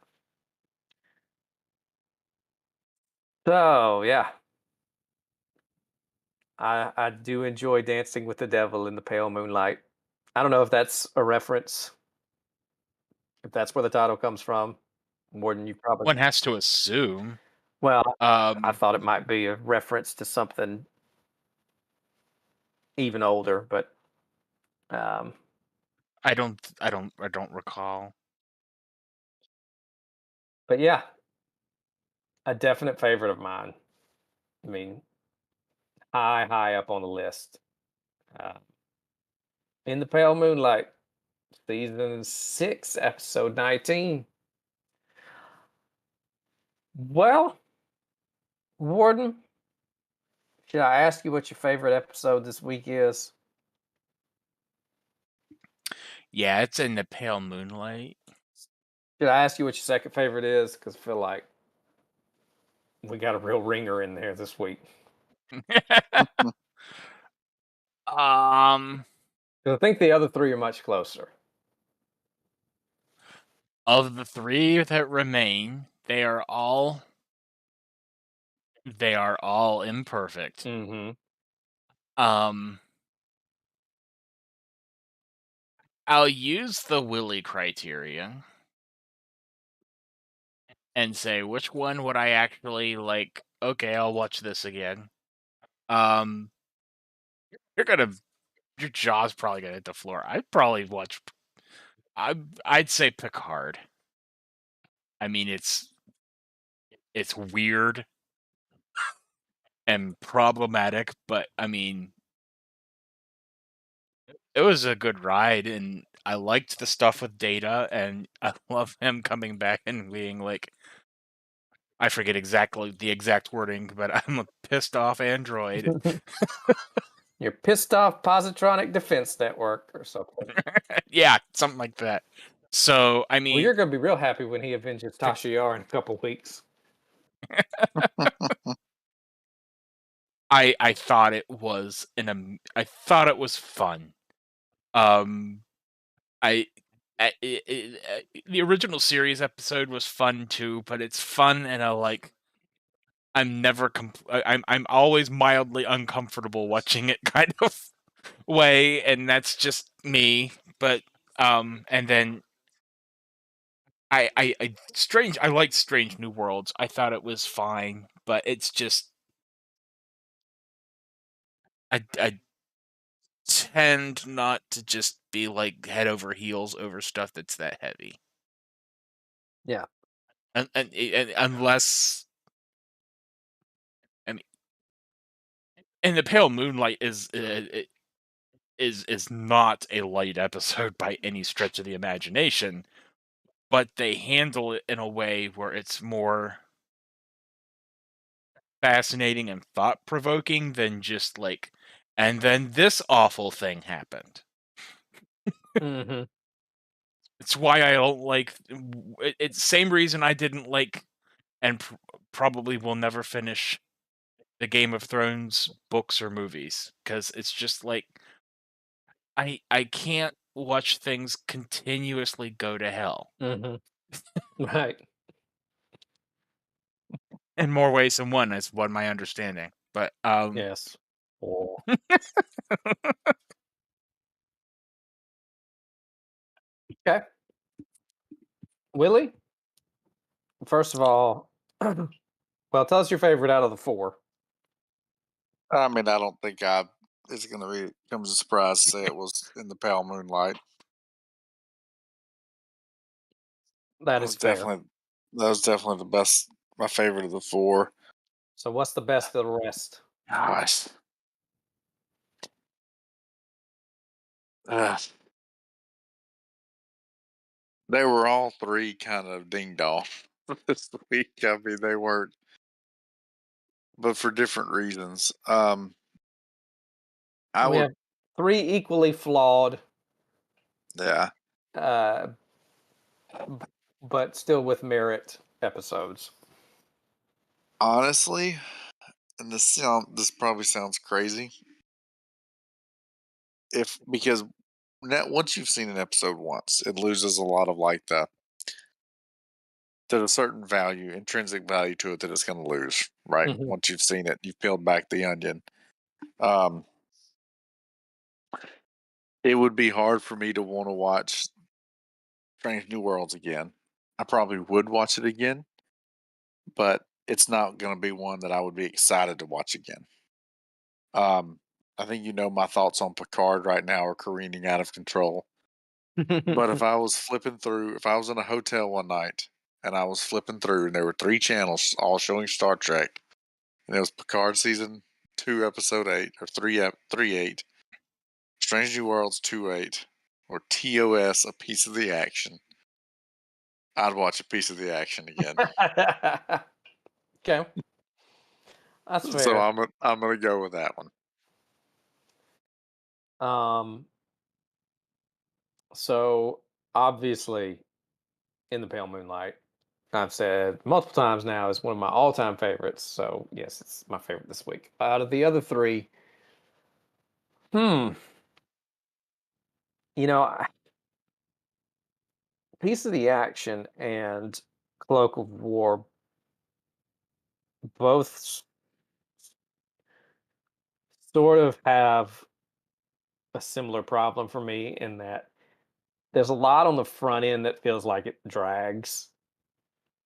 So yeah, I do enjoy Dancing with the Devil in the Pale Moonlight. I don't know if that's a reference, if that's where the title comes from. More than you probably. One has to assume. Well, I thought it might be a reference to something even older, but I don't recall. But yeah, a definite favorite of mine. I mean, high up on the list. In the Pale Moonlight, season 6, episode 19. Well, Warden, should I ask you what your favorite episode this week is? Yeah, it's in the Pale Moonlight. Should I ask you what your second favorite is? Because I feel like we got a real ringer in there this week. I think the other three are much closer. Of the three that remain, they are all imperfect. Mm-hmm. I'll use the Willie criteria and say which one would I actually like. Okay, I'll watch this again. Your jaw's probably gonna hit the floor. I'd say Picard. I mean, it's weird and problematic, but I mean, it was a good ride, and I liked the stuff with Data, and I love him coming back and being like, I forget exactly the exact wording, but I'm a pissed off android. You're pissed off Positronic Defense Network or something. Yeah, something like that. So, I mean... Well, you're going to be real happy when he avenges Tasha Yar in a couple weeks. I thought it was I thought it was fun. The original series episode was fun too, but it's fun in a like I'm always mildly uncomfortable watching it kind of way, and that's just me. But and then I liked Strange New Worlds. I thought it was fine, but it's just I tend not to just be like head over heels over stuff that's that heavy. Yeah. And unless, I mean, and the Pale Moonlight is not a light episode by any stretch of the imagination, but they handle it in a way where it's more fascinating and thought provoking than just like, and then this awful thing happened. Mm-hmm. It's why I don't like. It's same reason I didn't like, and probably will never finish the Game of Thrones books or movies, because it's just like I can't watch things continuously go to hell. Mm-hmm. Right. In more ways than one, is what my understanding. But Yes. Oh. Okay. Willie, first of all, well, tell us your favorite out of the 4. I mean, I don't think it's going to come as a surprise to say it was in the Pale Moonlight. That is fair. That was definitely the best, my favorite of the 4. So what's the best of the rest? Gosh. They were all 3 kind of ding dong this week. I mean, they weren't, but for different reasons. I We would, have 3 equally flawed, yeah. uh, but still with merit episodes. Honestly, and this probably sounds crazy, because once you've seen an episode once, it loses a lot of like there's a certain value, intrinsic value to it that it's going to lose, right? Mhm. Once you've seen it, you've peeled back the onion. Um, it would be hard for me to want to watch Strange New Worlds again. I probably would watch it again, but it's not going to be one that I would be excited to watch again. I think my thoughts on Picard right now are careening out of control. But if I was in a hotel one night and I was flipping through and there were 3 channels all showing Star Trek, and it was Picard season 2, episode 8, or 3-8, Strange New Worlds 2-8, or TOS, a piece of the action, I'd watch a piece of the action again. Okay. That's So fair. I'm gonna go with that one. So obviously, in the Pale Moonlight, I've said multiple times now, is one of my all-time favorites. So yes, it's my favorite this week. Out of the other 3, you know, Piece of the Action and Cloak of War both sort of have a similar problem for me, in that there's a lot on the front end that feels like it drags.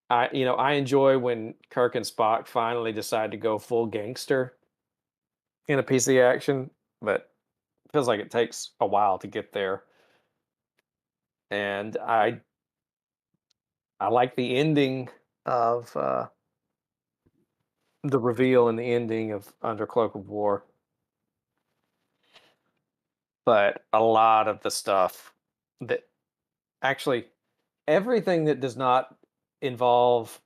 I enjoy when Kirk and Spock finally decide to go full gangster in a piece of the action, but it feels like it takes a while to get there. And I like the ending of the reveal and the ending of Under Cloak of War, but a lot of the stuff that actually, everything that does not involve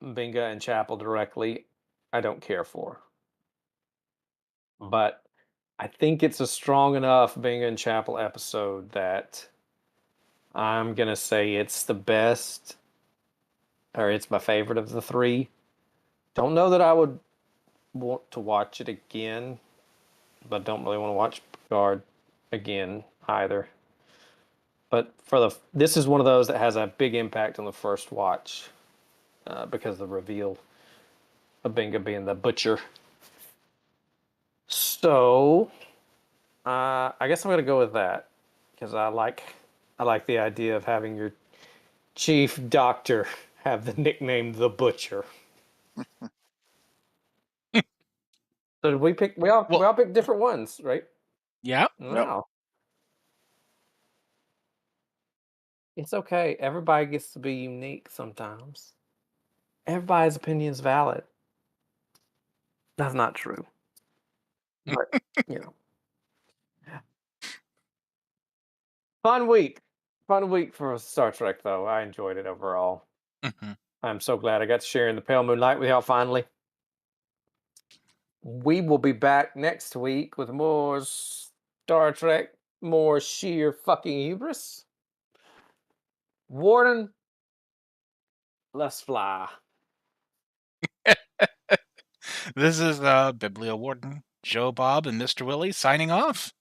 Binga and Chapel directly, I don't care for. But I think it's a strong enough Binga and Chapel episode that I'm going to say it's the best, or it's my favorite of the three. Don't know that I would want to watch it again, but don't really want to watch Picard again either. But this is one of those that has a big impact on the first watch because of the reveal of Binga being the butcher. So I guess I'm gonna go with that because I like the idea of having your chief doctor have the nickname the Butcher. So did we pick? We all picked different ones, right? Yeah. Wow. It's okay. Everybody gets to be unique sometimes. Everybody's opinion's valid. That's not true. But, you know. Fun week. Fun week for Star Trek, though. I enjoyed it overall. Mm-hmm. I'm so glad I got to share in the pale moonlight with y'all finally. We will be back next week with more Star Trek, more sheer fucking hubris. Warden, let's fly. This is Biblio Warden, Joe Bob, and Mr. Willie signing off.